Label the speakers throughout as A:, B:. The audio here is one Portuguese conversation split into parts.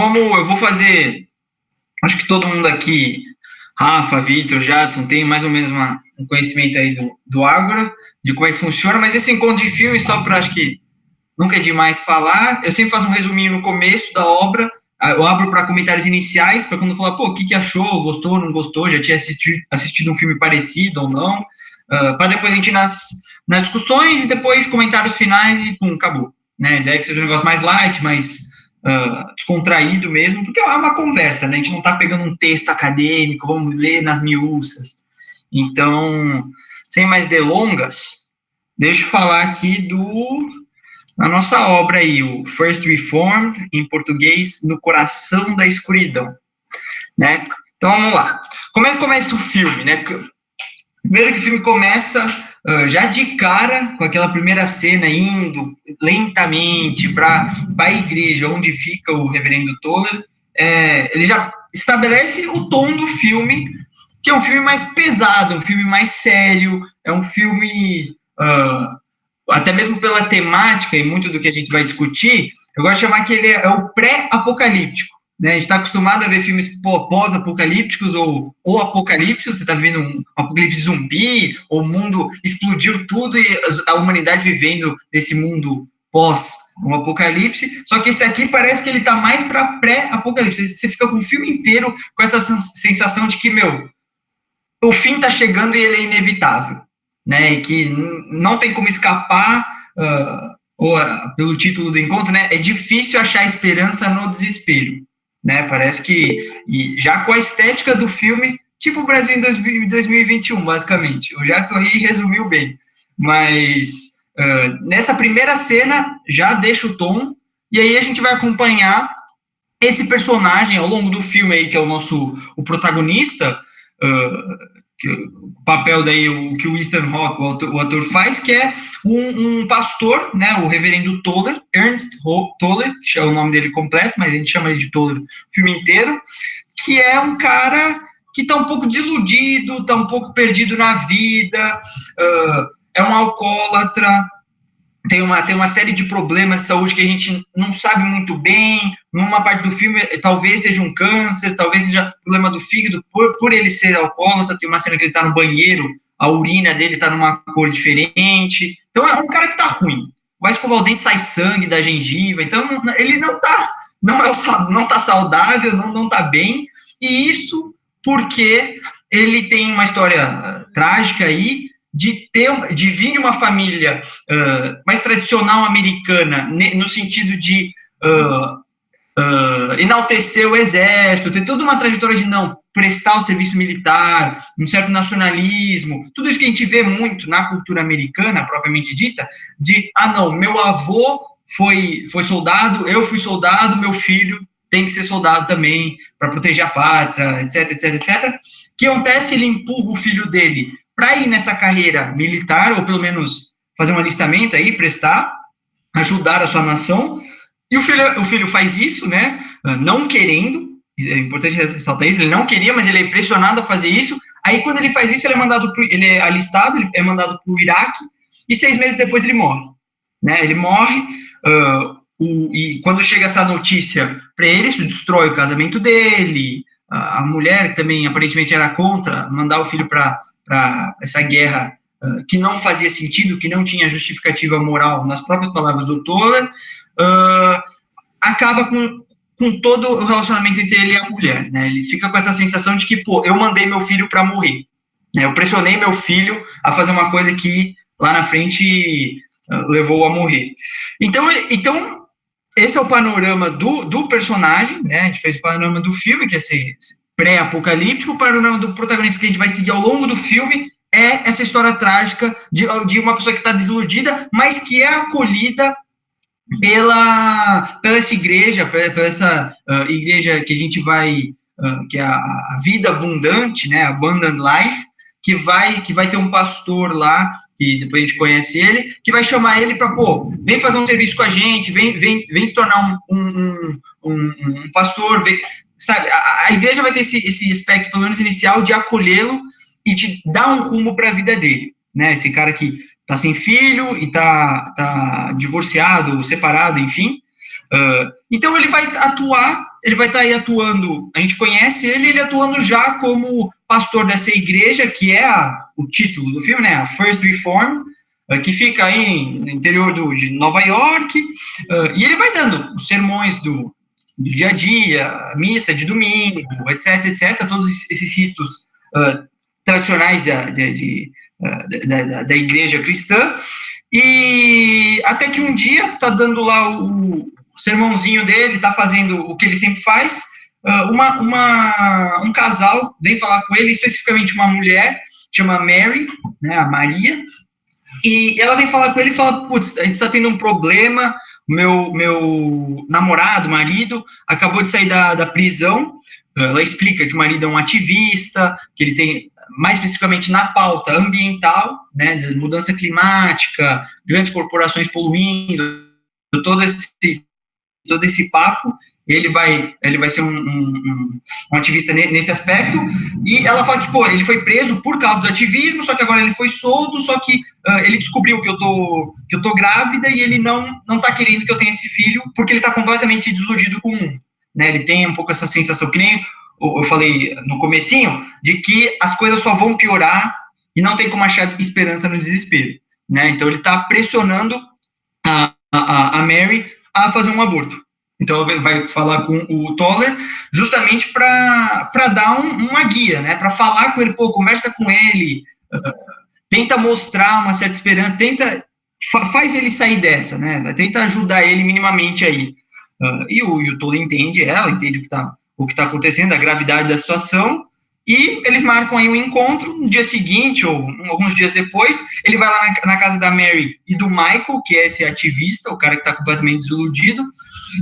A: Como eu vou fazer, acho que todo mundo aqui, Rafa, Vitor, Jadson, tem mais ou menos um conhecimento aí do Ágora, de como é que funciona, mas esse encontro de filme, só para, acho que nunca é demais falar, eu sempre faço um resuminho no começo da obra, eu abro para comentários iniciais, para quando falar, pô, o que achou, gostou, não gostou, já tinha assistido um filme parecido ou não, para depois a gente ir nas discussões e depois comentários finais e pum, acabou. Né? A ideia é que seja um negócio mais light, mais descontraído mesmo, porque é uma conversa, né? A gente não está pegando um texto acadêmico, vamos ler nas miúças. Então, sem mais delongas, deixa eu falar aqui da nossa obra aí, o First Reformed, em português, No Coração da Escuridão. Né? Então, vamos lá. Como é que começa o filme? Né? Primeiro que o filme começa já de cara com aquela primeira cena indo lentamente para a igreja onde fica o reverendo Toller, ele já estabelece o tom do filme, que é um filme mais pesado, um filme mais sério, é um filme, até mesmo pela temática e muito do que a gente vai discutir, eu gosto de chamar que ele é o pré-apocalíptico. Né? A gente está acostumado a ver filmes pós-apocalípticos ou apocalípticos, você está vendo um apocalipse zumbi, ou o mundo explodiu tudo e a humanidade vivendo nesse mundo pós um apocalipse, só que esse aqui parece que ele está mais para pré-apocalipse, você fica com o filme inteiro com essa sensação de que, o fim está chegando e ele é inevitável, né? E que não tem como escapar, pelo título do encontro, né? É difícil achar esperança no desespero. Né? Parece que, já com a estética do filme, tipo o Brasil em 2021, basicamente. O Jadson aí resumiu bem. Mas nessa primeira cena já deixa o tom, e aí a gente vai acompanhar esse personagem ao longo do filme aí, que é o protagonista, o papel daí, o que o Ethan Hawke, o ator faz, que é um pastor, né, o reverendo Toller, Ernst Toller, que é o nome dele completo, mas a gente chama ele de Toller o filme inteiro, que é um cara que está um pouco desiludido, está um pouco perdido na vida, é um alcoólatra, tem uma série de problemas de saúde que a gente não sabe muito bem. Numa parte do filme, talvez seja um câncer, talvez seja problema do fígado, por ele ser alcoólatra. Tem uma cena que ele está no banheiro, a urina dele está numa cor diferente. Então é um cara que está ruim. Vai escovar o dente, sai sangue da gengiva. Então ele não está saudável, não está bem. E isso porque ele tem uma história trágica aí, de vir de uma família mais tradicional americana, no sentido de enaltecer o exército, ter toda uma trajetória de não prestar o serviço militar, um certo nacionalismo, tudo isso que a gente vê muito na cultura americana, propriamente dita, de, não, meu avô foi soldado, eu fui soldado, meu filho tem que ser soldado também, para proteger a pátria, etc, etc, etc. O que acontece? Ele empurra o filho dele para ir nessa carreira militar, ou pelo menos fazer um alistamento aí, prestar, ajudar a sua nação, e o filho faz isso, né, não querendo, é importante ressaltar isso, ele não queria, mas ele é pressionado a fazer isso. Aí quando ele faz isso, ele é alistado, ele é mandado para o Iraque, e 6 meses depois ele morre. Né? Ele morre, e quando chega essa notícia para ele, isso destrói o casamento dele, a mulher também aparentemente era contra mandar o filho para essa guerra que não fazia sentido, que não tinha justificativa moral, nas próprias palavras do Toller, acaba com todo o relacionamento entre ele e a mulher. Né? Ele fica com essa sensação de que, eu mandei meu filho para morrer. Né? Eu pressionei meu filho a fazer uma coisa que lá na frente levou a morrer. Então, esse é o panorama do personagem, né? A gente fez o panorama do filme, que é esse pré-apocalíptico. O panorama do protagonista que a gente vai seguir ao longo do filme é essa história trágica de uma pessoa que está desiludida, mas que é acolhida pela essa igreja, pela essa igreja que a gente vai, que é a vida abundante, né, Abundant Life, que vai ter um pastor lá, que depois a gente conhece ele, que vai chamar ele para, vem fazer um serviço com a gente, vem se tornar um pastor, sabe? A igreja vai ter esse aspecto, pelo menos inicial, de acolhê-lo e de dar um rumo para a vida dele, né? Esse cara que está sem filho e está divorciado, separado, enfim. Então ele vai atuar ele vai estar aí atuando, a gente conhece ele atuando já como pastor dessa igreja, que é o título do filme, né, a First Reformed, que fica aí no interior de Nova York, e ele vai dando os sermões do dia a dia, missa de domingo, etc, todos esses ritos tradicionais da igreja cristã, e até que um dia está dando lá o sermãozinho dele, está fazendo o que ele sempre faz, um casal vem falar com ele, especificamente uma mulher, chama Mary, né, a Maria, e ela vem falar com ele e fala, putz, a gente está tendo um problema, meu namorado, marido, acabou de sair da prisão. Ela explica que o marido é um ativista, que ele tem, mais especificamente na pauta ambiental, né, de mudança climática, grandes corporações poluindo, todo esse papo, ele vai ser um ativista nesse aspecto, e ela fala que, pô, ele foi preso por causa do ativismo, só que agora ele foi solto, só que ele descobriu que eu tô grávida e ele não tá querendo que eu tenha esse filho, porque ele tá completamente desiludido com o mundo, né, ele tem um pouco essa sensação, que nem eu falei no comecinho, de que as coisas só vão piorar e não tem como achar esperança no desespero, né, então ele tá pressionando a Mary a fazer um aborto. Então, vai falar com o Toller justamente para dar uma guia, né? Para falar com ele, pô, conversa com ele, tenta mostrar uma certa esperança, faz ele sair dessa, né? Tenta ajudar ele minimamente aí. E o Toller entende ela, entende o que tá acontecendo, a gravidade da situação, e eles marcam aí um encontro no dia seguinte, ou alguns dias depois, ele vai lá na casa da Mary e do Michael, que é esse ativista, o cara que está completamente desiludido,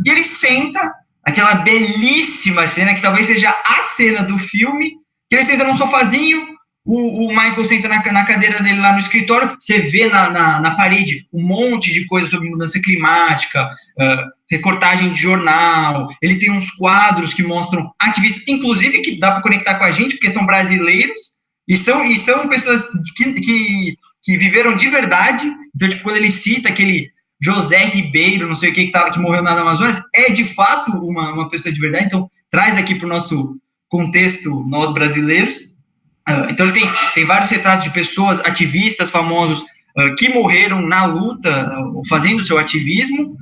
A: e ele senta, aquela belíssima cena, que talvez seja a cena do filme, que ele senta num sofazinho, o Michael senta na cadeira dele lá no escritório, você vê na parede um monte de coisa sobre mudança climática, recortagem de jornal, ele tem uns quadros que mostram ativistas, inclusive que dá para conectar com a gente, porque são brasileiros, e são pessoas que viveram de verdade. Então, tipo, quando ele cita aquele José Ribeiro, não sei o que morreu na Amazonas, é de fato uma pessoa de verdade, então traz aqui para o nosso contexto, nós brasileiros. Então ele tem vários retratos de pessoas, ativistas famosos, que morreram na luta, fazendo seu ativismo.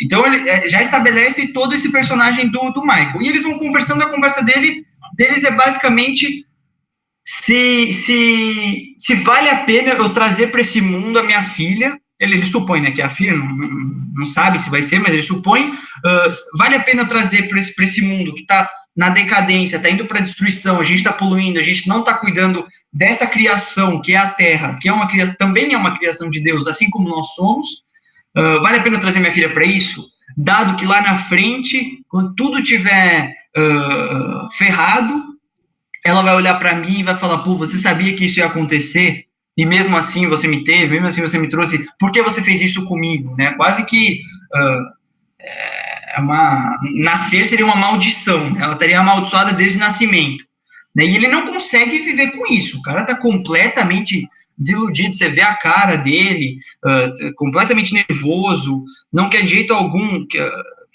A: Então ele já estabelece todo esse personagem do Michael. E eles vão conversando, a conversa deles é basicamente se vale a pena eu trazer para esse mundo a minha filha. Ele supõe, né, que a filha não sabe se vai ser, mas ele supõe, vale a pena eu trazer para esse mundo que está na decadência, está indo para a destruição, a gente está poluindo, a gente não está cuidando dessa criação, que é a Terra, que também é uma criação de Deus, assim como nós somos. Vale a pena eu trazer minha filha para isso? Dado que lá na frente, quando tudo tiver ferrado, ela vai olhar para mim e vai falar, pô, você sabia que isso ia acontecer? E mesmo assim você me teve, mesmo assim você me trouxe, por que você fez isso comigo? Né? Quase que nascer seria uma maldição, né? Ela estaria amaldiçoada desde o nascimento. Né? E ele não consegue viver com isso, o cara está completamente desiludido, você vê a cara dele, completamente nervoso, não quer de jeito algum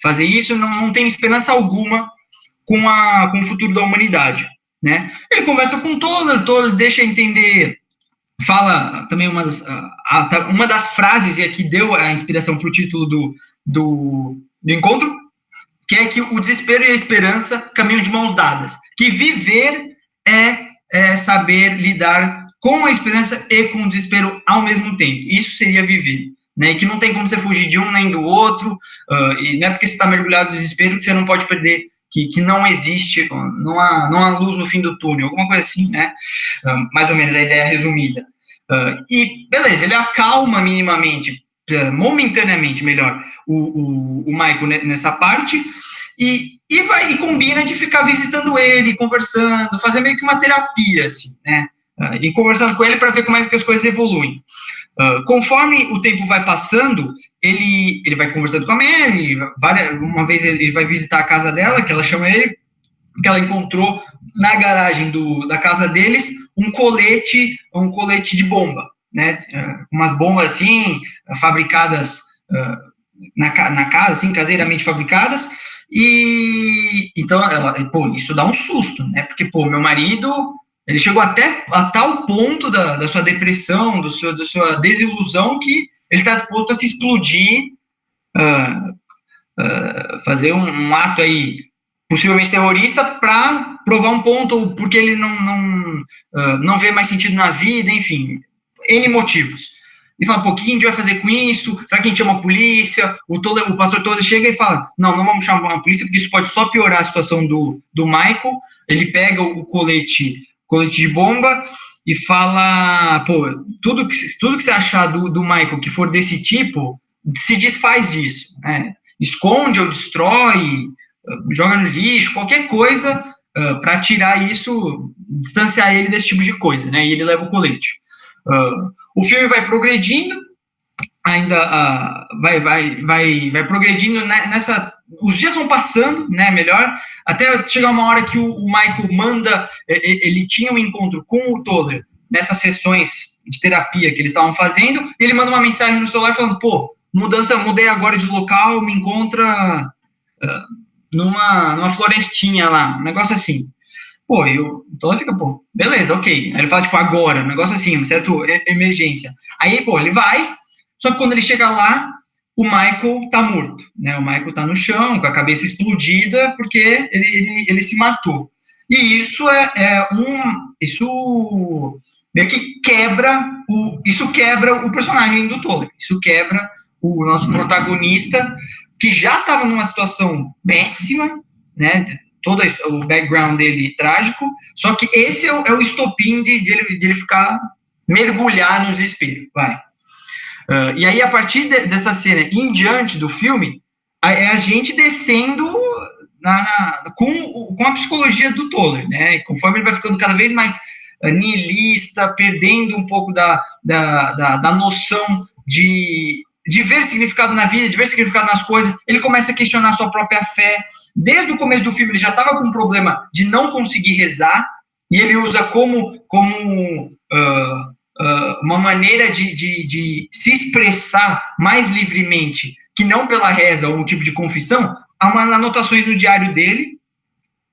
A: fazer isso, não tem esperança alguma com o futuro da humanidade. Né? Ele conversa com o Toller deixa entender, fala também uma das frases que deu a inspiração para o título do encontro, que é que o desespero e a esperança caminham de mãos dadas, que viver é saber lidar com a esperança e com o desespero ao mesmo tempo. Isso seria viver. Né? E que não tem como você fugir de um nem do outro, e não é porque você está mergulhado no desespero que você não pode perder, que não existe, não há luz no fim do túnel, alguma coisa assim, né? Mais ou menos a ideia resumida. E beleza, ele acalma minimamente, momentaneamente melhor, o Michael nessa parte, e combina de ficar visitando ele, conversando, fazer meio que uma terapia, assim, né? E conversando com ele para ver como é que as coisas evoluem. Conforme o tempo vai passando, ele vai conversando com a Mary, uma vez ele vai visitar a casa dela, que ela chama ele, que ela encontrou na garagem da casa deles um colete de bomba, né? Umas bombas assim, fabricadas na casa, assim, caseiramente fabricadas, E então, isso dá um susto, né? Porque, meu marido, ele chegou até a tal ponto da sua depressão, da sua desilusão, que ele está disposto a se explodir, fazer um ato aí possivelmente terrorista para provar um ponto, porque ele não vê mais sentido na vida, enfim, N motivos. E fala, pô, o que a gente vai fazer com isso? Será que a gente chama a polícia? O pastor todo chega e fala, não vamos chamar a polícia, porque isso pode só piorar a situação do Michael. Ele pega o colete de bomba e fala, pô, tudo que você achar do Michael que for desse tipo, se desfaz disso, né? Esconde ou destrói, joga no lixo, qualquer coisa para tirar isso, distanciar ele desse tipo de coisa, né? E ele leva o colete. O filme vai progredindo, ainda vai progredindo nessa. Os dias vão passando, né? Melhor, até chegar uma hora que o Michael manda. Ele tinha um encontro com o Toller nessas sessões de terapia que eles estavam fazendo, e ele manda uma mensagem no celular falando: pô, mudei agora de local, me encontra numa florestinha lá, um negócio assim. Pô, então ele fica, pô, beleza, ok. Aí ele fala, tipo, agora, um negócio assim, uma certa emergência. Aí, pô, ele vai, só que quando ele chega lá, o Michael tá morto, né? O Michael tá no chão, com a cabeça explodida, porque ele se matou. E isso isso meio que quebra o personagem do Toller. Isso quebra o nosso protagonista, que já estava numa situação péssima, né? Todo o background dele trágico, só que esse é o estopim de ele ficar, mergulhar no desespero, vai. E aí, a partir dessa cena em diante do filme, é a gente descendo com a psicologia do Toller, né? Conforme ele vai ficando cada vez mais nihilista, perdendo um pouco da noção de ver significado na vida, de ver significado nas coisas, ele começa a questionar a sua própria fé. Desde o começo do filme, ele já estava com um problema de não conseguir rezar, e ele usa como uma maneira de se expressar mais livremente, que não pela reza ou um tipo de confissão, há umas anotações no diário dele,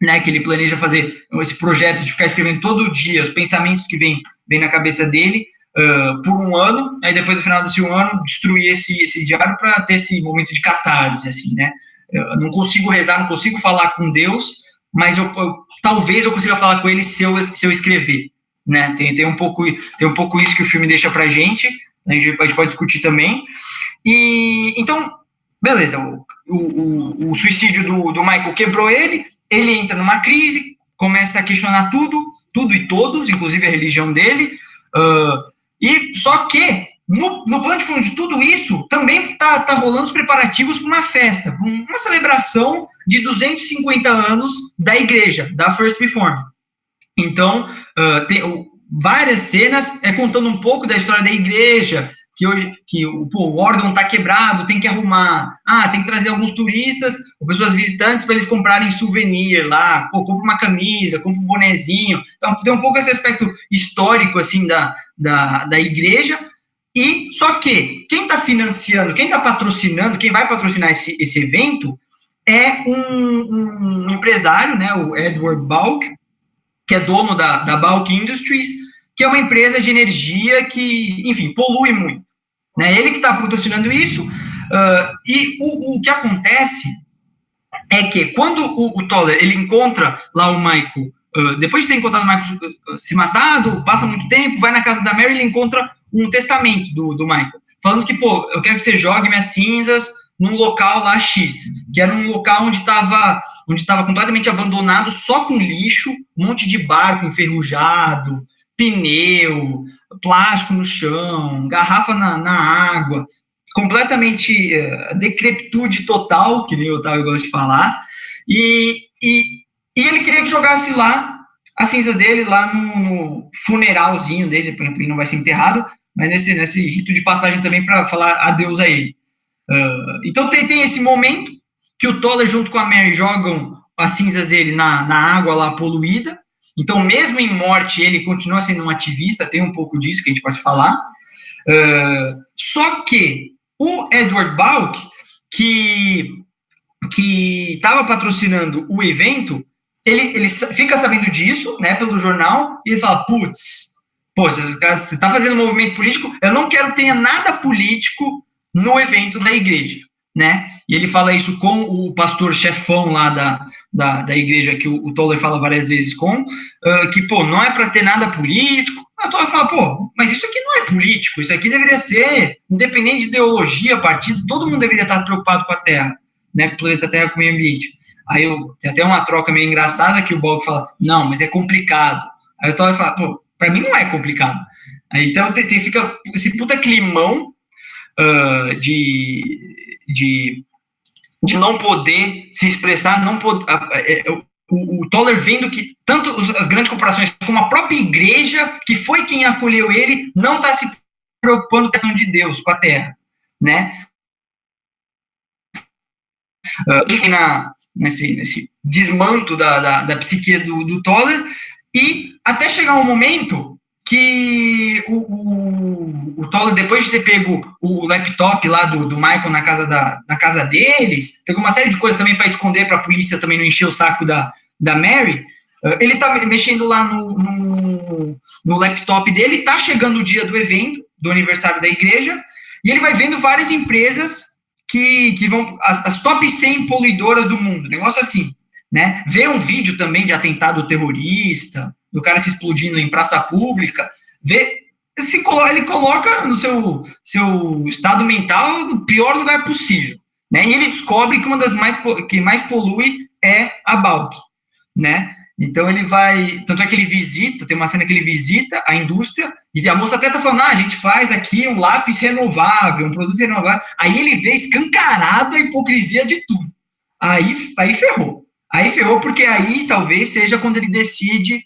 A: né, que ele planeja fazer esse projeto de ficar escrevendo todo dia os pensamentos que vêm na cabeça dele, por um ano, aí depois do final desse um ano, destruir esse diário para ter esse momento de catarse, assim, né? Eu não consigo rezar, não consigo falar com Deus, mas talvez eu consiga falar com ele se eu escrever, né? Tem um pouco isso que o filme deixa pra gente, a gente pode discutir também. E então, beleza, o suicídio do Michael quebrou ele entra numa crise, começa a questionar tudo e todos, inclusive a religião dele, e só que no plano de fundo de tudo isso, também tá rolando os preparativos para uma festa, uma celebração de 250 anos da igreja, da First Reform. Então, tem várias cenas contando um pouco da história da igreja, que o órgão está quebrado, tem que arrumar, tem que trazer alguns turistas, ou pessoas visitantes, para eles comprarem souvenir lá, compra uma camisa, compra um bonezinho. Então, tem um pouco esse aspecto histórico, assim, da igreja. E só que quem está financiando, quem está patrocinando, quem vai patrocinar esse evento é um empresário, né, o Edward Balk, que é dono da Balk Industries, que é uma empresa de energia que, enfim, polui muito. Né? Ele que está patrocinando isso, e o que acontece é que quando o Toller ele encontra lá o Michael, depois de ter encontrado o Michael se matado, passa muito tempo, vai na casa da Mary e ele encontra um testamento do Michael, falando que, pô, eu quero que você jogue minhas cinzas num local lá X, que era um local onde estava completamente abandonado, só com lixo, um monte de barco enferrujado, pneu, plástico no chão, garrafa na água, completamente decrepitude total, que nem o Otávio gosta de falar, e ele queria que jogasse lá a cinza dele, lá no funeralzinho dele, para ele não vai ser enterrado, mas nesse rito de passagem também para falar adeus a ele. Então tem esse momento que o Toller junto com a Mary jogam as cinzas dele na água lá poluída. Então, mesmo em morte, ele continua sendo um ativista, tem um pouco disso que a gente pode falar. Só que o Edward Balk, que que estava patrocinando o evento, ele fica sabendo disso, né, pelo jornal, e ele fala, putz, pô, você está fazendo um movimento político, eu não quero que tenha nada político no evento da igreja, né? E ele fala isso com o pastor chefão lá da igreja, que o Toller fala várias vezes que, pô, não é para ter nada político. A Toller fala, pô, mas isso aqui não é político, isso aqui deveria ser, independente de ideologia, partido, todo mundo deveria estar preocupado com a Terra, né, com o planeta Terra, com o meio ambiente. Aí tem até uma troca meio engraçada que o Bob fala, não, mas é complicado. Aí o Toller fala, pô, para mim não é complicado. Aí, então fica esse puta climão de não poder se expressar, não poder, o Toller vendo que tanto as grandes corporações como a própria igreja, que foi quem acolheu ele, não está se preocupando com a questão de Deus, com a Terra, né? Nesse desmanto da psique do Toller, e até chegar um momento que o Toller, depois de ter pego o laptop lá do Michael na casa deles, pegou uma série de coisas também para esconder, para a polícia também não encher o saco da Mary, ele tá mexendo lá no laptop dele, tá chegando o dia do evento, do aniversário da igreja, e ele vai vendo várias empresas que vão, as top 100 poluidoras do mundo, negócio assim, né? Vê um vídeo também de atentado terrorista, do cara se explodindo em praça pública, ele coloca no seu estado mental no pior lugar possível, né? E ele descobre que uma das que mais polui é a Balk, né? Então ele vai, tanto é que ele visita, tem uma cena que ele visita a indústria, e a moça até tá falando, a gente faz aqui um lápis renovável, um produto renovável, aí ele vê escancarado a hipocrisia de tudo, aí ferrou, porque aí talvez seja quando ele decide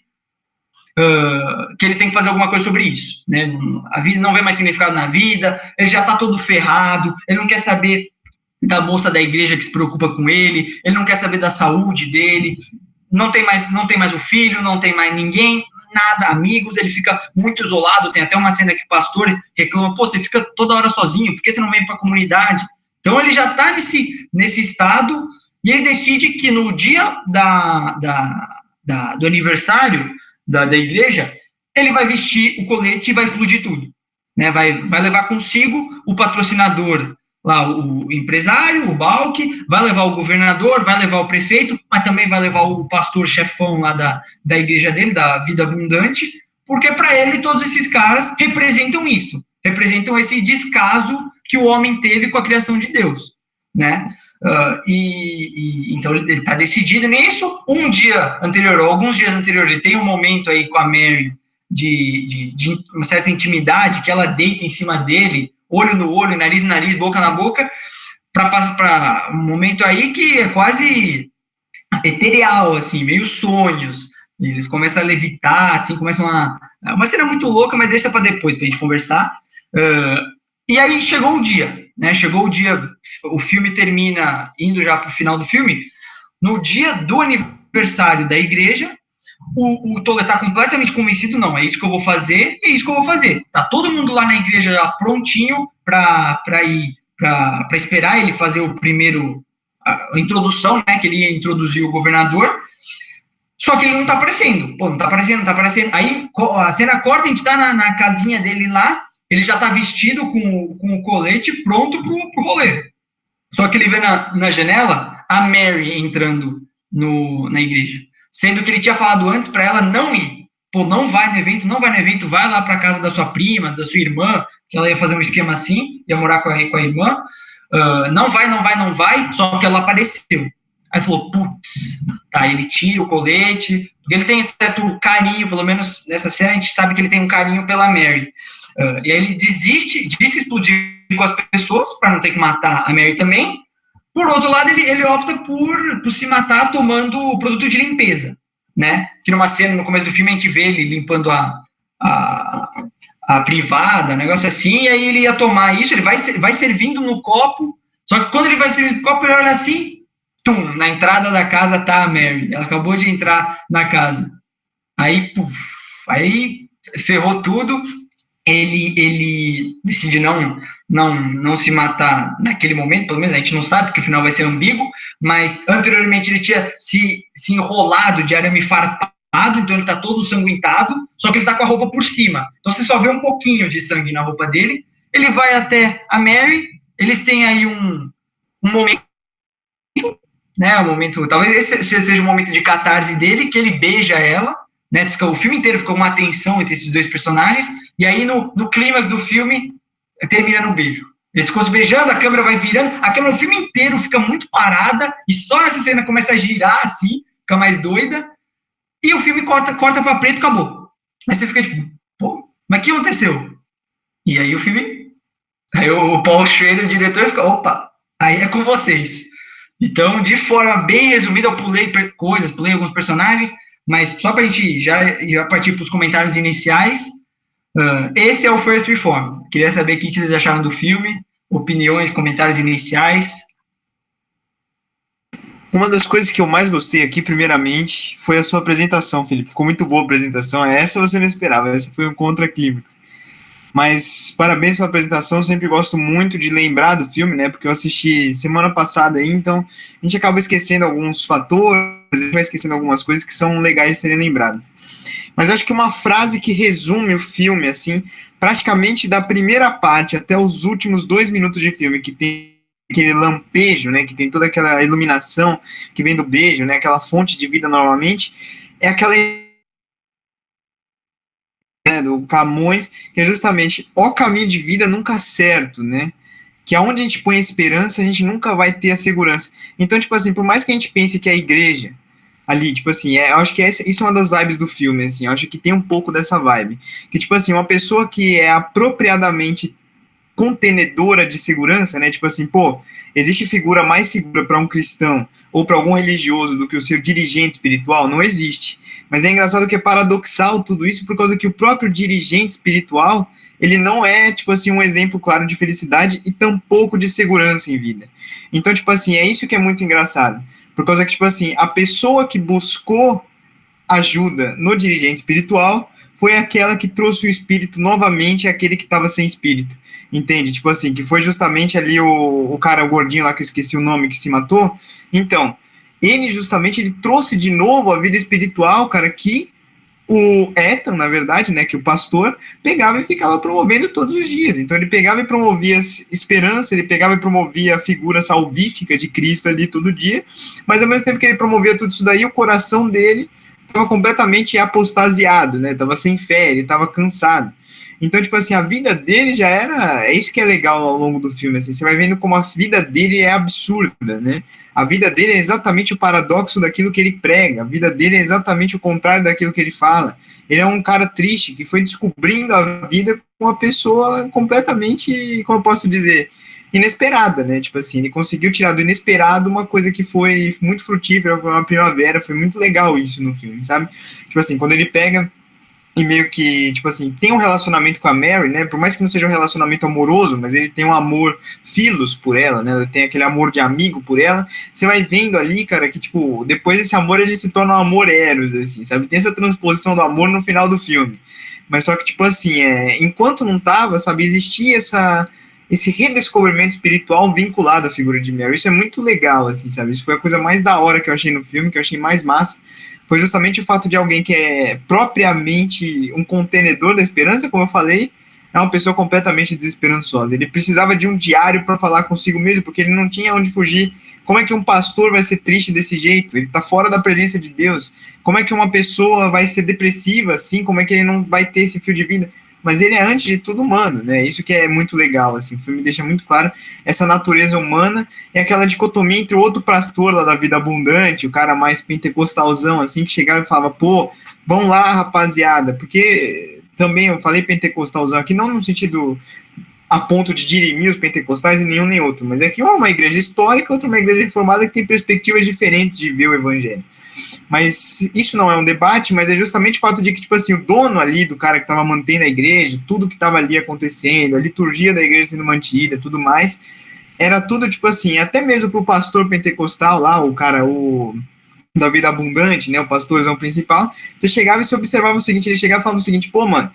A: que ele tem que fazer alguma coisa sobre isso, né? A vida não vê mais significado na vida, ele já tá todo ferrado, ele não quer saber da moça da igreja que se preocupa com ele não quer saber da saúde dele, não tem mais o filho, não tem mais ninguém, nada, amigos, ele fica muito isolado, tem até uma cena que o pastor reclama, pô, você fica toda hora sozinho, por que você não vem para a comunidade? Então ele já está nesse estado, e ele decide que no dia do aniversário da igreja, ele vai vestir o colete e vai explodir tudo, né? Vai levar consigo o patrocinador lá, o empresário, o Balk, vai levar o governador, vai levar o prefeito, mas também vai levar o pastor chefão lá da igreja dele, da Vida Abundante, porque para ele todos esses caras representam isso, representam esse descaso que o homem teve com a criação de Deus, né? Então ele está decidido nisso. Um dia anterior, ou alguns dias anteriores, ele tem um momento aí com a Mary de uma certa intimidade, que ela deita em cima dele, olho no olho, nariz no nariz, boca na boca, para um momento aí que é quase etereal, assim, meio sonhos. Eles começam a levitar, assim, começam uma cena muito louca, mas deixa para depois, para a gente conversar. E aí chegou o dia, né? Chegou o dia, o filme termina indo já para o final do filme. No dia do aniversário da igreja, o Toller está completamente convencido, não, é isso que eu vou fazer, é isso que eu vou fazer. Tá todo mundo lá na igreja já prontinho para esperar ele fazer o primeiro, a introdução, né, que ele ia introduzir o governador, só que ele não tá aparecendo. Pô, não tá aparecendo. Aí a cena corta, a gente tá na casinha dele lá, ele já tá vestido com o colete pronto pro rolê. Só que ele vê na janela a Mary entrando na igreja, sendo que ele tinha falado antes para ela não ir. Pô, não vai no evento, vai lá para casa da sua prima, da sua irmã, que ela ia fazer um esquema assim, ia morar com a irmã. Não vai, só que ela apareceu. Aí falou, putz, tá, ele tira o colete, porque ele tem certo carinho, pelo menos nessa cena a gente sabe que ele tem um carinho pela Mary. E aí ele desiste de se explodir com as pessoas, para não ter que matar a Mary também. Por outro lado, ele opta por se matar tomando produto de limpeza, né? Que numa cena, no começo do filme, a gente vê ele limpando a privada, negócio assim, e aí ele ia tomar isso, ele vai servindo no copo, só que quando ele vai servindo no copo, ele olha assim, tum, na entrada da casa tá a Mary, ela acabou de entrar na casa. Aí, puf, aí ferrou tudo, ele decide não se matar naquele momento, pelo menos a gente não sabe, porque o final vai ser ambíguo, mas anteriormente ele tinha se enrolado de arame farpado, então ele está todo sanguentado, só que ele está com a roupa por cima. Então você só vê um pouquinho de sangue na roupa dele. Ele vai até a Mary, eles têm aí um momento, né, um momento, talvez esse seja o momento de catarse dele, que ele beija ela, né, o filme inteiro fica uma tensão entre esses dois personagens, e aí no clímax do filme termina no beijo. Eles ficam se beijando, a câmera vai virando, a câmera no filme inteiro fica muito parada, e só essa cena começa a girar assim, fica mais doida, e o filme corta para preto e acabou. Aí você fica tipo, pô, mas o que aconteceu? E aí o filme, aí o Paul Schrader, o diretor, fica, opa, aí é com vocês. Então, de forma bem resumida, eu pulei coisas, pulei alguns personagens, mas só para a gente já partir para os comentários iniciais, esse é o First Reform. Queria saber o que vocês acharam do filme, opiniões, comentários iniciais.
B: Uma das coisas que eu mais gostei aqui, primeiramente, foi a sua apresentação, Felipe. Ficou muito boa a apresentação. Essa você não esperava, essa foi um contra-clímax. Mas parabéns pela apresentação, eu sempre gosto muito de lembrar do filme, né? Porque eu assisti semana passada aí, então a gente acaba esquecendo alguns fatores, a gente vai esquecendo algumas coisas que são legais de serem lembradas. Mas eu acho que uma frase que resume o filme, assim, praticamente da primeira parte até os últimos 2 minutos de filme, que tem aquele lampejo, né? Que tem toda aquela iluminação que vem do beijo, né? Aquela fonte de vida normalmente, é aquela do Camões, que é justamente o caminho de vida nunca certo, né? Que aonde a gente põe a esperança, a gente nunca vai ter a segurança. Então, tipo assim, por mais que a gente pense que a igreja ali, tipo assim, eu acho que isso é uma das vibes do filme, assim, eu acho que tem um pouco dessa vibe. Que, tipo assim, uma pessoa que é apropriadamente contenedora de segurança, né? Tipo assim, pô, existe figura mais segura para um cristão ou para algum religioso do que o seu dirigente espiritual? Não existe. Mas é engraçado que é paradoxal tudo isso por causa que o próprio dirigente espiritual, ele não é, tipo assim, um exemplo claro de felicidade e tampouco de segurança em vida. Então, tipo assim, é isso que é muito engraçado. Por causa que, tipo assim, a pessoa que buscou ajuda no dirigente espiritual foi aquela que trouxe o espírito novamente àquele que estava sem espírito. Entende? Tipo assim, que foi justamente ali o cara, o gordinho lá que eu esqueci o nome, que se matou. Então, ele justamente, ele trouxe de novo a vida espiritual, cara, que o Ethan, na verdade, né, que o pastor, pegava e ficava promovendo todos os dias. Então ele pegava e promovia esperança, ele pegava e promovia a figura salvífica de Cristo ali todo dia, mas ao mesmo tempo que ele promovia tudo isso daí, o coração dele estava completamente apostasiado, né, estava sem fé, ele estava cansado. Então, tipo assim, a vida dele já era... É isso que é legal ao longo do filme, assim, você vai vendo como a vida dele é absurda, né? A vida dele é exatamente o paradoxo daquilo que ele prega, a vida dele é exatamente o contrário daquilo que ele fala. Ele é um cara triste que foi descobrindo a vida com uma pessoa completamente, como eu posso dizer, inesperada, né? Tipo assim, ele conseguiu tirar do inesperado uma coisa que foi muito frutífera, foi uma primavera, foi muito legal isso no filme, sabe? Tipo assim, quando ele pega e meio que, tipo assim, tem um relacionamento com a Mary, né, por mais que não seja um relacionamento amoroso, mas ele tem um amor filos por ela, né, ele tem aquele amor de amigo por ela, você vai vendo ali, cara, que, tipo, depois desse amor ele se torna um amor eros, assim, sabe, tem essa transposição do amor no final do filme, mas só que, tipo assim, enquanto não tava, sabe, existia esse redescobrimento espiritual vinculado à figura de Mary, isso é muito legal, assim, sabe, isso foi a coisa mais da hora que eu achei no filme, que eu achei mais massa, foi justamente o fato de alguém que é propriamente um contenedor da esperança, como eu falei, é uma pessoa completamente desesperançosa. Ele precisava de um diário para falar consigo mesmo, porque ele não tinha onde fugir. Como é que um pastor vai ser triste desse jeito? Ele está fora da presença de Deus. Como é que uma pessoa vai ser depressiva assim? Como é que ele não vai ter esse fio de vida? Mas ele é, antes de tudo, humano, né? Isso que é muito legal, assim, o filme deixa muito claro essa natureza humana e aquela dicotomia entre o outro pastor lá da vida abundante, o cara mais pentecostalzão, assim, que chegava e falava, pô, vão lá, rapaziada, porque também eu falei pentecostalzão aqui, não no sentido a ponto de dirimir os pentecostais em nenhum nem outro, mas é que uma é uma igreja histórica, outra é uma igreja reformada que tem perspectivas diferentes de ver o evangelho. Mas isso não é um debate, mas é justamente o fato de que, tipo assim, o dono ali, do cara que estava mantendo a igreja, tudo que estava ali acontecendo, a liturgia da igreja sendo mantida, tudo mais, era tudo, tipo assim, até mesmo pro pastor pentecostal lá, o cara, o da vida abundante, né, o pastorzão principal, você chegava e você observava o seguinte, ele chegava e falava o seguinte, pô, mano,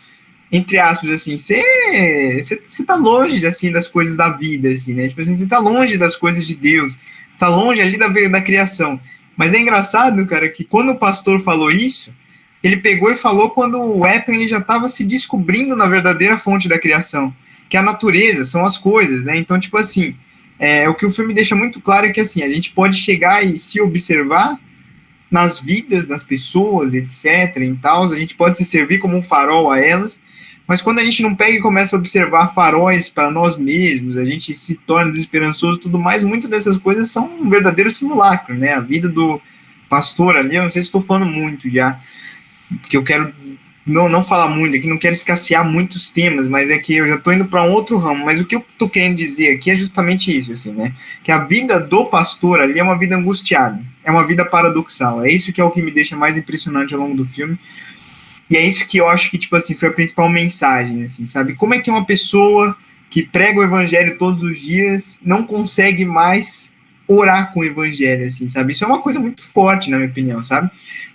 B: entre aspas, assim, você tá longe, assim, das coisas da vida, assim, né? Tipo assim, você tá longe das coisas de Deus, você tá longe ali da criação. Mas é engraçado, cara, que quando o pastor falou isso, ele pegou e falou quando o Ethan ele já estava se descobrindo na verdadeira fonte da criação, que é a natureza, são as coisas, né? Então, tipo assim, o que o filme deixa muito claro é que, assim, a gente pode chegar e se observar nas vidas das pessoas, etc. e tal, a gente pode se servir como um farol a elas, mas quando a gente não pega e começa a observar faróis para nós mesmos, a gente se torna desesperançoso e tudo mais, muitas dessas coisas são um verdadeiro simulacro, né? A vida do pastor ali, eu não sei se estou falando muito já, porque eu quero não falar muito aqui, não quero escassear muitos temas, mas é que eu já estou indo para um outro ramo. Mas o que eu estou querendo dizer aqui é justamente isso, assim, né? Que a vida do pastor ali é uma vida angustiada, é uma vida paradoxal. É isso que é o que me deixa mais impressionante ao longo do filme. E é isso que eu acho que, tipo assim, foi a principal mensagem, assim, sabe? Como é que uma pessoa que prega o evangelho todos os dias não consegue mais orar com o evangelho, assim, sabe? Isso é uma coisa muito forte, na minha opinião, sabe?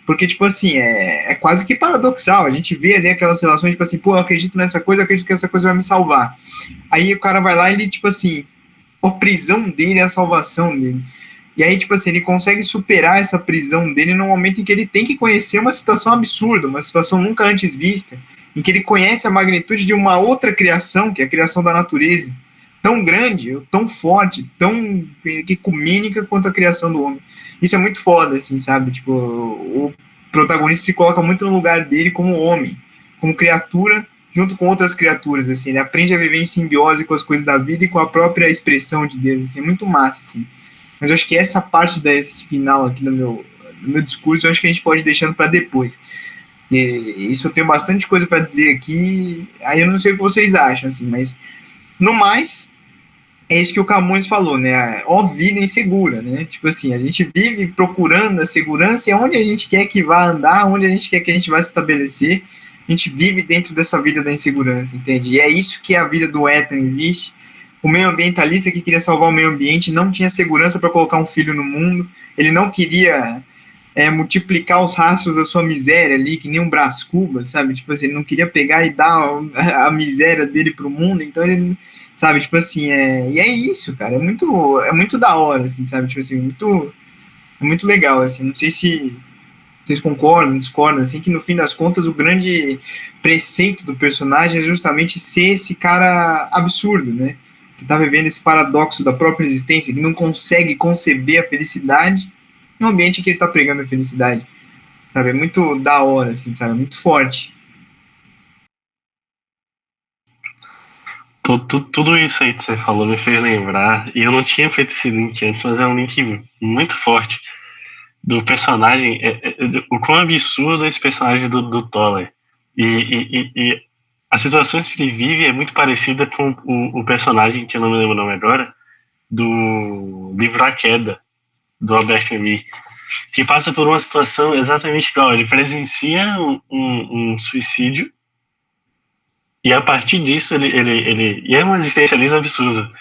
B: Porque, tipo assim, é quase que paradoxal. A gente vê ali aquelas relações, tipo assim, pô, eu acredito nessa coisa, eu acredito que essa coisa vai me salvar. Aí o cara vai lá e ele, tipo assim, a prisão dele é a salvação dele. E aí, tipo assim, ele consegue superar essa prisão dele no momento em que ele tem que conhecer uma situação absurda, uma situação nunca antes vista, em que ele conhece a magnitude de uma outra criação, que é a criação da natureza, tão grande, tão forte, tão ecumênica quanto a criação do homem. Isso é muito foda, assim, sabe? Tipo, o protagonista se coloca muito no lugar dele como homem, como criatura, junto com outras criaturas, assim. Ele aprende a viver em simbiose com as coisas da vida e com a própria expressão de Deus, assim. É muito massa, assim. Mas eu acho que essa parte desse final aqui no meu discurso, eu acho que a gente pode ir deixando para depois. E isso eu tenho bastante coisa para dizer aqui, aí eu não sei o que vocês acham, assim, mas no mais, é isso que o Camões falou, né? Ó vida insegura, né? Tipo assim, a gente vive procurando a segurança e onde a gente quer que vá andar, onde a gente quer que a gente vá se estabelecer, a gente vive dentro dessa vida da insegurança, entende? E é isso que a vida do Ethan existe. O meio ambientalista que queria salvar o meio ambiente não tinha segurança para colocar um filho no mundo, ele não queria multiplicar os rastros da sua miséria ali, que nem um Brás Cubas, sabe? Tipo assim, ele não queria pegar e dar a miséria dele pro mundo, então ele, sabe? Tipo assim, e é isso, cara, é muito da hora, assim, sabe? Tipo assim, é muito legal, assim, não sei se vocês concordam, discordam, assim, que no fim das contas o grande preceito do personagem é justamente ser esse cara absurdo, né? Que tá vivendo esse paradoxo da própria existência, que não consegue conceber a felicidade no ambiente que ele tá pregando a felicidade, sabe? É muito da hora, assim, sabe? É muito forte.
C: Tudo isso aí que você falou me fez lembrar, e eu não tinha feito esse link antes, mas é um link muito forte do personagem, o quão absurdo é esse personagem do Toller. E as situações que ele vive é muito parecida com o personagem, que eu não me lembro o nome agora, do livro A Queda, do Albert Camus, que passa por uma situação exatamente igual. Ele presencia um suicídio e a partir disso e é um existencialismo absurdo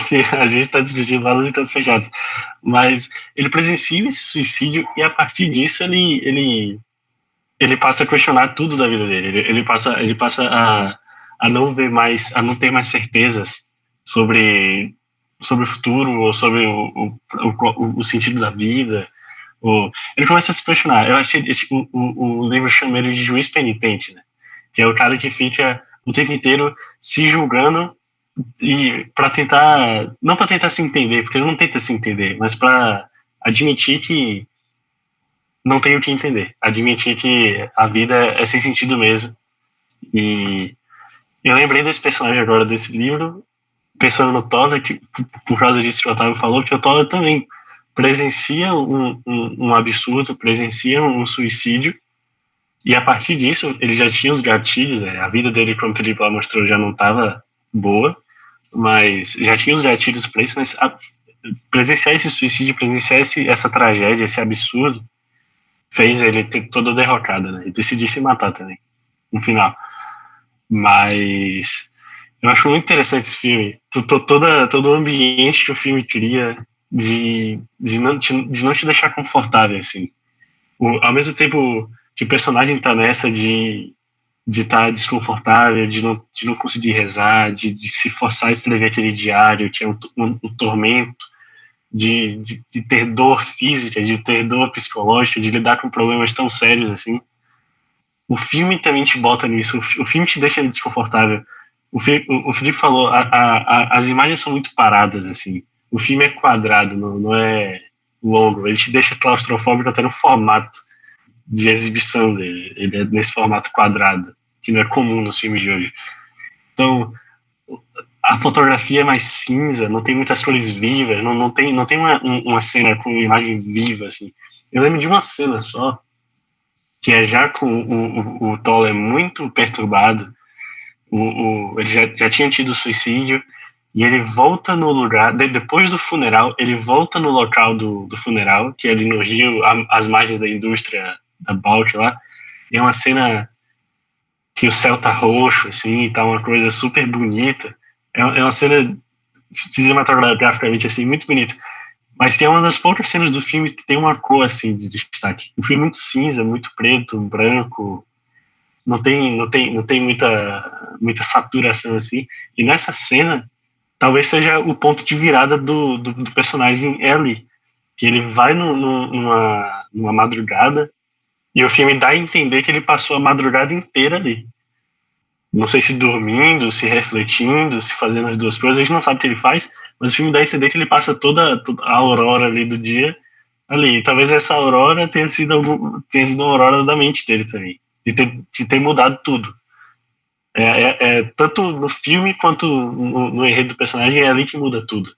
C: que a gente está discutindo lá nos encontros fechados, mas ele presencia esse suicídio e a partir disso ele passa a questionar tudo da vida dele. Ele passa a não ver mais, a não ter mais certezas sobre o futuro ou sobre o sentido da vida. Ele começa a se questionar. Eu achei o livro chama ele de juiz penitente, né? Que é o cara que fica o tempo inteiro se julgando e para tentar, não para tentar se entender, porque ele não tenta se entender, mas para admitir que não tem o que entender, admitir que a vida é sem sentido mesmo. E eu lembrei desse personagem agora desse livro, pensando no Toller, que por causa disso que o Otávio falou, que o Toller também presencia um absurdo, presencia um suicídio, e a partir disso ele já tinha os gatilhos, né? A vida dele, como o Felipe lá mostrou, já não estava boa, mas já tinha os gatilhos para isso, mas presenciar esse suicídio, presenciar essa tragédia, esse absurdo, fez ele ter toda a derrocada, né? E decidir se matar também, no final. Mas eu acho muito interessante esse filme. Todo o ambiente que o filme cria de não te deixar confortável, assim. Ao mesmo tempo que o personagem tá nessa de de estar desconfortável, de não conseguir rezar, de se forçar a escrever aquele diário, que é um tormento, de ter dor física, de ter dor psicológica, de lidar com problemas tão sérios assim. O filme também te bota nisso, o filme te deixa desconfortável. O Felipe falou, as imagens são muito paradas, assim. O filme é quadrado, não é longo. Ele te deixa claustrofóbico até no formato de exibição dele. Ele é nesse formato quadrado, que não é comum nos filmes de hoje. Então, a fotografia é mais cinza, não tem muitas cores vivas, não tem uma cena com imagem viva, assim. Eu lembro de uma cena só, que é já com o Toller muito perturbado, ele já tinha tido suicídio, e ele volta no lugar, depois do funeral, ele volta no local do funeral, que é ali no Rio, às margens da indústria da Baltic lá, e é uma cena que o céu tá roxo, assim, e tá uma coisa super bonita, é uma cena cinematograficamente, assim, muito bonita, mas tem uma das poucas cenas do filme que tem uma cor, assim, de destaque. O filme é muito cinza, muito preto, branco, não tem muita saturação, assim, e nessa cena, talvez seja o ponto de virada do personagem ali, que ele vai numa madrugada, e o filme dá a entender que ele passou a madrugada inteira ali. Não sei se dormindo, se refletindo, se fazendo as duas coisas, a gente não sabe o que ele faz, mas o filme dá a entender que ele passa toda a aurora ali do dia ali. E talvez essa aurora tenha sido uma aurora da mente dele também, de ter mudado tudo. Tanto no filme quanto no enredo do personagem, é ali que muda tudo.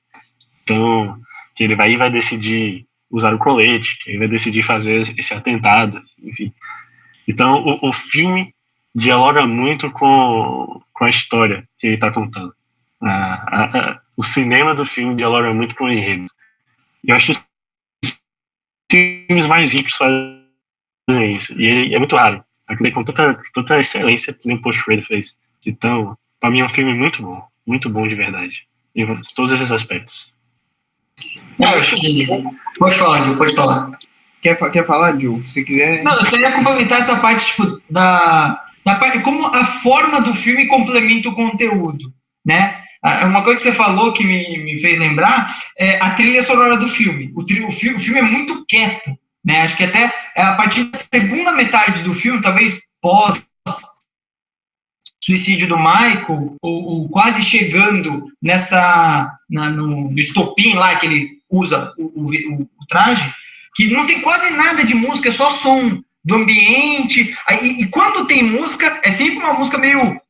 C: Então, que ele vai decidir usar o colete, que ele vai decidir fazer esse atentado, enfim. Então, o filme dialoga muito com a história que ele está contando. O cinema do filme dialoga muito com o enredo. E eu acho que os filmes mais ricos fazem isso. E ele é muito raro. Aquele com tanta excelência que nem o Post Freire fez. Então, para mim é um filme muito bom de verdade. Em todos esses aspectos.
A: Eu acho que... Pode falar, Gil, pode falar.
B: Quer falar, Gil? Se quiser...
A: Não, eu só ia complementar essa parte, tipo, da parte, como a forma do filme complementa o conteúdo, né? Uma coisa que você falou que me fez lembrar é a trilha sonora do filme. O filme é muito quieto, né? Acho que até a partir da segunda metade do filme, talvez pós suicídio do Michael, ou quase chegando no estopim lá que ele usa o traje, que não tem quase nada de música, é só som do ambiente, e quando tem música, é sempre uma música meio,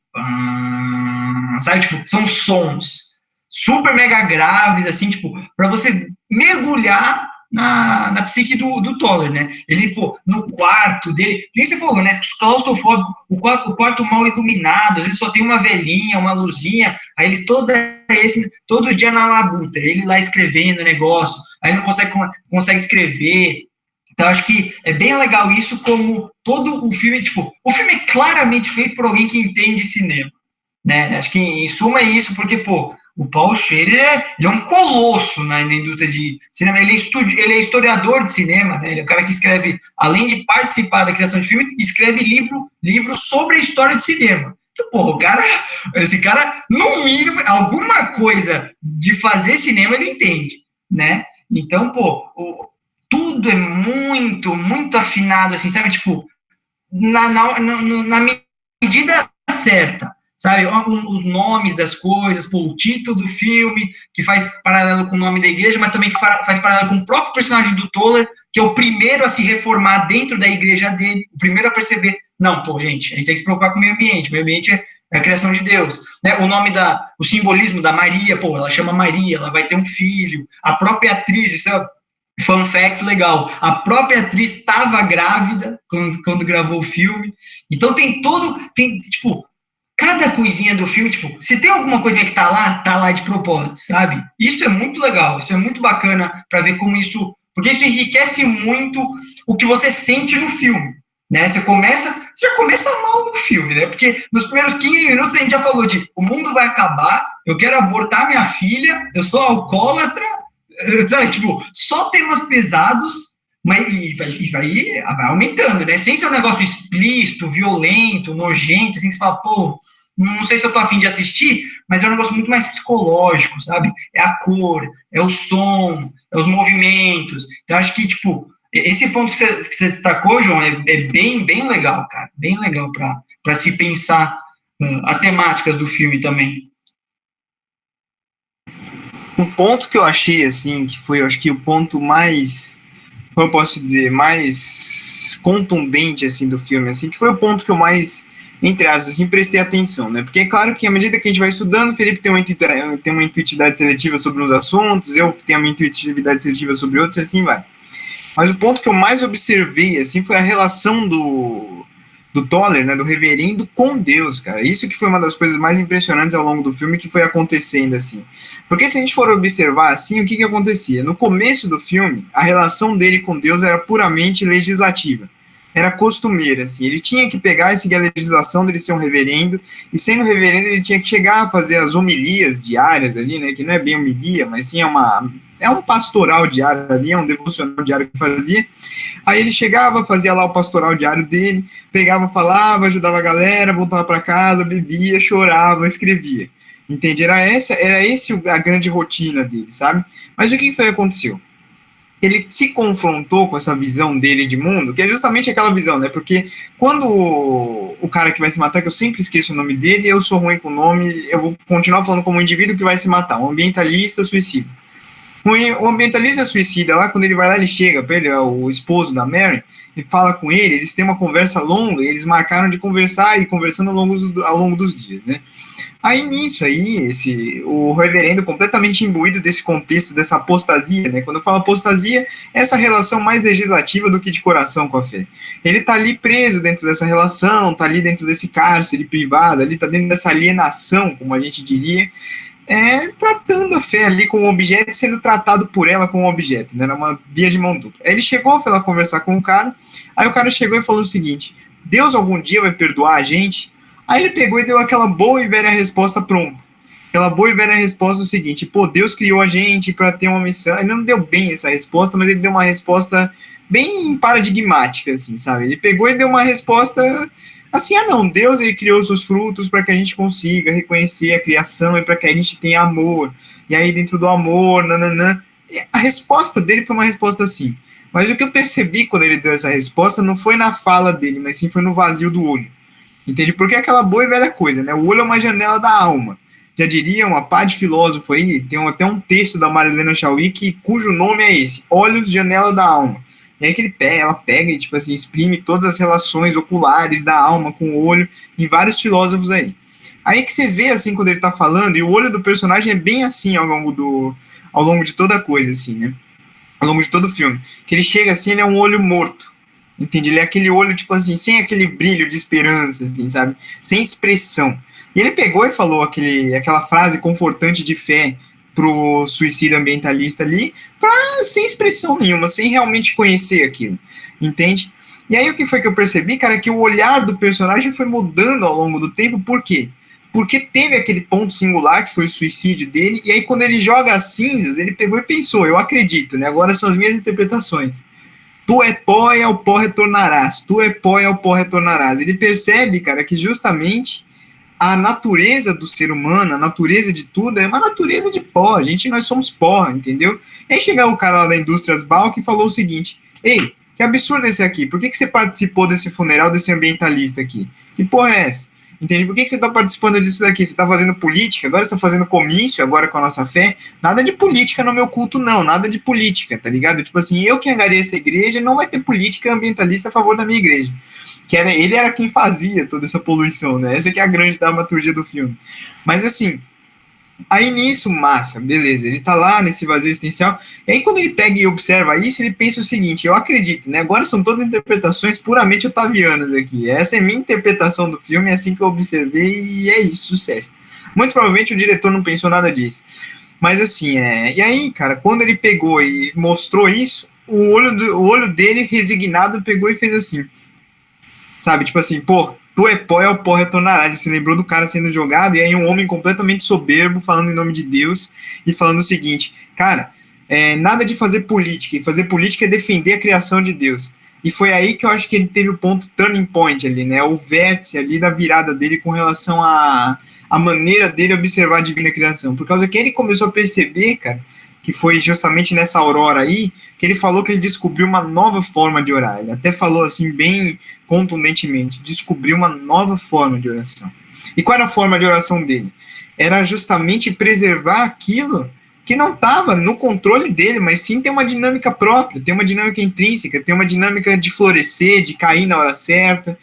A: sabe, tipo, são sons super mega graves, assim, tipo, para você mergulhar na psique do Toller, né? Ele, pô, no quarto dele, nem você falou, né? Claustrofóbico, o quarto mal iluminado, às vezes só tem uma velhinha, uma luzinha, aí ele todo dia na labuta, ele lá escrevendo o negócio, aí não consegue escrever. Então, acho que é bem legal isso, como todo o filme, tipo, o filme é claramente feito por alguém que entende cinema, né? Acho que, em suma, é isso, porque, pô, o Paul Schrader, ele é um colosso na indústria de cinema, ele é historiador de cinema, né? Ele é o cara que escreve, além de participar da criação de filme, escreve livro sobre a história do cinema. Então, pô, esse cara, no mínimo, alguma coisa de fazer cinema ele entende, né? Então, pô, tudo é muito afinado, assim, sabe? Tipo, na medida certa, sabe? Os nomes das coisas, pô, o título do filme, que faz paralelo com o nome da igreja, mas também que faz paralelo com o próprio personagem do Toller, que é o primeiro a se reformar dentro da igreja dele, o primeiro a perceber, não, pô, gente, a gente tem que se preocupar com o meio ambiente é a criação de Deus, né? O simbolismo da Maria, pô, ela chama Maria, ela vai ter um filho, a própria atriz, isso é fun fact legal, a própria atriz estava grávida quando gravou o filme, então tem tipo, cada coisinha do filme, tipo, se tem alguma coisinha que tá lá de propósito, sabe? Isso é muito legal, isso é muito bacana para ver como isso, porque isso enriquece muito o que você sente no filme, né? Você já começa mal no filme, né? Porque nos primeiros 15 minutos a gente já falou de o mundo vai acabar, eu quero abortar minha filha, eu sou alcoólatra, sabe? Tipo, só temas pesados Mas vai aumentando, né? Sem ser um negócio explícito, violento, nojento, assim, que você fala, pô, não sei se eu tô afim de assistir, mas é um negócio muito mais psicológico, sabe? É a cor, é o som, é os movimentos. Então, acho que, tipo, esse ponto que você destacou, João, é bem legal, cara. Bem legal para se pensar as temáticas do filme também.
B: Um ponto que eu achei, assim, que foi, eu acho que o ponto mais, como eu posso dizer, mais contundente, assim, do filme, assim, que foi o ponto que eu mais, entre aspas, assim, prestei atenção, né? Porque é claro que à medida que a gente vai estudando, o Felipe tem uma intuitividade seletiva sobre uns assuntos, eu tenho a minha intuitividade seletiva sobre outros, e assim vai. Mas o ponto que eu mais observei, assim, foi a relação do Toller, né, do reverendo, com Deus, cara. Isso que foi uma das coisas mais impressionantes ao longo do filme que foi acontecendo, assim. Porque se a gente for observar, assim, o que acontecia? No começo do filme, a relação dele com Deus era puramente legislativa. Era costumeira, assim. Ele tinha que pegar e seguir a legislação dele ser um reverendo, e sendo reverendo ele tinha que chegar a fazer as homilias diárias ali, né, que não é bem homilia, mas sim é um pastoral diário ali, é um devocional diário que fazia. Aí ele chegava, fazia lá o pastoral diário dele, pegava, falava, ajudava a galera, voltava para casa, bebia, chorava, escrevia. Entende? Era esse a grande rotina dele, sabe? Mas o que foi que aconteceu? Ele se confrontou com essa visão dele de mundo, que é justamente aquela visão, né? Porque quando o cara que vai se matar, que eu sempre esqueço o nome dele, eu sou ruim com o nome, eu vou continuar falando como um indivíduo que vai se matar, um ambientalista suicida. O ambientalista suicida, lá quando ele vai lá, ele chega para ele, o esposo da Mary, e fala com ele, eles têm uma conversa longa, e eles marcaram de conversar, e conversando ao longo dos dias, né? Aí nisso aí, o reverendo completamente imbuído desse contexto, dessa apostasia, né? Quando eu falo apostasia, é essa relação mais legislativa do que de coração com a fé. Ele tá ali preso dentro dessa relação, tá ali dentro desse cárcere privado, ali tá dentro dessa alienação, como a gente diria, tratando a fé ali como objeto, sendo tratado por ela como objeto, né? Era uma via de mão dupla. Aí ele chegou, foi lá conversar com o cara, aí o cara chegou e falou o seguinte: Deus algum dia vai perdoar a gente? Aí ele pegou e deu aquela boa e velha resposta pronta. Aquela boa e velha resposta o seguinte: pô, Deus criou a gente para ter uma missão. Ele não deu bem essa resposta, mas ele deu uma resposta bem paradigmática, assim, sabe? Ele pegou e deu uma resposta assim, não, Deus ele criou os seus frutos para que a gente consiga reconhecer a criação e para que a gente tenha amor. E aí dentro do amor, nananã. E a resposta dele foi uma resposta assim. Mas o que eu percebi quando ele deu essa resposta não foi na fala dele, mas sim foi no vazio do olho. Entende? Porque é aquela boa e velha coisa, né? O olho é uma janela da alma. Já diria uma pá de filósofo aí, tem até um texto da Marilena Chauí cujo nome é esse, Olhos, Janela da Alma. E aí que ela pega e, tipo assim, exprime todas as relações oculares da alma com o olho em vários filósofos aí. Aí que você vê, assim, quando ele tá falando, e o olho do personagem é bem assim ao longo de toda a coisa, assim, né? Ao longo de todo o filme. Que ele chega assim, ele é um olho morto. Entende? Ele é aquele olho, tipo assim, sem aquele brilho de esperança, assim, sabe? Sem expressão. E ele pegou e falou aquela frase confortante de fé pro suicídio ambientalista ali, sem expressão nenhuma, sem realmente conhecer aquilo, entende? E aí o que foi que eu percebi, cara, que o olhar do personagem foi mudando ao longo do tempo, por quê? Porque teve aquele ponto singular, que foi o suicídio dele, e aí quando ele joga as cinzas, ele pegou e pensou, eu acredito, né, agora são as minhas interpretações. Tu é pó e ao pó retornarás, tu é pó e ao pó retornarás. Ele percebe, cara, que justamente a natureza do ser humano, a natureza de tudo é uma natureza de pó, nós somos pó, entendeu? E aí chega o cara lá da Indústrias Balk e falou o seguinte: ei, que absurdo esse aqui, por que você participou desse funeral desse ambientalista aqui? Que porra é essa? Entende? Por que você está participando disso daqui? Você está fazendo política? Agora você está fazendo comício agora com a nossa fé? Nada de política no meu culto, não. Nada de política, tá ligado? Tipo assim, eu que angariei essa igreja, não vai ter política ambientalista a favor da minha igreja. Ele era quem fazia toda essa poluição, né? Essa que é a grande dramaturgia do filme. Mas assim, aí nisso, massa, beleza, ele tá lá nesse vazio existencial, e aí quando ele pega e observa isso, ele pensa o seguinte: eu acredito, né, agora são todas interpretações puramente otavianas aqui, essa é a minha interpretação do filme, é assim que eu observei, e é isso, sucesso. Muito provavelmente o diretor não pensou nada disso, mas assim, e aí, cara, quando ele pegou e mostrou isso, o olho dele, resignado, pegou e fez assim, sabe, tipo assim, pô, tu é pó e ao pó retornará. Ele se lembrou do cara sendo jogado, e aí um homem completamente soberbo, falando em nome de Deus, e falando o seguinte: cara, nada de fazer política, e fazer política é defender a criação de Deus. E foi aí que eu acho que ele teve o ponto turning point ali, né? O vértice ali da virada dele com relação à maneira dele observar a divina criação. Por causa que ele começou a perceber, cara, que foi justamente nessa aurora aí, que ele falou que ele descobriu uma nova forma de orar. Ele até falou assim, bem contundentemente, descobriu uma nova forma de oração. E qual era a forma de oração dele? Era justamente preservar aquilo que não estava no controle dele, mas sim tem uma dinâmica própria, tem uma dinâmica intrínseca, tem uma dinâmica de florescer, de cair na hora certa,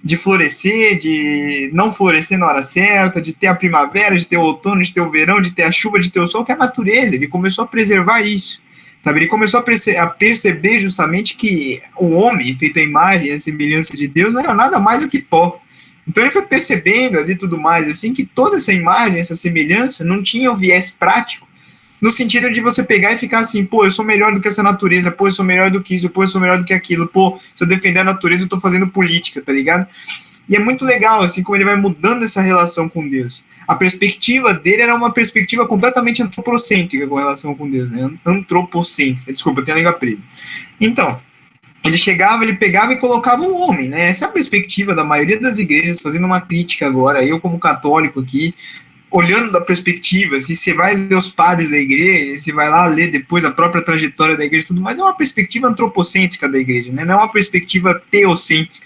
B: de florescer, de não florescer na hora certa, de ter a primavera, de ter o outono, de ter o verão, de ter a chuva, de ter o sol, que é a natureza. Ele começou a preservar isso, sabe? Ele começou a perceber justamente que o homem, feito a imagem e a semelhança de Deus, não era nada mais do que pó. Então ele foi percebendo ali tudo mais, assim, que toda essa imagem, essa semelhança, não tinha um viés prático, no sentido de você pegar e ficar assim, pô, eu sou melhor do que essa natureza, pô, eu sou melhor do que isso, pô, eu sou melhor do que aquilo, pô, se eu defender a natureza, eu tô fazendo política, tá ligado? E é muito legal, assim, como ele vai mudando essa relação com Deus. A perspectiva dele era uma perspectiva completamente antropocêntrica com relação com Deus, né? Antropocêntrica, desculpa, eu tenho a língua presa. Então, ele chegava, ele pegava e colocava o homem, né? Essa é a perspectiva da maioria das igrejas, fazendo uma crítica agora, eu como católico aqui, olhando da perspectiva, se você vai ler os padres da igreja, você vai lá ler depois a própria trajetória da igreja e tudo mais, é uma perspectiva antropocêntrica da igreja, né? Não é uma perspectiva teocêntrica.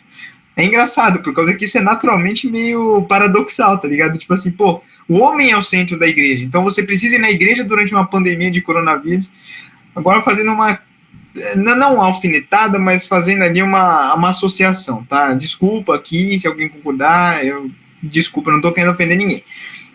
B: É engraçado, por causa que isso é naturalmente meio paradoxal, tá ligado? Tipo assim, pô, o homem é o centro da igreja, então você precisa ir na igreja durante uma pandemia de coronavírus, agora fazendo uma, não uma alfinetada, mas fazendo ali uma associação, tá? Desculpa aqui, se alguém concordar, desculpa, não tô querendo ofender ninguém.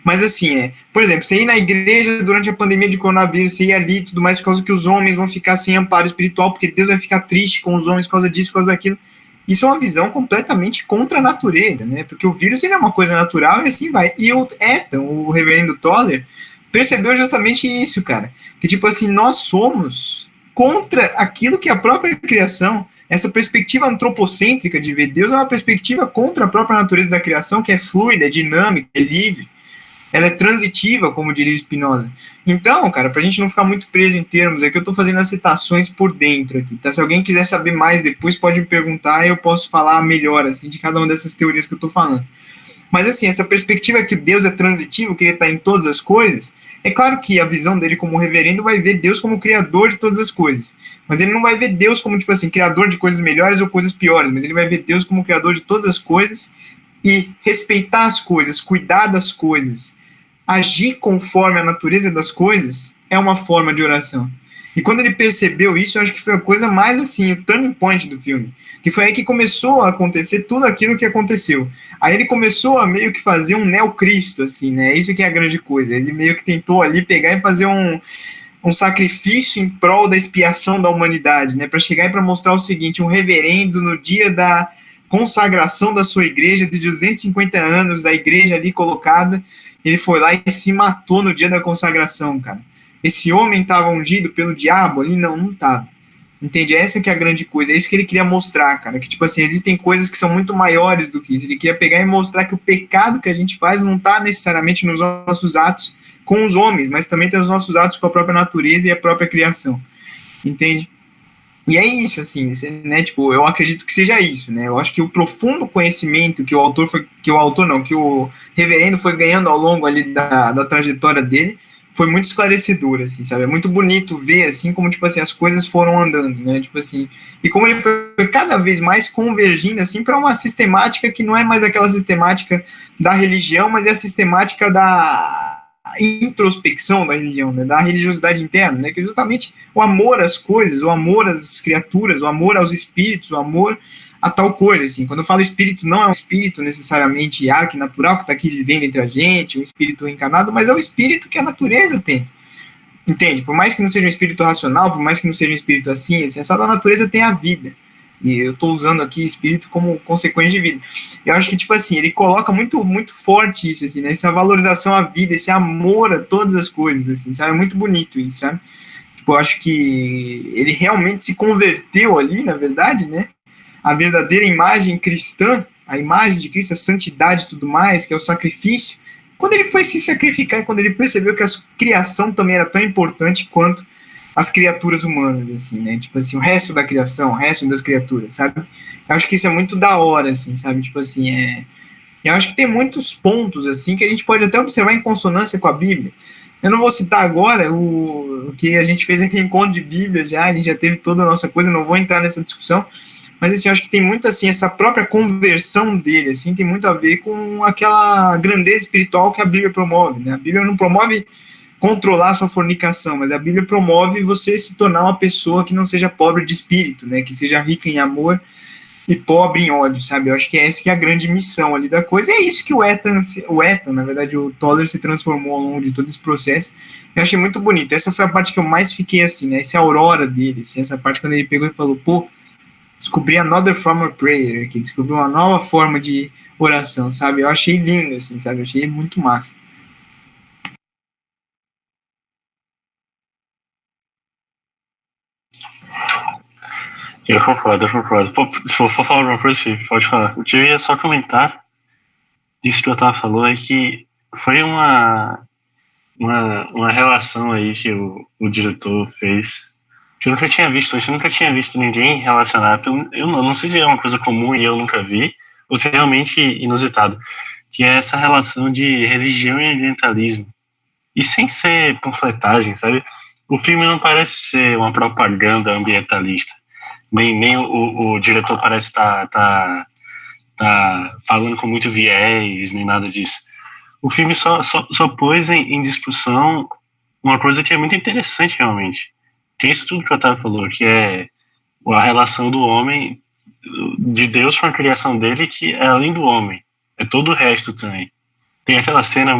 B: Mas assim, por exemplo, você ir na igreja durante a pandemia de coronavírus, você ir ali e tudo mais, por causa que os homens vão ficar sem amparo espiritual, porque Deus vai ficar triste com os homens por causa disso, por causa daquilo. Isso é uma visão completamente contra a natureza, né? Porque o vírus ele é uma coisa natural e assim vai. E o Ethan, o reverendo Toller, percebeu justamente isso, cara. Que tipo assim, nós somos contra aquilo que é a própria criação. Essa perspectiva antropocêntrica de ver Deus é uma perspectiva contra a própria natureza da criação, que é fluida, é dinâmica, é livre. Ela é transitiva, como diria o Spinoza. Então, cara, pra gente não ficar muito preso em termos, é que eu tô fazendo as citações por dentro aqui, tá? Se alguém quiser saber mais depois, pode me perguntar e eu posso falar melhor, assim, de cada uma dessas teorias que eu tô falando. Mas, assim, essa perspectiva que Deus é transitivo, que ele tá em todas as coisas, é claro que a visão dele como reverendo vai ver Deus como criador de todas as coisas. Mas ele não vai ver Deus como, tipo assim, criador de coisas melhores ou coisas piores, mas ele vai ver Deus como criador de todas as coisas e respeitar as coisas, cuidar das coisas, agir conforme a natureza das coisas é uma forma de oração. E quando ele percebeu isso, eu acho que foi a coisa mais assim, o turning point do filme. Que foi aí que começou a acontecer tudo aquilo que aconteceu. Aí ele começou a meio que fazer um neocristo, assim, né? Isso que é a grande coisa. Ele meio que tentou ali pegar e fazer um sacrifício em prol da expiação da humanidade, né? Para chegar e para mostrar o seguinte, um reverendo no dia da consagração da sua igreja, de 250 anos, da igreja ali colocada, ele foi lá e se matou no dia da consagração, cara. Esse homem estava ungido pelo diabo ali? Não estava. Entende? Essa que é a grande coisa. É isso que ele queria mostrar, cara. Que, tipo assim, existem coisas que são muito maiores do que isso. Ele queria pegar e mostrar que o pecado que a gente faz não está necessariamente nos nossos atos com os homens, mas também tem os nossos atos com a própria natureza e a própria criação. Entende? E é isso, assim, né, tipo, eu acredito que seja isso, né, eu acho que o profundo conhecimento que o reverendo foi ganhando ao longo ali da trajetória dele, foi muito esclarecedor, assim, sabe, é muito bonito ver, assim, como, tipo assim, as coisas foram andando, né, tipo assim, e como ele foi cada vez mais convergindo, assim, para uma sistemática que não é mais aquela sistemática da religião, mas é a sistemática da introspecção da religião, né, da religiosidade interna, né, que é justamente o amor às coisas, o amor às criaturas, o amor aos espíritos, o amor a tal coisa, assim, quando eu falo espírito, não é um espírito necessariamente arquinatural que está aqui vivendo entre a gente, um espírito reencarnado, mas é o espírito que a natureza tem, entende? Por mais que não seja um espírito racional, por mais que não seja um espírito assim, essa da natureza tem a vida, e eu estou usando aqui espírito como consequência de vida. Eu acho que, tipo assim, ele coloca muito, muito forte isso, assim, né? Essa valorização à vida, esse amor a todas as coisas, assim, sabe? É muito bonito isso, sabe? Tipo, eu acho que ele realmente se converteu ali, na verdade, né? A verdadeira imagem cristã, a imagem de Cristo, a santidade e tudo mais, que é o sacrifício, quando ele foi se sacrificar e quando ele percebeu que a criação também era tão importante quanto as criaturas humanas, assim, né? Tipo assim, o resto da criação, o resto das criaturas, sabe? Eu acho que isso é muito da hora, assim, sabe? Tipo assim, eu acho que tem muitos pontos, assim, que a gente pode até observar em consonância com a Bíblia. Eu não vou citar agora o que a gente fez aqui em Encontro de Bíblia já, a gente já teve toda a nossa coisa, não vou entrar nessa discussão, mas assim, eu acho que tem muito, assim, essa própria conversão dele, assim, tem muito a ver com aquela grandeza espiritual que a Bíblia promove, né? A Bíblia não promove controlar a sua fornicação, mas a Bíblia promove você se tornar uma pessoa que não seja pobre de espírito, né? Que seja rica em amor e pobre em ódio, sabe? Eu acho que essa que é a grande missão ali da coisa. E é isso que o Ethan, na verdade, o Toller se transformou ao longo de todo esse processo. Eu achei muito bonito. Essa foi a parte que eu mais fiquei assim, né? Essa é a aurora dele, assim, essa parte quando ele pegou e falou, pô, descobri another form of prayer, que descobriu uma nova forma de oração, sabe? Eu achei lindo, assim, sabe? Eu achei muito massa.
C: Eu concordo, eu concordo. Pô, se eu for falar alguma coisa, Felipe, pode falar. O que eu ia só comentar disso que eu tava falando é que foi uma relação aí que o diretor fez que eu nunca tinha visto. Eu nunca tinha visto ninguém relacionar. Eu não sei se é uma coisa comum e eu nunca vi, ou se é realmente inusitado, que é essa relação de religião e ambientalismo. E sem ser panfletagem, sabe? O filme não parece ser uma propaganda ambientalista. Nem o diretor parece tá falando com muito viés, nem nada disso. O filme só pôs em discussão uma coisa que é muito interessante, realmente. Que é isso tudo que o Otávio falou, que é a relação do homem, de Deus com a criação dele, que é além do homem. É todo o resto também. Tem aquela cena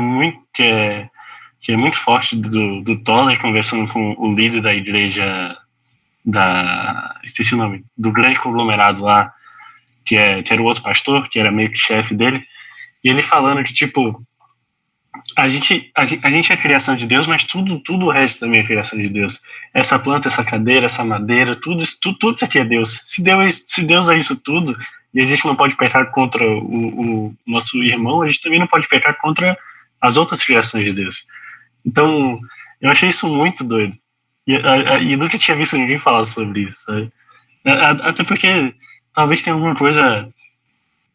C: que é muito forte do Toller conversando com o líder da igreja esqueci o nome, do grande conglomerado lá, que era o outro pastor, que era meio que chefe dele, e ele falando que, tipo, a gente é a criação de Deus, mas tudo o resto também é criação de Deus. Essa planta, essa cadeira, essa madeira, tudo isso aqui é Deus. Se Deus é isso tudo, e a gente não pode pecar contra o nosso irmão, a gente também não pode pecar contra as outras criações de Deus. Então, eu achei isso muito doido. E nunca tinha visto ninguém falar sobre isso, sabe? Até porque talvez tenha alguma coisa.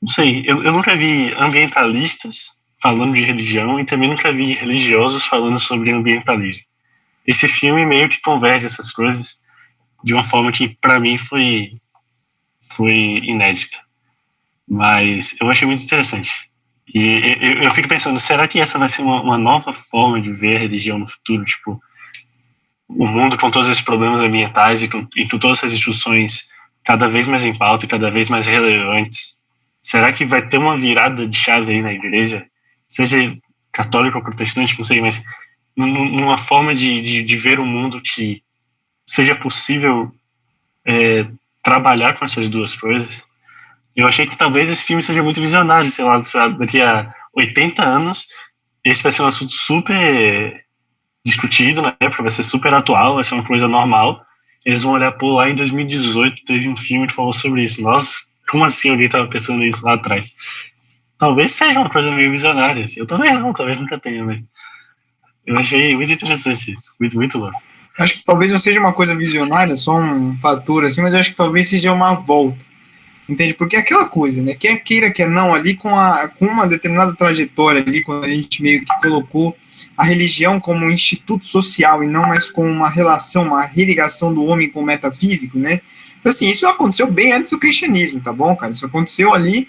C: Não sei, eu nunca vi ambientalistas falando de religião e também nunca vi religiosos falando sobre ambientalismo. Esse filme meio que converge essas coisas de uma forma que, para mim, foi inédita. Mas eu achei muito interessante. E eu fico pensando, será que essa vai ser uma nova forma de ver a religião no futuro? Tipo, o mundo com todos esses problemas ambientais e com todas essas discussões cada vez mais em pauta e cada vez mais relevantes. Será que vai ter uma virada de chave aí na igreja? Seja católica ou protestante, não sei, mas numa forma de ver o mundo que seja possível trabalhar com essas duas coisas. Eu achei que talvez esse filme seja muito visionário, sei lá, daqui a 80 anos, esse vai ser um assunto super discutido na época, vai ser super atual, vai ser uma coisa normal. Eles vão olhar, pô, lá em 2018 teve um filme que falou sobre isso. Nossa, como assim alguém estava pensando nisso lá atrás? Talvez seja uma coisa meio visionária, assim. Eu também não, talvez nunca tenha, mas eu achei muito interessante isso, muito, muito louco.
B: Acho que talvez não seja uma coisa visionária, só um fator assim, mas eu acho que talvez seja uma volta. Entende? Porque é aquela coisa, né? Quer queira, quer não, ali com uma determinada trajetória ali, quando a gente meio que colocou a religião como um instituto social e não mais como uma relação, uma religação do homem com o metafísico, né? Então, assim, isso aconteceu bem antes do cristianismo, tá bom, cara? Isso aconteceu ali,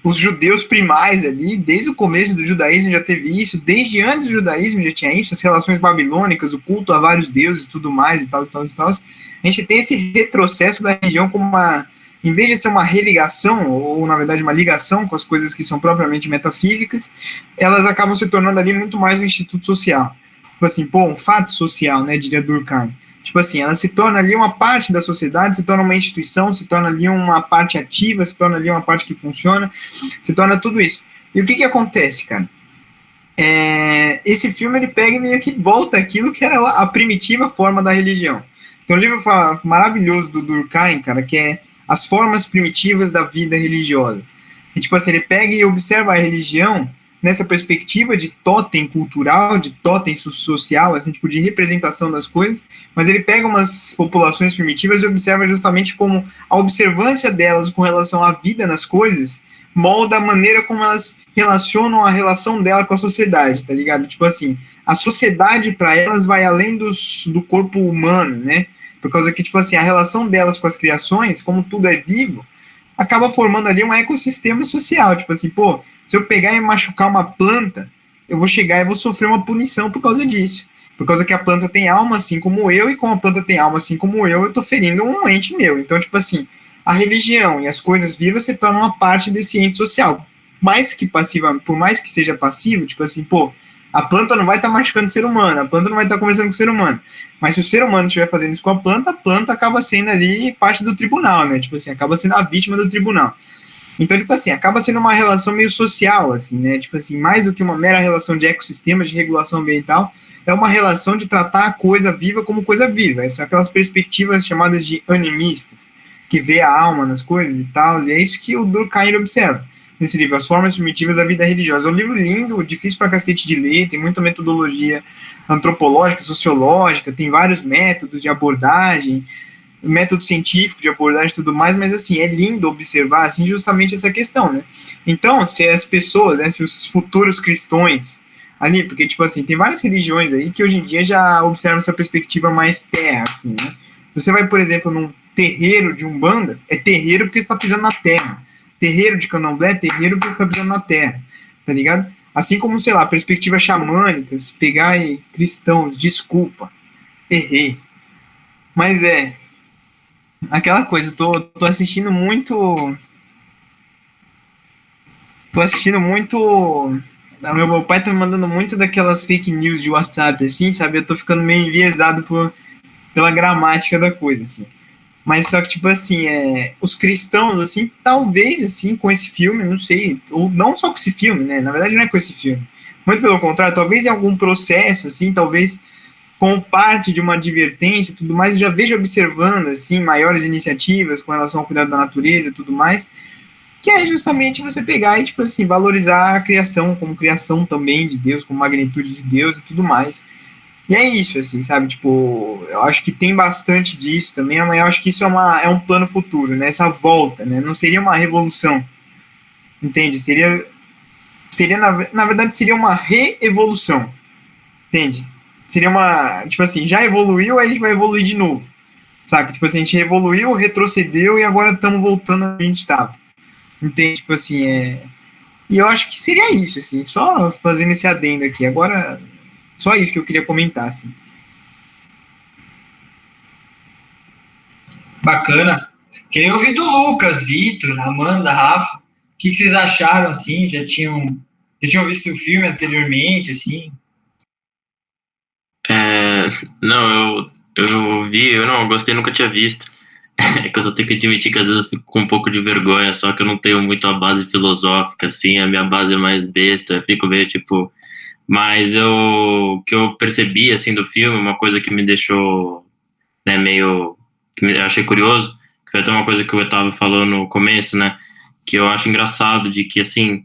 B: os judeus primais ali, desde o começo do judaísmo já teve isso, desde antes do judaísmo já tinha isso, as relações babilônicas, o culto a vários deuses e tudo mais, e tal. A gente tem esse retrocesso da religião como em vez de ser uma religação, ou na verdade uma ligação com as coisas que são propriamente metafísicas, elas acabam se tornando ali muito mais um instituto social. Tipo assim, pô, um fato social, né, diria Durkheim. Tipo assim, ela se torna ali uma parte da sociedade, se torna uma instituição, se torna ali uma parte ativa, se torna ali uma parte que funciona, se torna tudo isso. E o que acontece, cara? Esse filme, ele pega e meio que volta aquilo que era a primitiva forma da religião. Tem um livro maravilhoso do Durkheim, cara, que é As Formas Primitivas da Vida Religiosa. E, tipo assim, ele pega e observa a religião nessa perspectiva de totem cultural, de totem social, assim, tipo, de representação das coisas, mas ele pega umas populações primitivas e observa justamente como a observância delas com relação à vida nas coisas molda a maneira como elas relacionam a relação dela com a sociedade, tá ligado? Tipo assim, a sociedade para elas vai além do corpo humano, né? Por causa que, tipo assim, a relação delas com as criações, como tudo é vivo, acaba formando ali um ecossistema social. Tipo assim, pô, se eu pegar e machucar uma planta, eu vou chegar e vou sofrer uma punição por causa disso. Por causa que a planta tem alma assim como eu, e como a planta tem alma assim como eu tô ferindo um ente meu. Então, tipo assim, a religião e as coisas vivas se tornam uma parte desse ente social. Mais que passiva, por mais que seja passivo, tipo assim, pô, a planta não vai estar machucando o ser humano, a planta não vai estar conversando com o ser humano. Mas se o ser humano estiver fazendo isso com a planta acaba sendo ali parte do tribunal, né? Tipo assim, acaba sendo a vítima do tribunal. Então, tipo assim, acaba sendo uma relação meio social, assim, né? Tipo assim, mais do que uma mera relação de ecossistemas, de regulação ambiental, é uma relação de tratar a coisa viva como coisa viva. Essas são aquelas perspectivas chamadas de animistas, que vê a alma nas coisas e tal, e é isso que o Durkheim observa nesse livro, As Formas Primitivas da Vida Religiosa. É um livro lindo, difícil pra cacete de ler, tem muita metodologia antropológica, sociológica, tem vários métodos de abordagem, método científico de abordagem e tudo mais, mas assim, é lindo observar assim, justamente essa questão, né? Então, se as pessoas, né, se os futuros cristãos ali, porque, tipo assim, tem várias religiões aí que hoje em dia já observam essa perspectiva mais terra, assim, né? Se você vai, por exemplo, num terreiro de Umbanda, é terreiro porque você está pisando na terra. Terreiro de Candomblé é terreiro porque você está pisando na terra, tá ligado? Assim como, sei lá, perspectivas xamânicas, pegar e cristãos, desculpa, errei. Mas é, aquela coisa, tô assistindo muito. Tô assistindo muito. Meu pai tá me mandando muito daquelas fake news de WhatsApp, assim, sabe? Eu tô ficando meio enviesado pela gramática da coisa, assim. Mas só que, tipo assim, os cristãos, assim, talvez, assim, com esse filme, não sei, ou não só com esse filme, né? Na verdade, não é com esse filme. Muito pelo contrário, talvez em algum processo, assim, talvez como parte de uma advertência e tudo mais, eu já vejo observando, assim, maiores iniciativas com relação ao cuidado da natureza e tudo mais, que é justamente você pegar e, tipo assim, valorizar a criação como criação também de Deus, como magnitude de Deus e tudo mais. E é isso, assim, sabe? Tipo, eu acho que tem bastante disso também, mas eu acho que isso é um plano futuro, né? Essa volta, né? Não seria uma revolução, entende? Seria na verdade, seria uma reevolução, entende? Seria uma, tipo assim, já evoluiu, aí a gente vai evoluir de novo, sabe? Tipo assim, a gente evoluiu, retrocedeu e agora estamos voltando onde a gente estava, entende? Tipo assim, E eu acho que seria isso, assim, só fazendo esse adendo aqui. Agora, só isso que eu queria comentar, assim.
A: Bacana. Queria ouvir do Lucas, Vitor, Amanda, Rafa. O que vocês acharam, assim? Já tinham visto o filme anteriormente, assim?
D: É, não, eu vi, eu não gostei, nunca tinha visto. É que eu só tenho que admitir que às vezes eu fico com um pouco de vergonha, só que eu não tenho muito a base filosófica, assim, a minha base é mais besta, eu fico meio tipo. Mas o que eu percebi, assim, do filme, uma coisa que me deixou, né, meio. Eu achei curioso, que foi até uma coisa que o Otávio falou no começo, né, que eu acho engraçado de que, assim,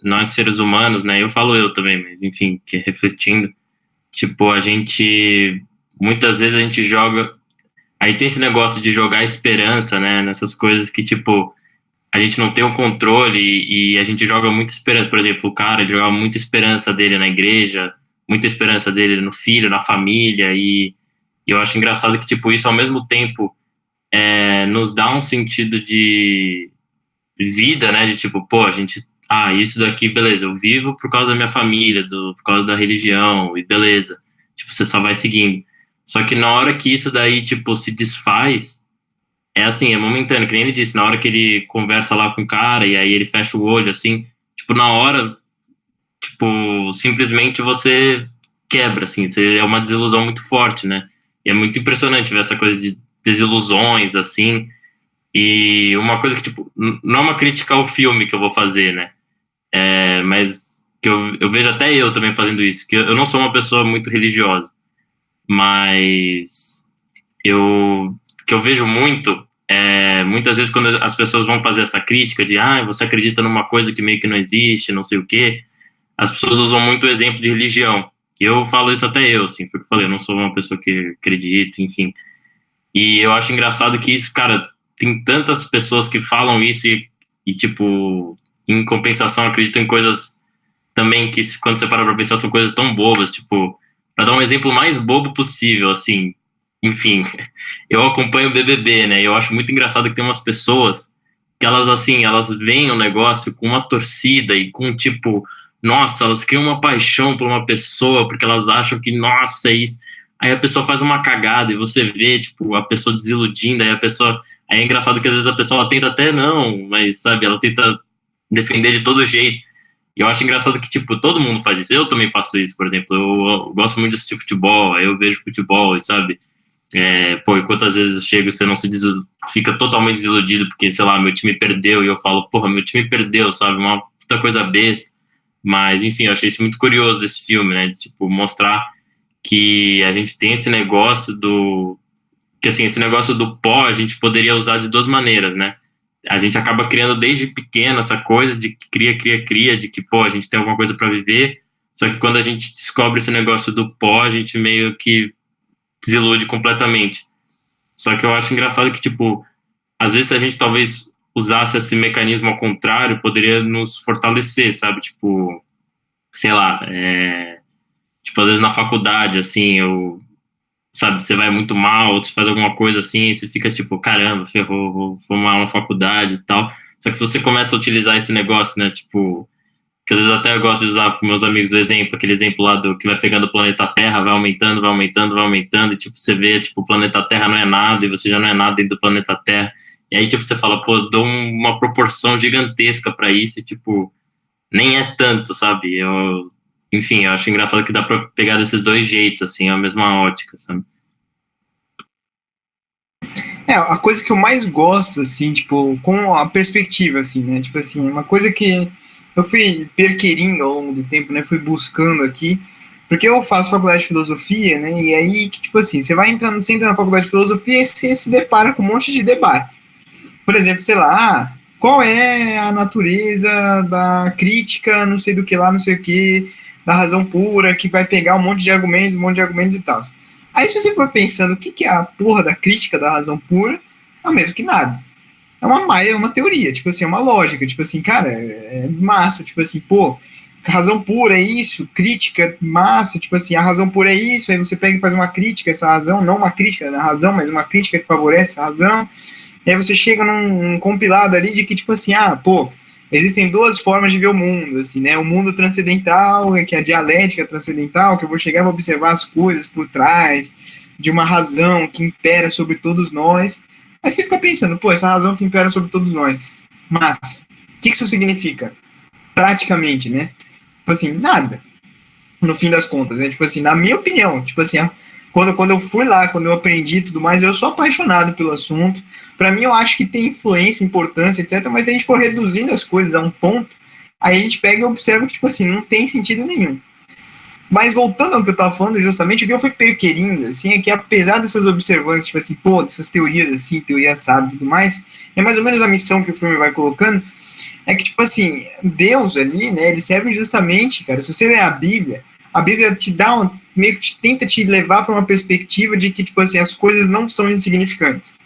D: nós seres humanos, né, eu falo eu também, mas enfim, que refletindo, tipo, muitas vezes a gente joga, aí tem esse negócio de jogar esperança, né, nessas coisas que, tipo, a gente não tem o controle e a gente joga muita esperança. Por exemplo, o cara ele jogava muita esperança dele na igreja, muita esperança dele no filho, na família, e eu acho engraçado que, tipo, isso ao mesmo tempo nos dá um sentido de vida, né, de tipo, pô, a gente, isso daqui, beleza, eu vivo por causa da minha família, por causa da religião, e beleza, tipo, você só vai seguindo. Só que na hora que isso daí, tipo, se desfaz, é assim, é momentâneo, que nem ele disse, na hora que ele conversa lá com o cara, e aí ele fecha o olho, assim, tipo, na hora, tipo, simplesmente você quebra, assim, é uma desilusão muito forte, né? E é muito impressionante ver essa coisa de desilusões, assim, e uma coisa que, tipo, não é uma crítica ao filme que eu vou fazer, né? Mas que eu vejo até eu também fazendo isso, que eu não sou uma pessoa muito religiosa, mas que eu vejo muito muitas vezes quando as pessoas vão fazer essa crítica de você acredita numa coisa que meio que não existe, não sei o quê, as pessoas usam muito o exemplo de religião. E eu falo isso até eu, assim, foi o que eu falei, eu não sou uma pessoa que acredita, enfim. E eu acho engraçado que isso, cara, tem tantas pessoas que falam isso e tipo, em compensação acreditam em coisas também que, quando você para pra pensar, são coisas tão bobas, tipo, pra dar um exemplo mais bobo possível, assim, enfim, eu acompanho o BBB, né, e eu acho muito engraçado que tem umas pessoas que elas, assim, elas veem o negócio com uma torcida e com, tipo, nossa, elas criam uma paixão por uma pessoa, porque elas acham que, nossa, é isso. Aí a pessoa faz uma cagada e você vê, tipo, a pessoa desiludindo, aí é engraçado que às vezes a pessoa ela tenta até não, mas, sabe, ela tenta defender de todo jeito. E eu acho engraçado que, tipo, todo mundo faz isso. Eu também faço isso, por exemplo. Eu gosto muito de assistir futebol, aí eu vejo futebol, e sabe? E quantas vezes eu chego, você não fica totalmente desiludido, porque, sei lá, meu time perdeu, e eu falo, porra, meu time perdeu, sabe? Uma puta coisa besta. Mas, enfim, eu achei isso muito curioso desse filme, né? De, tipo, mostrar que a gente tem esse negócio que, assim, esse negócio do pó a gente poderia usar de duas maneiras, né? A gente acaba criando desde pequeno essa coisa de cria, de que, pô, a gente tem alguma coisa para viver, só que quando a gente descobre esse negócio do pó, a gente meio que desilude completamente. Só que eu acho engraçado que, tipo, às vezes se a gente talvez usasse esse mecanismo ao contrário, poderia nos fortalecer, sabe? Tipo, sei lá, tipo, às vezes na faculdade, assim, sabe, você vai muito mal, ou você faz alguma coisa assim, e você fica tipo, caramba, ferrou, vou formar uma faculdade e tal. Só que se você começa a utilizar esse negócio, né, tipo, que às vezes até eu gosto de usar com meus amigos o exemplo, aquele exemplo lá do que vai pegando o planeta Terra, vai aumentando, vai aumentando, vai aumentando, e tipo, você vê, tipo, o planeta Terra não é nada, e você já não é nada dentro do planeta Terra. E aí, tipo, você fala, pô, dou uma proporção gigantesca pra isso, e tipo, nem é tanto, sabe? Enfim, eu acho engraçado que dá pra pegar desses dois jeitos, assim, a mesma ótica, sabe?
B: A coisa que eu mais gosto, assim, tipo, com a perspectiva, assim, né? Tipo assim, uma coisa que eu fui perquirindo ao longo do tempo, né? Fui buscando aqui, porque eu faço faculdade de filosofia, né? E aí, tipo assim, você entra na faculdade de filosofia e você se depara com um monte de debates. Por exemplo, sei lá, qual é a natureza da crítica, não sei do que lá, não sei o que, da razão pura, que vai pegar um monte de argumentos e tal. Aí se você for pensando o que é a porra da crítica da razão pura, é o mesmo que nada. É uma teoria, tipo assim, é uma lógica, tipo assim, cara, é massa, tipo assim, pô, razão pura é isso, crítica, massa, tipo assim, a razão pura é isso, aí você pega e faz uma crítica a essa razão, não uma crítica da razão, mas uma crítica que favorece a razão, e aí você chega num compilado ali de que, tipo assim, pô, existem duas formas de ver o mundo, assim, né? O mundo transcendental, que é a dialética transcendental, que eu vou chegar e vou observar as coisas por trás de uma razão que impera sobre todos nós. Aí você fica pensando, pô, essa razão que impera sobre todos nós, mas o que isso significa? Praticamente, né? Tipo assim, nada, no fim das contas, né? Tipo assim, na minha opinião, tipo assim, quando eu fui lá, quando eu aprendi e tudo mais, eu sou apaixonado pelo assunto. Para mim, eu acho que tem influência, importância, etc. Mas se a gente for reduzindo as coisas a um ponto, aí a gente pega e observa que, tipo assim, não tem sentido nenhum. Mas voltando ao que eu tava falando, justamente, o que eu fui perquirindo, assim, é que apesar dessas observâncias, tipo assim, pô, dessas teorias, assim, teoria assada e tudo mais, é mais ou menos a missão que o filme vai colocando, é que, tipo assim, Deus ali, né, ele serve justamente, cara, se você ler a Bíblia te dá meio que tenta te levar para uma perspectiva de que, tipo assim, as coisas não são insignificantes.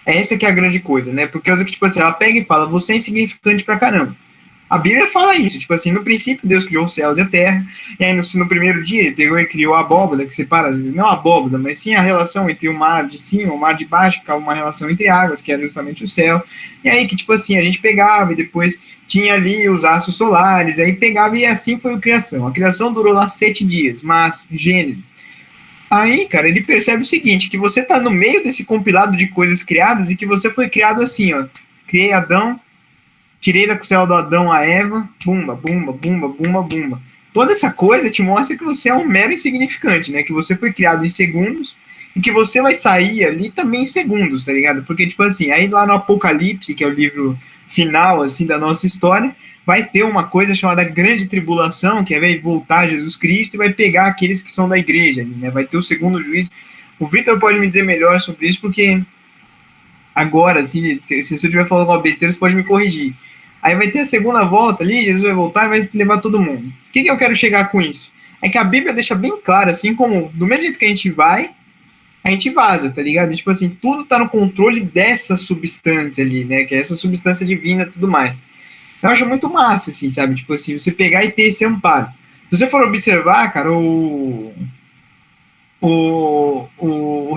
B: Essa que é a grande coisa, né? Porque, tipo assim, ela pega e fala, você é insignificante pra caramba. A Bíblia fala isso, tipo assim, no princípio Deus criou os céus e a terra, e aí no primeiro dia ele pegou e criou a abóbora, que separa, não a abóbora, mas sim a relação entre o mar de cima, o mar de baixo, ficava uma relação entre águas, que era justamente o céu, e aí que, tipo assim, a gente pegava e depois tinha ali os astros solares, aí pegava e assim foi a criação durou lá 7 dias, mas, Gênesis. Aí, cara, ele percebe o seguinte, que você tá no meio desse compilado de coisas criadas e que você foi criado assim, ó, criei Adão, tirei da costela do Adão a Eva, bumba, bumba, bumba, bumba, bumba. Toda essa coisa te mostra que você é um mero insignificante, né? Que você foi criado em segundos e que você vai sair ali também em segundos, tá ligado? Porque, tipo assim, aí lá no Apocalipse, que é o livro final, assim, da nossa história, vai ter uma coisa chamada Grande Tribulação, que vai voltar Jesus Cristo e vai pegar aqueles que são da igreja, né? Vai ter o segundo juízo. O Vitor pode me dizer melhor sobre isso, porque agora, assim, se eu estiver falando uma besteira, você pode me corrigir. Aí vai ter a segunda volta ali, Jesus vai voltar e vai levar todo mundo. O que eu quero chegar com isso? É que a Bíblia deixa bem claro, assim, como do mesmo jeito que a gente vai, a gente vaza, tá ligado? E, tipo assim, tudo tá no controle dessa substância ali, né? Que é essa substância divina e tudo mais. Eu acho muito massa, assim, sabe? Tipo assim, você pegar e ter esse amparo. Se você for observar, cara, o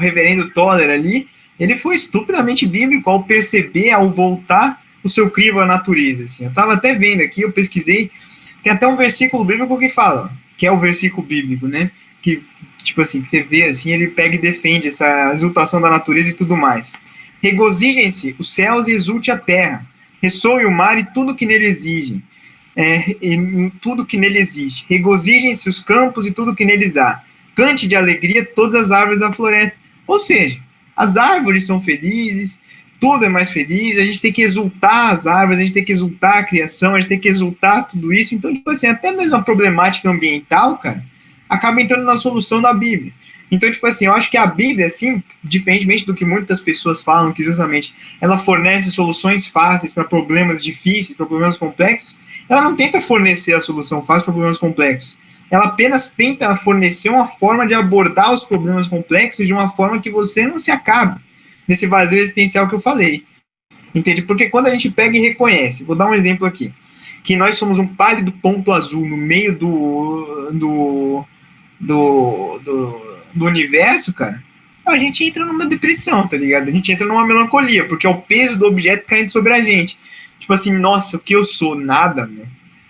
B: reverendo Toller ali, ele foi estupidamente bíblico ao perceber, ao voltar o seu crivo à natureza, assim. Eu tava até vendo aqui, eu pesquisei, tem até um versículo bíblico que fala, que é o versículo bíblico, né? Que, tipo assim, que você vê, assim, ele pega e defende essa exultação da natureza e tudo mais. Regozijem-se os céus e exulte a terra, ressoe o mar e tudo que nele exige. E tudo que nele existe. Regozijem-se os campos e tudo que neles há. Cante de alegria todas as árvores da floresta. Ou seja, as árvores são felizes, tudo é mais feliz, a gente tem que exultar as árvores, a gente tem que exultar a criação, a gente tem que exultar tudo isso. Então, tipo assim, até mesmo a problemática ambiental, cara, acaba entrando na solução da Bíblia. Então, tipo assim, eu acho que a Bíblia, assim, diferentemente do que muitas pessoas falam, que justamente ela fornece soluções fáceis para problemas difíceis, para problemas complexos, ela não tenta fornecer a solução fácil para problemas complexos. Ela apenas tenta fornecer uma forma de abordar os problemas complexos de uma forma que você não se acabe nesse vazio existencial que eu falei. Entende? Porque quando a gente pega e reconhece, vou dar um exemplo aqui, que nós somos um pálido ponto azul no meio do universo, cara, a gente entra numa depressão, tá ligado? A gente entra numa melancolia, porque é o peso do objeto caindo sobre a gente. Tipo assim, nossa, o que eu sou? Nada, meu.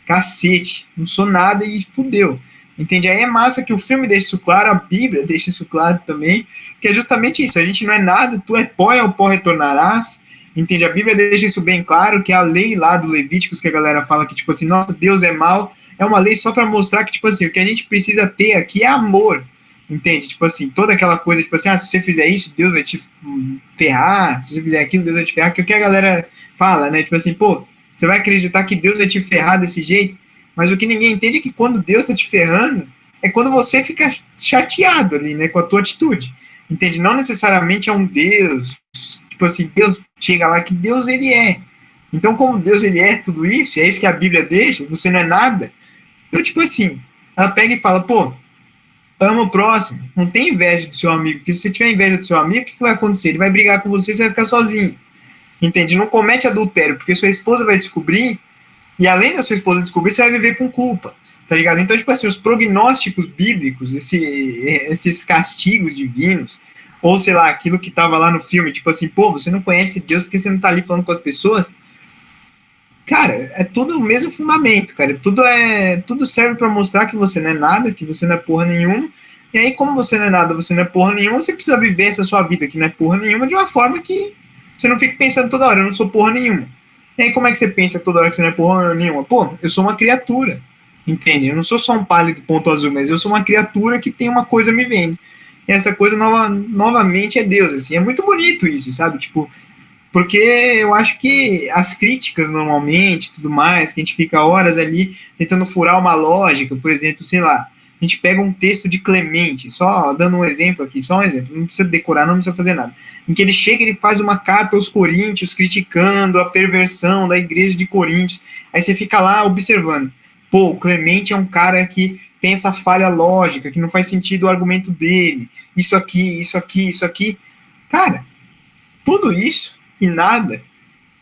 B: Cacete, não sou nada e fudeu. Entende? Aí é massa que o filme deixa isso claro, a Bíblia deixa isso claro também, que é justamente isso, a gente não é nada, tu é pó e ao pó retornarás, entende? A Bíblia deixa isso bem claro, que é a lei lá do Levíticos, que a galera fala que, tipo assim, nossa, Deus é mau, é uma lei só para mostrar que, tipo assim, o que a gente precisa ter aqui é amor, entende? Tipo assim, toda aquela coisa, tipo assim, se você fizer isso, Deus vai te ferrar, se você fizer aquilo, Deus vai te ferrar, que é o que a galera fala, né? Tipo assim, pô, você vai acreditar que Deus vai te ferrar desse jeito? Mas o que ninguém entende é que quando Deus está te ferrando, é quando você fica chateado ali, né, com a tua atitude. Entende? Não necessariamente é um Deus, tipo assim, Deus chega lá que Deus ele é. Então, como Deus ele é tudo isso, é isso que a Bíblia deixa, você não é nada. Então, tipo assim, ela pega e fala, pô, ama o próximo, não tem inveja do seu amigo, porque se você tiver inveja do seu amigo, o que vai acontecer? Ele vai brigar com você, você vai ficar sozinho. Entende? Não comete adultério, porque sua esposa vai descobrir. E além da sua esposa descobrir, você vai viver com culpa, tá ligado? Então, tipo assim, os prognósticos bíblicos, esses castigos divinos, ou sei lá, aquilo que tava lá no filme, tipo assim, pô, você não conhece Deus porque você não tá ali falando com as pessoas. Cara, é tudo o mesmo fundamento, cara. Tudo serve para mostrar que você não é nada, que você não é porra nenhuma. E aí, como você não é nada, você não é porra nenhuma, você precisa viver essa sua vida que não é porra nenhuma de uma forma que você não fique pensando toda hora, eu não sou porra nenhuma. E aí como é que você pensa toda hora que você não é porra nenhuma? Pô, eu sou uma criatura, entende? Eu não sou só um pálido ponto azul, mas eu sou uma criatura que tem uma coisa me vendo. E essa coisa novamente é Deus, assim. É muito bonito isso, sabe? Tipo, porque eu acho que as críticas normalmente, tudo mais, que a gente fica horas ali tentando furar uma lógica, por exemplo, sei lá, a gente pega um texto de Clemente, só dando um exemplo aqui, só um exemplo, não precisa decorar, não precisa fazer nada, em que ele chega e ele faz uma carta aos coríntios, criticando a perversão da igreja de Coríntios, aí você fica lá observando, pô, o Clemente é um cara que tem essa falha lógica, que não faz sentido o argumento dele, isso aqui, cara, tudo isso e nada,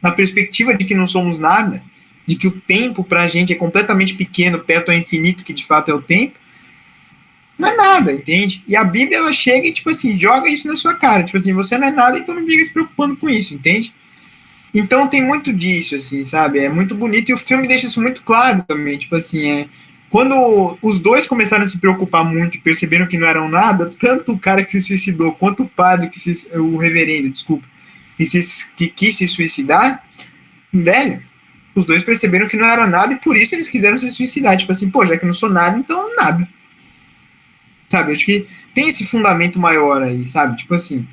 B: na perspectiva de que não somos nada, de que o tempo pra gente é completamente pequeno, perto ao infinito, que de fato é o tempo, não é nada, entende? E a Bíblia, ela chega e, tipo assim, joga isso na sua cara. Tipo assim, você não é nada, então não fica se preocupando com isso, entende? Então tem muito disso, assim, sabe? É muito bonito e o filme deixa isso muito claro também. Tipo assim, quando os dois começaram a se preocupar muito e perceberam que não eram nada, tanto o cara que se suicidou quanto o padre, o reverendo, desculpa, que quis se suicidar, velho, os dois perceberam que não era nada e por isso eles quiseram se suicidar. Tipo assim, pô, já que eu não sou nada, então nada. Sabe, eu acho que tem esse fundamento maior aí, sabe? Tipo assim,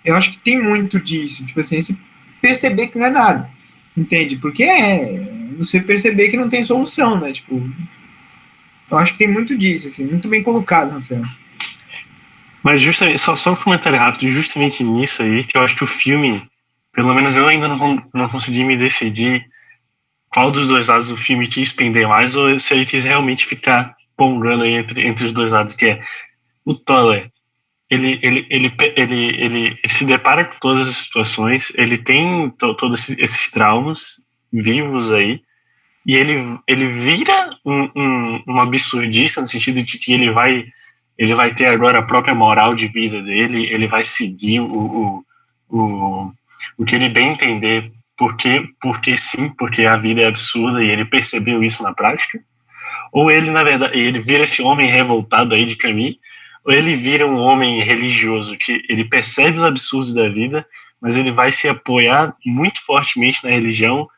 B: eu acho que tem muito disso, tipo assim, esse perceber que não é nada, entende? Porque você perceber que não tem solução, né? Tipo, eu acho que tem muito disso, assim, muito bem colocado, Rafael.
C: Mas justamente, só um comentário rápido, justamente nisso aí, que eu acho que o filme, pelo menos eu ainda não consegui me decidir qual dos dois lados do filme quis pender mais, ou se ele quis realmente ficar pongando aí entre os dois lados, que é o Toller. Ele se depara com todas as situações, ele tem todos esses traumas vivos aí, e ele vira um absurdista no sentido de que ele vai ter agora a própria moral de vida dele, ele vai seguir o que ele bem entender, porque sim, porque a vida é absurda e ele percebeu isso na prática, ou ele, na verdade, ele vira esse homem revoltado aí de Camus, ou ele vira um homem religioso que ele percebe os absurdos da vida, mas ele vai se apoiar muito fortemente na religião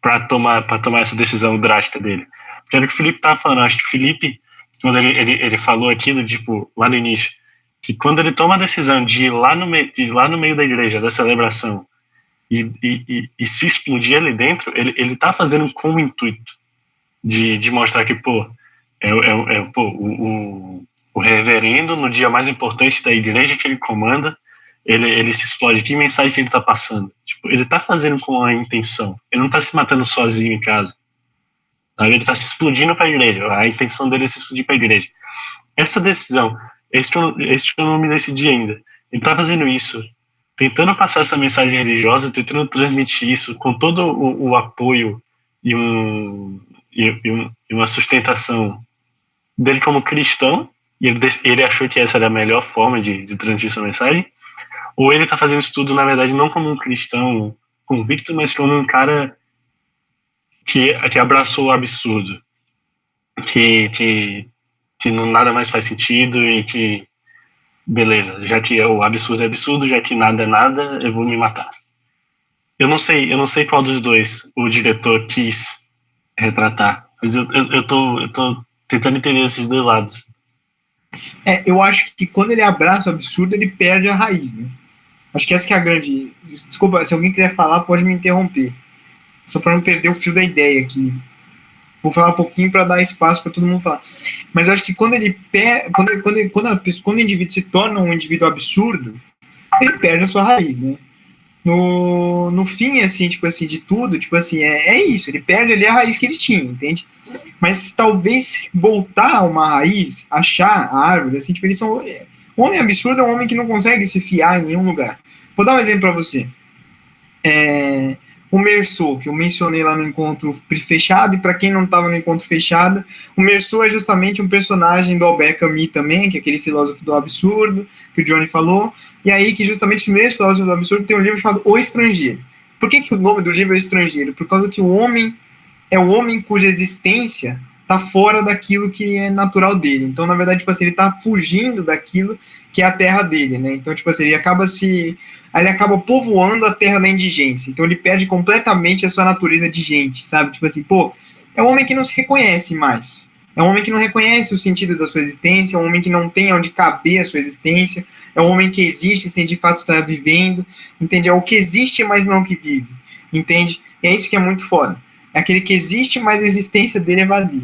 C: para tomar essa decisão drástica dele. Porque era o que o Felipe estava falando, acho que o Felipe, quando ele falou aquilo, tipo, lá no início, que quando ele toma a decisão de ir lá no meio da igreja, da celebração, e se explodir ali dentro, ele tá fazendo com o intuito de mostrar que, pô, o reverendo, no dia mais importante da igreja que ele comanda, ele se explode. Que mensagem que ele tá passando? Tipo, ele tá fazendo com a intenção. Ele não tá se matando sozinho em casa. Ele tá se explodindo para a igreja. A intenção dele é se explodir para a igreja. Essa decisão, esse que eu não me decidi ainda. Ele tá fazendo isso, tentando passar essa mensagem religiosa, tentando transmitir isso com todo o apoio e uma sustentação dele como cristão, e ele achou que essa era a melhor forma de transmitir sua mensagem, ou ele está fazendo isso tudo, na verdade, não como um cristão convicto, mas como um cara que abraçou o absurdo, que não nada mais faz sentido e que, beleza, já que o absurdo é absurdo, já que nada é nada, eu vou me matar. Eu não sei qual dos dois o diretor quis retratar, mas eu tô tentando entender esses dois lados.
B: Eu acho que quando ele abraça o absurdo, ele perde a raiz, né? Acho que essa que é a grande... Desculpa, se alguém quiser falar, pode me interromper. Só para não perder o fio da ideia aqui. Vou falar um pouquinho para dar espaço para todo mundo falar. Mas eu acho que quando o indivíduo se torna um indivíduo absurdo, ele perde a sua raiz, né? No fim, assim, tipo assim, de tudo, tipo assim, é isso, ele perde ali a raiz que ele tinha, entende? Mas talvez voltar a uma raiz, achar a árvore, assim, tipo, eles são... Um homem absurdo é um homem que não consegue se fiar em nenhum lugar. Vou dar um exemplo para você. O Meursault, que eu mencionei lá no encontro fechado, e para quem não estava no encontro fechado, o Meursault é justamente um personagem do Albert Camus também, que é aquele filósofo do absurdo, que o Johnny falou, e aí que justamente esse mesmo filósofo do absurdo tem um livro chamado O Estrangeiro. Por que o nome do livro é O Estrangeiro? Por causa que o homem é o homem cuja existência está fora daquilo que é natural dele. Então, na verdade, tipo assim, ele está fugindo daquilo que é a terra dele, né? Então, tipo assim, ele acaba povoando a terra da indigência. Então, ele perde completamente a sua natureza de gente, sabe? Tipo assim, pô, é um homem que não se reconhece mais. É um homem que não reconhece o sentido da sua existência, é um homem que não tem onde caber a sua existência, é um homem que existe sem de fato estar vivendo, entende? É o que existe, mas não o que vive, entende? E é isso que é muito foda. É aquele que existe, mas a existência dele é vazia.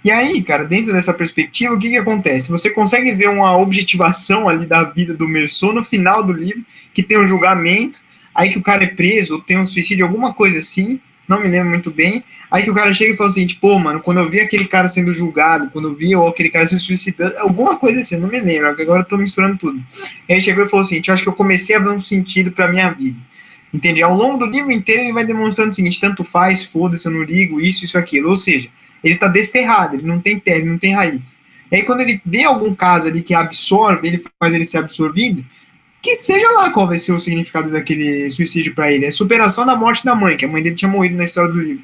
B: E aí, cara, dentro dessa perspectiva, o que acontece? Você consegue ver uma objetivação ali da vida do Meursault no final do livro, que tem um julgamento, aí que o cara é preso, ou tem um suicídio, alguma coisa assim, não me lembro muito bem, aí que o cara chega e fala assim, pô, mano, quando eu vi aquele cara sendo julgado, quando eu vi aquele cara se suicidando, alguma coisa assim, não me lembro, agora eu tô misturando tudo. Aí ele chegou e falou assim, eu acho que eu comecei a dar um sentido pra minha vida. Entende? Ao longo do livro inteiro ele vai demonstrando o seguinte, tanto faz, foda-se, eu não ligo, isso, aquilo. Ou seja, ele está desterrado, ele não tem pé, ele não tem raiz. E aí quando ele vê algum caso ali que absorve, ele faz ele ser absorvido, que seja lá qual vai ser o significado daquele suicídio para ele. É superação da morte da mãe, que a mãe dele tinha morrido na história do livro.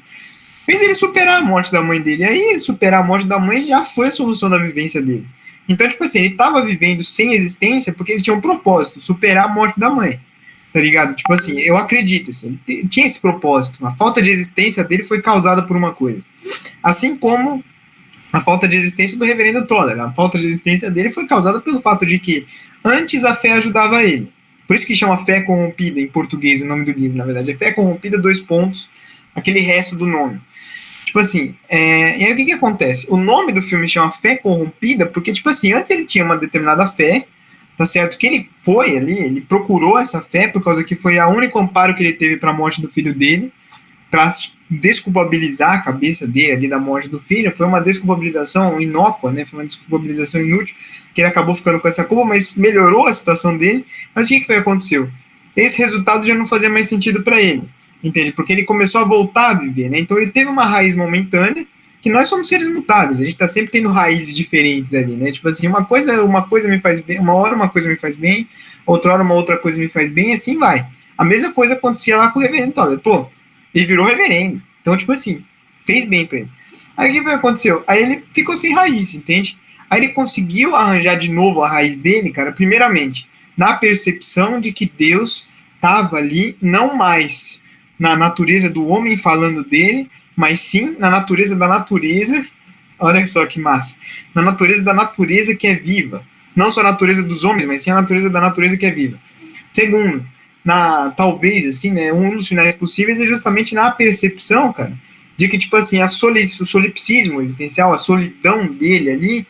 B: Fez ele superar a morte da mãe dele. E aí ele superar a morte da mãe já foi a solução da vivência dele. Então, tipo assim, ele estava vivendo sem existência porque ele tinha um propósito, superar a morte da mãe. Tá ligado? Tipo assim, eu acredito, assim, ele tinha esse propósito. A falta de existência dele foi causada por uma coisa. Assim como a falta de existência do reverendo Toller. A falta de existência dele foi causada pelo fato de que antes a fé ajudava ele. Por isso que chama Fé Corrompida em português, o nome do livro, na verdade. É Fé Corrompida, aquele resto do nome. Tipo assim, e aí o que acontece? O nome do filme chama Fé Corrompida porque, tipo assim, antes ele tinha uma determinada fé, tá certo que ele foi ali, ele procurou essa fé por causa que foi a único amparo que ele teve para a morte do filho dele, para desculpabilizar a cabeça dele ali da morte do filho. Foi uma desculpabilização inócua, né? Foi uma desculpabilização inútil, que ele acabou ficando com essa culpa, mas melhorou a situação dele. Mas o que foi que aconteceu? Esse resultado já não fazia mais sentido para ele, entende? Porque ele começou a voltar a viver, né? Então ele teve uma raiz momentânea, que nós somos seres mutáveis, a gente está sempre tendo raízes diferentes ali, né? Tipo assim, uma coisa me faz bem, uma hora uma coisa me faz bem, outra hora uma outra coisa me faz bem, e assim vai. A mesma coisa acontecia lá com o reverendo Toller. Pô, ele virou reverendo, então, tipo assim, fez bem pra ele. Aí o que aconteceu? Aí ele ficou sem raiz, entende? Aí ele conseguiu arranjar de novo a raiz dele, cara, primeiramente, na percepção de que Deus estava ali, não mais na natureza do homem falando dele, mas sim na natureza da natureza. Olha só que massa. Na natureza da natureza que é viva. Não só a natureza dos homens, mas sim a natureza da natureza que é viva. Segundo, talvez, assim, né, um dos finais possíveis é justamente na percepção, cara, de que, tipo assim, o solipsismo existencial, a solidão dele ali,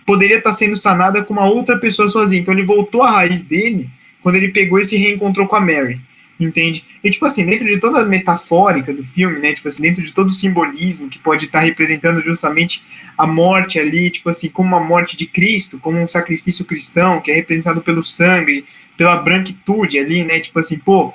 B: poderia estar sendo sanada com uma outra pessoa sozinha. Então ele voltou à raiz dele quando ele pegou e se reencontrou com a Mary, entende? E, tipo assim, dentro de toda a metafórica do filme, né, tipo assim, dentro de todo o simbolismo que pode estar representando justamente a morte ali, tipo assim, como uma morte de Cristo, como um sacrifício cristão, que é representado pelo sangue, pela branquitude ali, né, tipo assim, pô,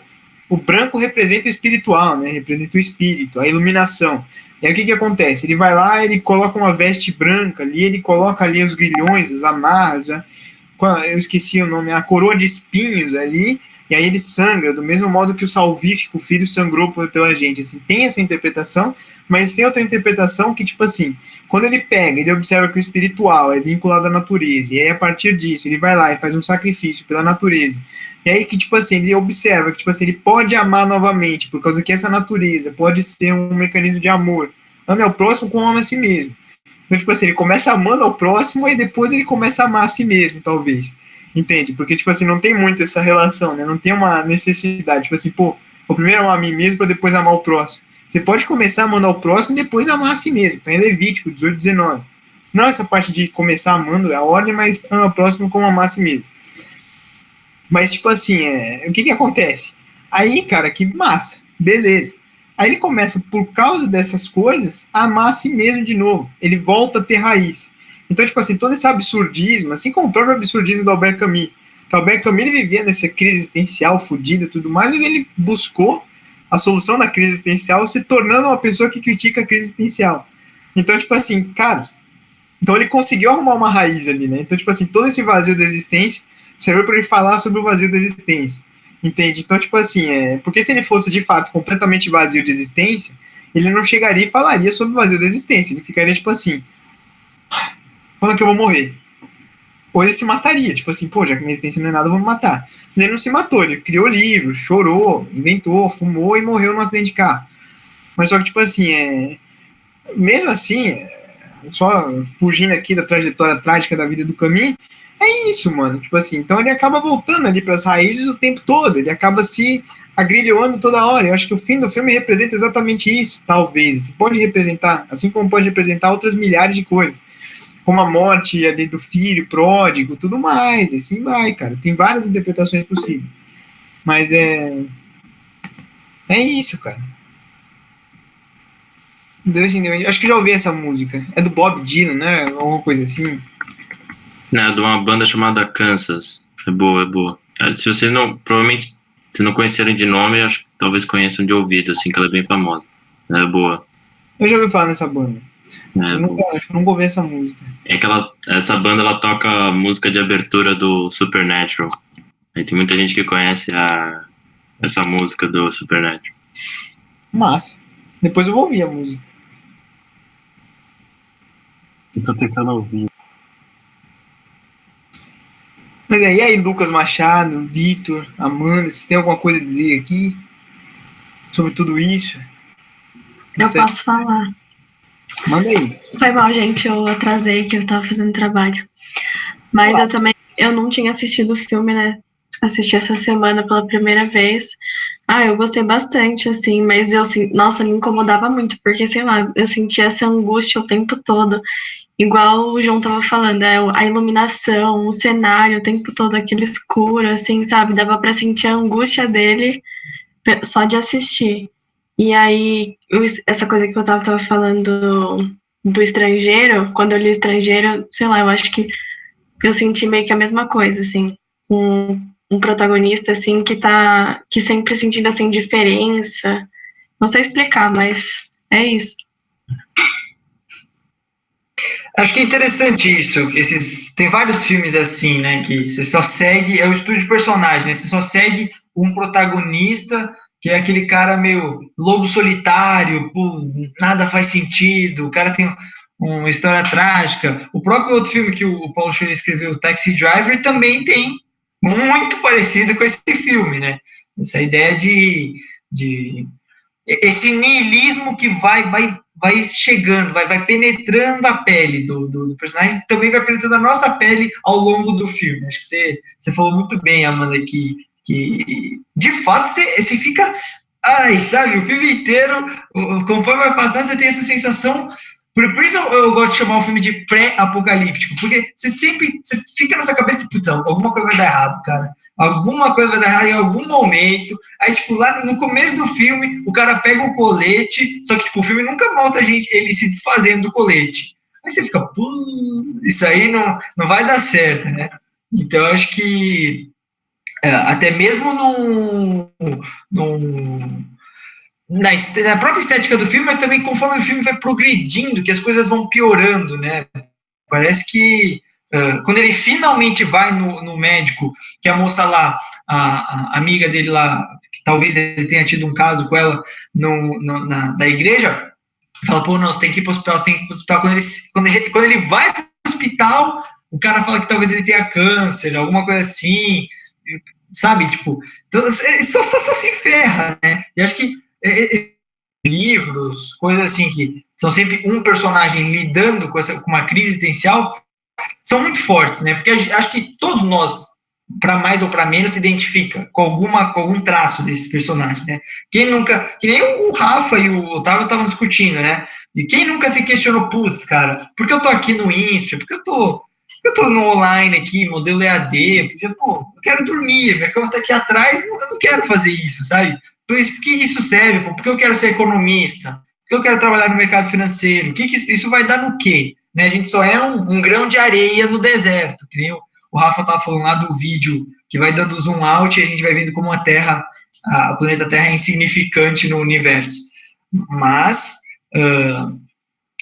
B: o branco representa o espiritual, né, representa o espírito, a iluminação. E aí o que acontece? Ele vai lá, ele coloca uma veste branca ali, ele coloca ali os grilhões, as amarras, eu esqueci o nome, a coroa de espinhos ali, e aí ele sangra, do mesmo modo que o salvífico filho sangrou pela gente, assim, tem essa interpretação, mas tem outra interpretação que, tipo assim, quando ele pega, ele observa que o espiritual é vinculado à natureza, e aí a partir disso, ele vai lá e faz um sacrifício pela natureza, e aí que, tipo assim, ele observa que, tipo assim, ele pode amar novamente, por causa que essa natureza pode ser um mecanismo de amor, ame ao próximo como ama a si mesmo. Então, tipo assim, ele começa amando ao próximo, e depois ele começa a amar a si mesmo, talvez. Entende? Porque, tipo assim, não tem muito essa relação, né? Não tem uma necessidade. Tipo assim, pô, vou primeiro amar a mim mesmo para depois amar o próximo. Você pode começar amando ao próximo e depois amar a si mesmo. Então é Levítico 18, 19. Não essa parte de começar amando a ordem, mas ama o próximo como amar a si mesmo. Mas, tipo assim, o que acontece? Aí, cara, que massa. Beleza. Aí ele começa, por causa dessas coisas, a amar a si mesmo de novo. Ele volta a ter raiz. Então, tipo assim, todo esse absurdismo, assim como o próprio absurdismo do Albert Camus, que o Albert Camus ele vivia nessa crise existencial fodida e tudo mais, mas ele buscou a solução da crise existencial se tornando uma pessoa que critica a crise existencial. Então, tipo assim, cara, então ele conseguiu arrumar uma raiz ali, né? Então, tipo assim, todo esse vazio da existência serviu para ele falar sobre o vazio da existência, entende? Então, tipo assim, porque se ele fosse de fato completamente vazio de existência, ele não chegaria e falaria sobre o vazio da existência, ele ficaria tipo assim, quando é que eu vou morrer? Ou ele se mataria, tipo assim, pô, já que minha existência não é nada, eu vou me matar. Mas ele não se matou, ele criou livros, chorou, inventou, fumou e morreu num acidente de carro. Mas só que, tipo assim, mesmo assim, só fugindo aqui da trajetória trágica da vida do Camus, é isso, mano. Tipo assim, então ele acaba voltando ali pras raízes o tempo todo, ele acaba se agrilhoando toda hora. Eu acho que o fim do filme representa exatamente isso, talvez. Pode representar, assim como pode representar outras milhares de coisas, como a morte ali do filho pródigo, tudo mais, assim vai, cara. Tem várias interpretações possíveis. Mas é isso, cara. Acho que já ouvi essa música. É do Bob Dylan, né? Alguma coisa assim.
D: Não, de uma banda chamada Kansas. É boa, é boa. Se você não, provavelmente, se não conhecerem de nome, acho que talvez conheçam de ouvido, assim, que ela é bem famosa. É boa.
B: Eu já ouvi falar nessa banda. Acho que eu nunca ouvi essa música.
D: Essa banda, ela toca a música de abertura do Supernatural. Aí tem muita gente que conhece essa música do Supernatural.
B: Massa. Depois eu vou ouvir a música.
C: Eu tô tentando ouvir.
B: Mas e aí, Lucas Machado, Vitor, Amanda, vocês têm alguma coisa a dizer aqui sobre tudo isso?
E: Eu posso falar.
B: Manda aí.
E: Foi mal, gente, eu atrasei que eu tava fazendo trabalho. Mas eu não tinha assistido o filme, né? Assisti essa semana pela primeira vez. Eu gostei bastante, assim, mas nossa, me incomodava muito, porque, sei lá, eu sentia essa angústia o tempo todo. igual o João tava falando, a iluminação, o cenário, o tempo todo aquele escuro, assim, sabe? Dava pra sentir a angústia dele só de assistir. E aí, essa coisa que eu tava falando do estrangeiro, quando eu li Estrangeiro, sei lá, eu acho que eu senti meio que a mesma coisa, assim. Um protagonista, assim, que sempre sentindo, assim, diferença. Não sei explicar, mas é isso.
A: Acho que é interessante isso. Tem vários filmes assim, né? Que você só segue. É o estudo de personagem, né? Você só segue um protagonista, que é aquele cara meio lobo solitário, pô, nada faz sentido, o cara tem uma história trágica. O próprio outro filme que o Paulo Schur escreveu, o Taxi Driver, também tem muito parecido com esse filme, né? Essa ideia de esse niilismo que vai chegando, vai penetrando a pele do personagem, também vai penetrando a nossa pele ao longo do filme. Acho que você falou muito bem, Amanda, que de fato você fica. Ai, sabe, o filme inteiro, conforme vai passando, você tem essa sensação. Por isso eu gosto de chamar o filme de pré-apocalíptico, porque você fica nessa cabeça de, putz, alguma coisa vai dar errado, cara. Alguma coisa vai dar errado em algum momento. Aí, tipo, lá no começo do filme, o cara pega o colete, só que, tipo, o filme nunca mostra ele se desfazendo do colete. Aí você fica, isso aí não vai dar certo, né? Então, eu acho que até mesmo na própria estética do filme, mas também conforme o filme vai progredindo, que as coisas vão piorando, né? Parece que quando ele finalmente vai no médico, que a moça lá, a amiga dele lá, que talvez ele tenha tido um caso com ela da igreja, fala, pô, não, você tem que ir para o hospital, você tem que ir para o hospital. Quando ele vai para o hospital, o cara fala que talvez ele tenha câncer, alguma coisa assim, sabe? Tipo, então, só se ferra, né? E acho que livros, coisas assim, que são sempre um personagem lidando com uma crise existencial, são muito fortes, né? Porque acho que todos nós, para mais ou para menos, se identifica com algum traço desse personagem, né? Quem nunca, que nem o Rafa e o Otávio estavam discutindo, né? E quem nunca se questionou, putz, cara, por que eu tô aqui no INSPE? Por que eu tô no online aqui, modelo EAD? Porque, pô, eu quero dormir, minha cama tá aqui atrás, eu não quero fazer isso, sabe? Por que isso serve? Pô? Por que eu quero ser economista? Por que eu quero trabalhar no mercado financeiro? Isso vai dar no quê? Né? A gente só é um grão de areia no deserto, que nem o Rafa estava falando lá do vídeo que vai dando zoom out e a gente vai vendo como o planeta Terra é insignificante no universo. Mas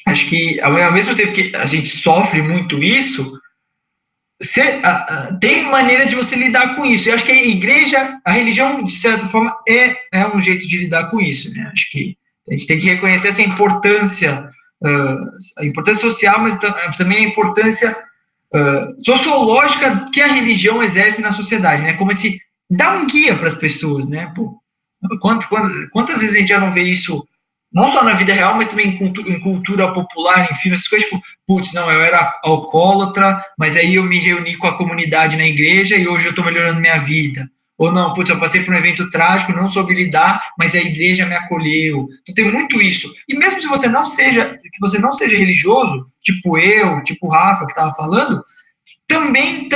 A: acho que ao mesmo tempo que a gente sofre muito isso, tem maneiras de você lidar com isso. Eu acho que a igreja, a religião, de certa forma, é um jeito de lidar com isso. Né? Acho que a gente tem que reconhecer essa importância, a importância social, mas também a importância sociológica que a religião exerce na sociedade, né? Como se dá um guia para as pessoas, né? Pô, quantas vezes a gente já não vê isso, não só na vida real, mas também em cultura popular, em filmes, essas coisas, tipo, putz, não, eu era alcoólatra, mas aí eu me reuni com a comunidade na igreja e hoje eu estou melhorando minha vida. Ou não, putz, eu passei por um evento trágico, não soube lidar, mas a igreja me acolheu. Então tem muito isso. E mesmo se você não seja religioso, tipo eu, tipo o Rafa que estava falando, também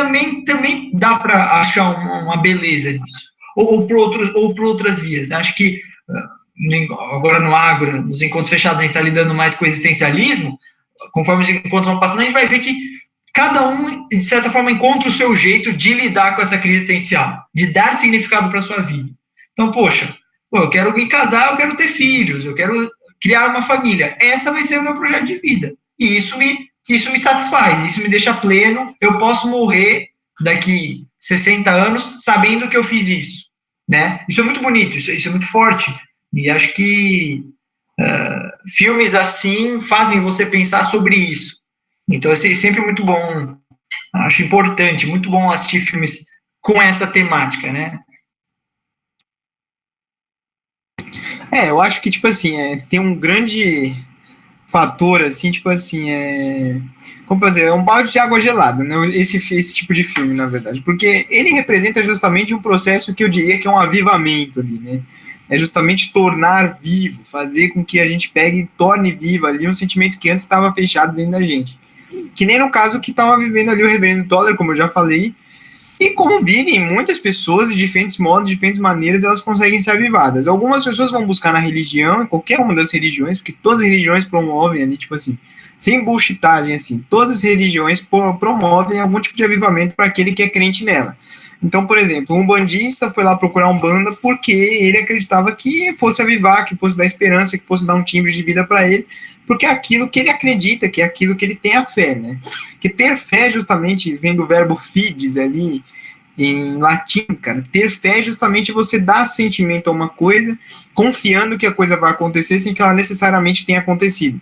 A: dá para achar uma beleza nisso. Ou por outras vias. Né? Acho que agora no Ágora, nos encontros fechados, a gente está lidando mais com o existencialismo. Conforme os encontros vão passando, a gente vai ver que cada um, de certa forma, encontra o seu jeito de lidar com essa crise existencial, de dar significado para a sua vida. Então, poxa, eu quero me casar, eu quero ter filhos, eu quero criar uma família. Essa vai ser o meu projeto de vida. E isso me satisfaz, isso me deixa pleno. Eu posso morrer daqui 60 anos sabendo que eu fiz isso. Né? Isso é muito bonito, isso é muito forte. E acho que filmes assim fazem você pensar sobre isso. Então, é sempre muito bom, acho importante, muito bom assistir filmes com essa temática, né?
B: Eu acho que, tipo assim, tem um grande fator, assim, tipo assim, como eu dizer, é um balde de água gelada, né? Esse tipo de filme, na verdade, porque ele representa justamente um processo que eu diria que é um avivamento ali, né? É justamente tornar vivo, fazer com que a gente pegue e torne vivo ali um sentimento que antes estava fechado dentro da gente. Que nem no caso que estava vivendo ali o reverendo Toller, como eu já falei, e como vivem muitas pessoas de diferentes modos, de diferentes maneiras, elas conseguem ser avivadas. Algumas pessoas vão buscar na religião, em qualquer uma das religiões, porque todas as religiões promovem ali, tipo assim, sem bullshitagem, assim, todas as religiões promovem algum tipo de avivamento para aquele que é crente nela. Então, por exemplo, um bandista foi lá procurar um banda porque ele acreditava que fosse avivar, que fosse dar esperança, que fosse dar um timbre de vida para ele, porque é aquilo que ele acredita, que é aquilo que ele tem a fé, né? Que ter fé, justamente, vem do verbo fides ali, em latim, cara. Ter fé é justamente você dar sentimento a uma coisa, confiando que a coisa vai acontecer sem que ela necessariamente tenha acontecido.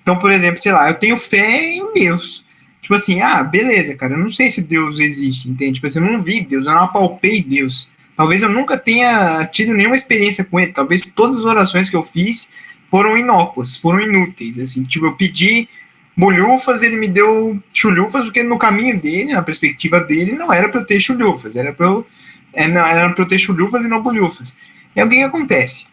B: Então, por exemplo, sei lá, eu tenho fé em Deus. Tipo assim, beleza, cara, eu não sei se Deus existe, entende? Tipo assim, eu não vi Deus, eu não apalpei Deus. Talvez eu nunca tenha tido nenhuma experiência com ele. Talvez todas as orações que eu fiz foram inócuas, foram inúteis, assim. Tipo, eu pedi bolhufas, ele me deu chulhufas, porque no caminho dele, na perspectiva dele, não era para eu ter chulhufas, era para eu ter chulhufas e não bolhufas. E aí o que acontece?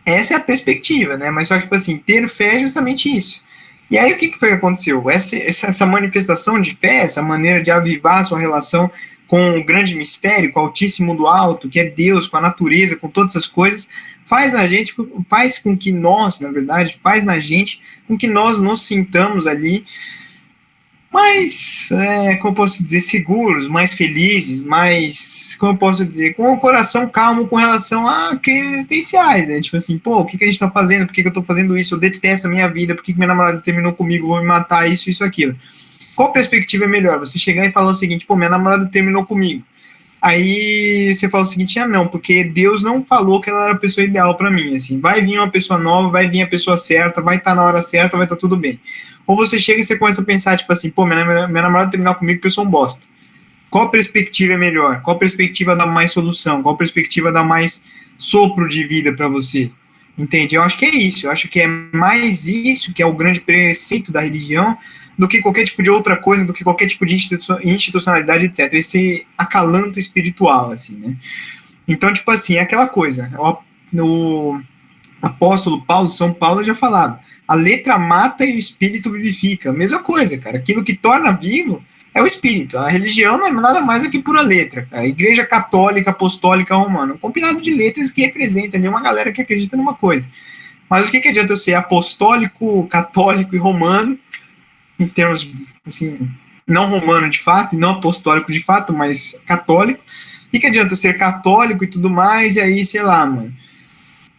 B: Essa é a perspectiva, né? Mas só que, tipo assim, ter fé é justamente isso. E aí o que foi que aconteceu? Essa manifestação de fé, essa maneira de avivar a sua relação com o grande mistério, com o altíssimo do alto, que é Deus, com a natureza, com todas essas coisas, faz com que nós, na verdade, com que nós nos sintamos ali mais, como eu posso dizer, seguros, mais felizes, mais, como eu posso dizer, com o coração calmo com relação a crises existenciais, né? Tipo assim, pô, o que a gente tá fazendo? Por que eu tô fazendo isso? Eu detesto a minha vida, por que minha namorada terminou comigo? Vou me matar, isso, aquilo. Qual perspectiva é melhor? Você chegar e falar o seguinte, pô, minha namorada terminou comigo. Aí você fala o seguinte, não, porque Deus não falou que ela era a pessoa ideal para mim, assim, vai vir uma pessoa nova, vai vir a pessoa certa, vai estar na hora certa, vai estar tudo bem. Ou você chega e você começa a pensar, tipo assim, pô, minha namorada terminou comigo porque eu sou um bosta. Qual perspectiva é melhor? Qual perspectiva dá mais solução? Qual perspectiva dá mais sopro de vida para você? Entende? Eu acho que é isso, eu acho que é mais isso que é o grande preceito da religião, do que qualquer tipo de outra coisa, do que qualquer tipo de institucionalidade, etc. Esse acalanto espiritual, assim, né? Então, tipo assim, é aquela coisa. O apóstolo Paulo, São Paulo já falava, a letra mata e o espírito vivifica. Mesma coisa, cara. Aquilo que torna vivo é o espírito. A religião não é nada mais do que pura letra. Cara. A igreja católica, apostólica, romana. Um compilado de letras que representa ali uma galera que acredita numa coisa. Mas o que adianta eu ser apostólico, católico e romano, em termos, assim, não romano de fato, e não apostólico de fato, mas católico. O que adianta eu ser católico e tudo mais, e aí, sei lá, mano.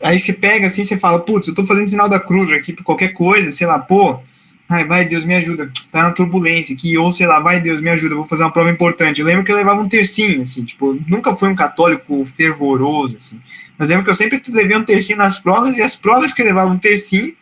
B: Aí você pega assim, você fala, putz, eu tô fazendo sinal da cruz aqui por qualquer coisa, sei lá, pô, ai, vai Deus, me ajuda, tá na turbulência aqui, ou sei lá, vai Deus, me ajuda, vou fazer uma prova importante. Eu lembro que eu levava um tercinho, assim, tipo, nunca fui um católico fervoroso, assim, mas lembro que eu sempre levei um tercinho nas provas, e as provas que eu levava um tercinho,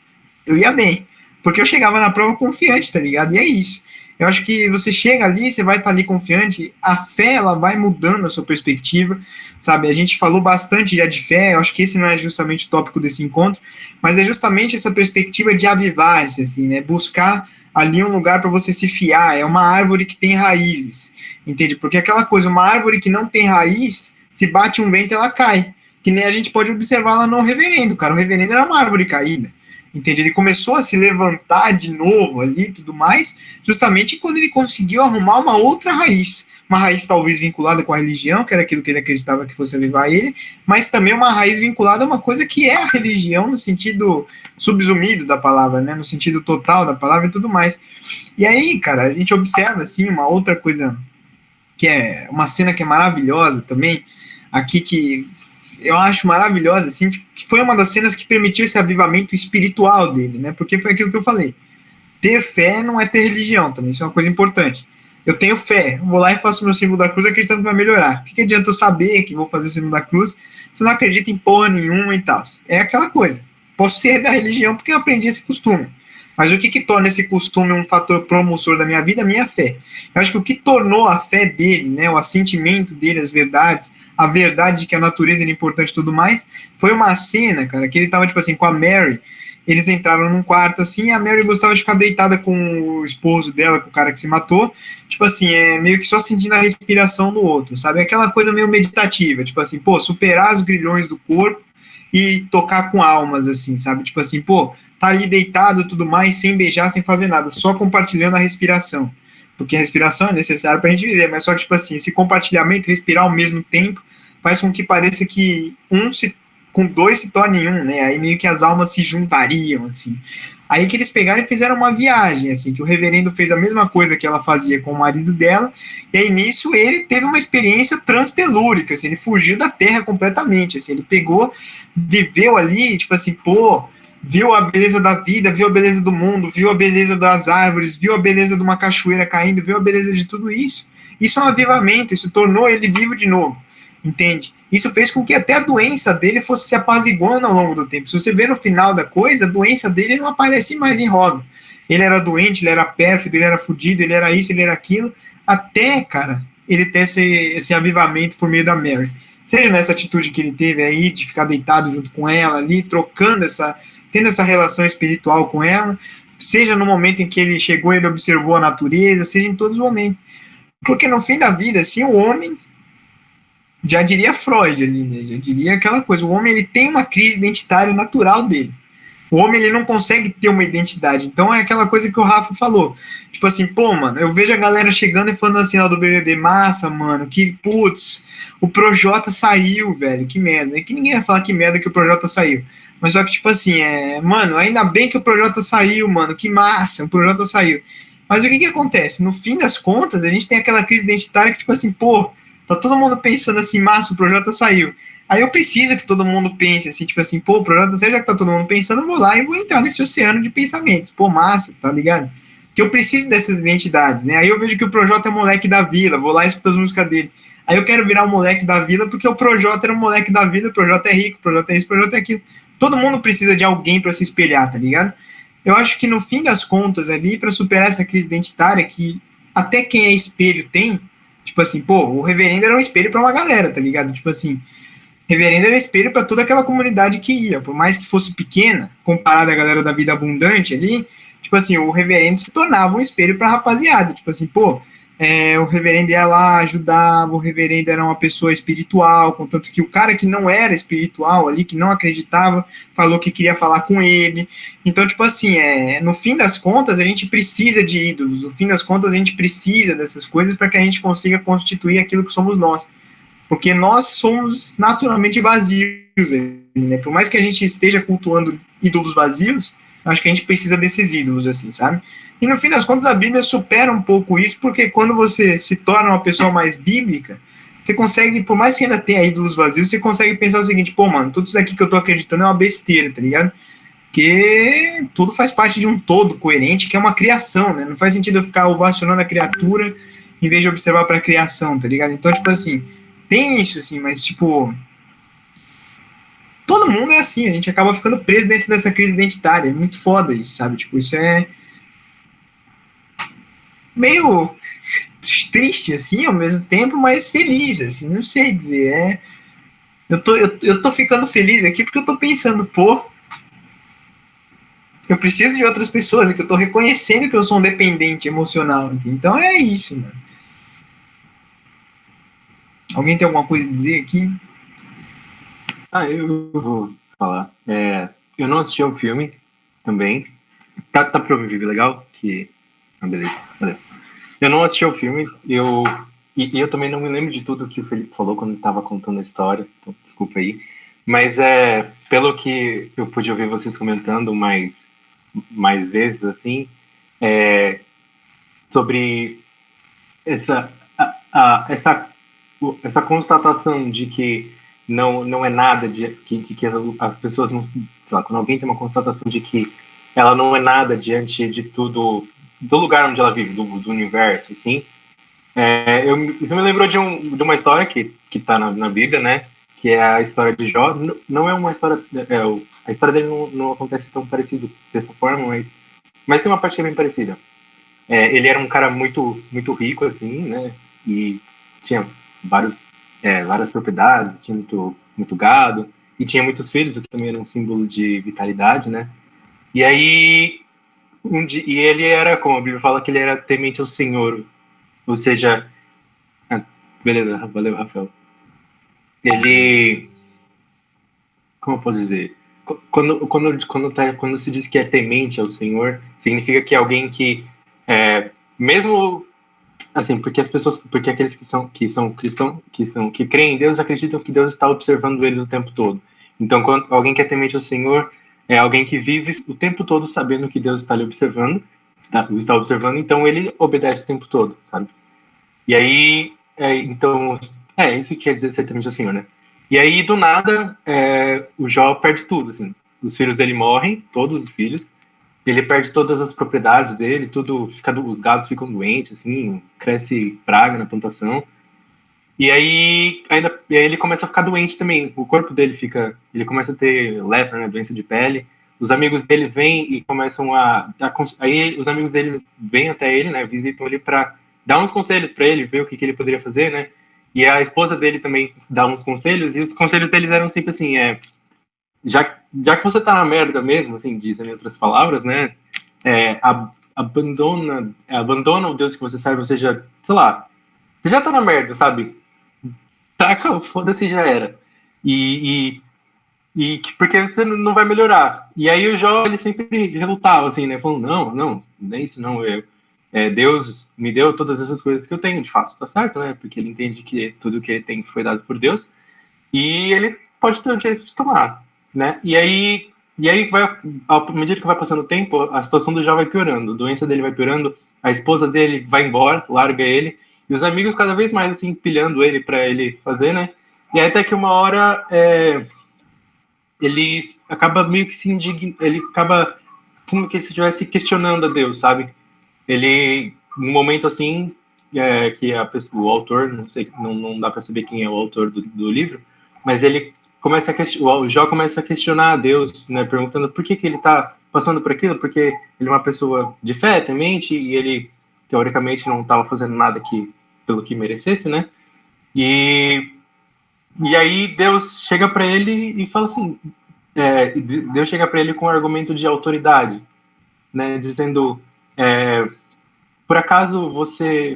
B: eu ia bem, porque eu chegava na prova confiante, tá ligado? E é isso. Eu acho que você chega ali, você vai estar ali confiante, a fé, ela vai mudando a sua perspectiva, sabe? A gente falou bastante já de fé, eu acho que esse não é justamente o tópico desse encontro, mas é justamente essa perspectiva de avivar-se, assim, né? Buscar ali um lugar para você se fiar, é uma árvore que tem raízes, entende? Porque aquela coisa, uma árvore que não tem raiz, se bate um vento, ela cai, que nem a gente pode observar lá no reverendo, cara, o reverendo era uma árvore caída, entende? Ele começou a se levantar de novo ali e tudo mais, justamente quando ele conseguiu arrumar uma outra raiz. Uma raiz talvez vinculada com a religião, que era aquilo que ele acreditava que fosse avivar ele, mas também uma raiz vinculada a uma coisa que é a religião no sentido subsumido da palavra, né? No sentido total da palavra e tudo mais. E aí, cara, a gente observa, assim, uma outra coisa que é uma cena que é maravilhosa também, aqui que eu acho maravilhosa, assim, que foi uma das cenas que permitiu esse avivamento espiritual dele, né? Porque foi aquilo que eu falei. Ter fé não é ter religião também, isso é uma coisa importante. Eu tenho fé, vou lá e faço meu símbolo da cruz acreditando que vai melhorar. O que adianta eu saber que vou fazer o símbolo da cruz se eu não acredito em porra nenhuma e tal? É aquela coisa. Posso ser da religião porque eu aprendi esse costume. Mas o que torna esse costume um fator promissor da minha vida? A minha fé. Eu acho que o que tornou a fé dele, né, o assentimento dele, as verdades, a verdade de que a natureza era importante e tudo mais, foi uma cena, cara, que ele tava, tipo assim, com a Mary. Eles entraram num quarto, assim, e a Mary gostava de ficar deitada com o esposo dela, com o cara que se matou, tipo assim, meio que só sentindo a respiração do outro, sabe? Aquela coisa meio meditativa, tipo assim, pô, superar os grilhões do corpo e tocar com almas, assim, sabe? Tipo assim, pô, tá ali deitado e tudo mais, sem beijar, sem fazer nada, só compartilhando a respiração. Porque a respiração é necessária pra gente viver, mas só que, tipo assim, esse compartilhamento, respirar ao mesmo tempo, faz com que pareça que com dois se torne um, né? Aí meio que as almas se juntariam, assim. Aí que eles pegaram e fizeram uma viagem, assim, que o reverendo fez a mesma coisa que ela fazia com o marido dela, e aí nisso ele teve uma experiência transtelúrica, assim, ele fugiu da Terra completamente, assim, ele pegou, viveu ali, tipo assim, pô, viu a beleza da vida, viu a beleza do mundo, viu a beleza das árvores, viu a beleza de uma cachoeira caindo, viu a beleza de tudo isso. Isso é um avivamento, isso tornou ele vivo de novo, entende? Isso fez com que até a doença dele fosse se apaziguando ao longo do tempo. Se você vê no final da coisa, a doença dele não aparece mais em roda. Ele era doente, ele era pérfido, ele era fudido, ele era isso, ele era aquilo, até, cara, ele ter esse avivamento por meio da Mary. Seja nessa atitude que ele teve aí, de ficar deitado junto com ela ali, tendo essa relação espiritual com ela, seja no momento em que ele chegou e ele observou a natureza, seja em todos os momentos. Porque no fim da vida, assim, o homem, já diria Freud ali, né? Já diria aquela coisa, o homem ele tem uma crise identitária natural dele. O homem ele não consegue ter uma identidade. Então é aquela coisa que o Rafa falou. Tipo assim, pô, mano, eu vejo a galera chegando e falando assim, ó, do BBB, massa, mano, que putz, o Projota saiu, velho, que merda. É que ninguém vai falar que merda que o Projota saiu. Mas só que, tipo assim, mano, ainda bem que o Projota saiu, mano, que massa, o Projota saiu. Mas o que acontece? No fim das contas, a gente tem aquela crise identitária que, tipo assim, pô, tá todo mundo pensando assim, massa, o Projota saiu. Aí eu preciso que todo mundo pense assim, tipo assim, pô, o Projota saiu, já que tá todo mundo pensando, eu vou lá e vou entrar nesse oceano de pensamentos. Pô, massa, tá ligado? Que eu preciso dessas identidades, né? Aí eu vejo que o Projota é o moleque da vila, vou lá e escuto as músicas dele. Aí eu quero virar o moleque da vila porque o Projota era o moleque da vila, o Projota é rico, o Projota é isso, o Projota é aquilo. Todo mundo precisa de alguém para se espelhar, tá ligado? Eu acho que no fim das contas ali, para superar essa crise identitária que até quem é espelho tem, tipo assim, pô, o reverendo era um espelho para uma galera, tá ligado? Tipo assim, reverendo era espelho para toda aquela comunidade que ia, por mais que fosse pequena, comparada à galera da vida abundante ali, tipo assim, o reverendo se tornava um espelho para a rapaziada, tipo assim, pô, o reverendo ia lá, ajudava, o reverendo era uma pessoa espiritual, contanto que o cara que não era espiritual ali, que não acreditava, falou que queria falar com ele. Então, tipo assim, no fim das contas, a gente precisa de ídolos, no fim das contas, a gente precisa dessas coisas para que a gente consiga constituir aquilo que somos nós. Porque nós somos naturalmente vazios, né? Por mais que a gente esteja cultuando ídolos vazios, acho que a gente precisa desses ídolos, assim, sabe? E no fim das contas, a Bíblia supera um pouco isso, porque quando você se torna uma pessoa mais bíblica, você consegue, por mais que ainda tenha ídolos vazios, você consegue pensar o seguinte, pô, mano, tudo isso daqui que eu tô acreditando é uma besteira, tá ligado? Porque tudo faz parte de um todo coerente, que é uma criação, né? Não faz sentido eu ficar ovacionando a criatura em vez de observar para a criação, tá ligado? Então, tipo assim, tem isso, assim, mas, tipo, todo mundo é assim, a gente acaba ficando preso dentro dessa crise identitária, é muito foda isso, sabe? Tipo, isso é meio triste, assim, ao mesmo tempo, mas feliz, assim, não sei dizer, eu tô ficando feliz aqui porque eu tô pensando, pô, eu preciso de outras pessoas, é que eu tô reconhecendo que eu sou um dependente emocional, então é isso, mano. Alguém tem alguma coisa a dizer aqui?
C: Eu vou falar. Eu não assisti ao filme também. Tá pra ouvir legal? Beleza, valeu. Eu não assisti ao filme, e eu também não me lembro de tudo que o Felipe falou quando ele estava contando a história, então desculpa aí. Mas pelo que eu pude ouvir vocês comentando mais vezes, assim, sobre essa constatação de que não é nada, de que as pessoas não, sei lá, quando alguém tem uma constatação de que ela não é nada diante de tudo, do lugar onde ela vive, do universo, assim. Isso me lembrou de uma história que está na Bíblia, né? Que é a história de Jó. Não é uma história... a história dele não acontece tão parecido dessa forma, mas tem uma parte que é bem parecida. Ele era um cara muito, muito rico, assim, né? E tinha várias propriedades, tinha muito, muito gado, e tinha muitos filhos, o que também era um símbolo de vitalidade, né? E aí... e ele era, como a Bíblia fala, que ele era temente ao Senhor. Ou seja, beleza, valeu, Rafael. Ele,
F: como eu posso dizer? Quando se diz que é temente ao Senhor, significa que é alguém que, mesmo assim, porque aqueles que são cristãos, que creem em Deus, acreditam que Deus está observando eles o tempo todo. Então, quando alguém que é temente ao Senhor é alguém que vive o tempo todo sabendo que Deus está lhe observando, está observando, então ele obedece o tempo todo, sabe? E aí, então, isso que quer dizer ser temente ao Senhor, né? E aí, do nada, o Jó perde tudo, assim. Os filhos dele morrem, todos os filhos. Ele perde todas as propriedades dele, tudo os gados ficam doentes, assim, cresce praga na plantação. E aí ele começa a ficar doente também. O corpo dele ele começa a ter lepra, né, doença de pele. Os amigos dele vêm e começam aí os amigos dele vêm até ele, né, visitam ele para dar uns conselhos para ele, ver o que ele poderia fazer, né? E a esposa dele também dá uns conselhos, e os conselhos deles eram sempre assim, já que você tá na merda mesmo, assim, dizem em outras palavras, né, abandona o Deus que você serve, ou seja, sei lá, você já tá na merda, sabe? Taca, foda-se, já era. Porque você não vai melhorar. E aí o Jó, ele sempre relutava, assim, né, falando, não é isso, não, Deus me deu todas essas coisas que eu tenho, de fato, tá certo, né? Porque ele entende que tudo que ele tem foi dado por Deus e ele pode ter o direito de tomar, né? E aí à medida que vai passando o tempo, a situação do Jó vai piorando, a doença dele vai piorando, a esposa dele vai embora, larga ele, e os amigos cada vez mais assim pilhando ele para ele fazer, né? E aí até que uma hora ele acaba meio que ele acaba como que se estivesse questionando a Deus, sabe? Ele, num momento assim, que o autor, não sei, não dá para saber quem é o autor do livro, mas ele o Jó começa a questionar a Deus, né, perguntando por que ele está passando por aquilo, porque ele é uma pessoa de fé, temente, e ele, teoricamente, não estava fazendo nada pelo que merecesse, né, e aí Deus chega para ele e fala assim, Deus chega para ele com um argumento de autoridade, né, dizendo, por acaso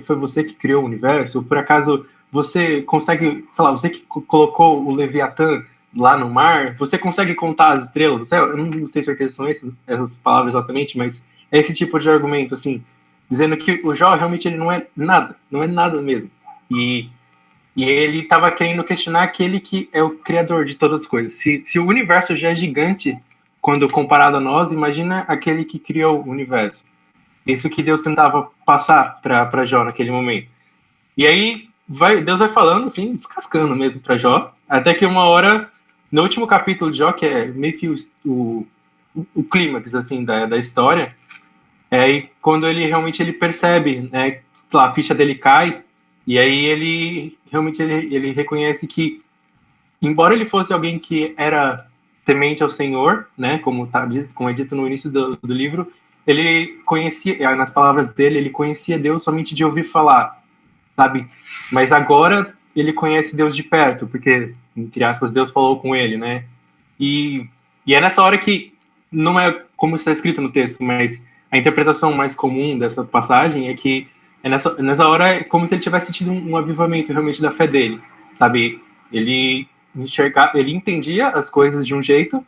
F: foi você que criou o universo? Ou por acaso você consegue, sei lá, você que colocou o Leviatã lá no mar? Você consegue contar as estrelas do céu? Eu não sei se são essas palavras exatamente, mas é esse tipo de argumento, assim, dizendo que o Jó realmente ele não é nada mesmo. E ele estava querendo questionar aquele que é o criador de todas as coisas. Se o universo já é gigante quando comparado a nós, imagina aquele que criou o universo. Isso que Deus tentava passar para Jó naquele momento. E aí Deus vai falando assim, descascando mesmo para Jó, até que uma hora, no último capítulo de Jó, que é meio que o clímax assim da história, e quando ele percebe, né, a ficha dele cai, e aí ele realmente ele reconhece que, embora ele fosse alguém que era temente ao Senhor, né, como é dito no início do livro, ele conhecia, nas palavras dele, ele conhecia Deus somente de ouvir falar, sabe? Mas agora ele conhece Deus de perto, porque, entre aspas, Deus falou com ele, né? E é nessa hora que, não é como está escrito no texto, mas a interpretação mais comum dessa passagem é que nessa hora é como se ele tivesse tido um avivamento realmente da fé dele, sabe? Ele entendia as coisas de um jeito,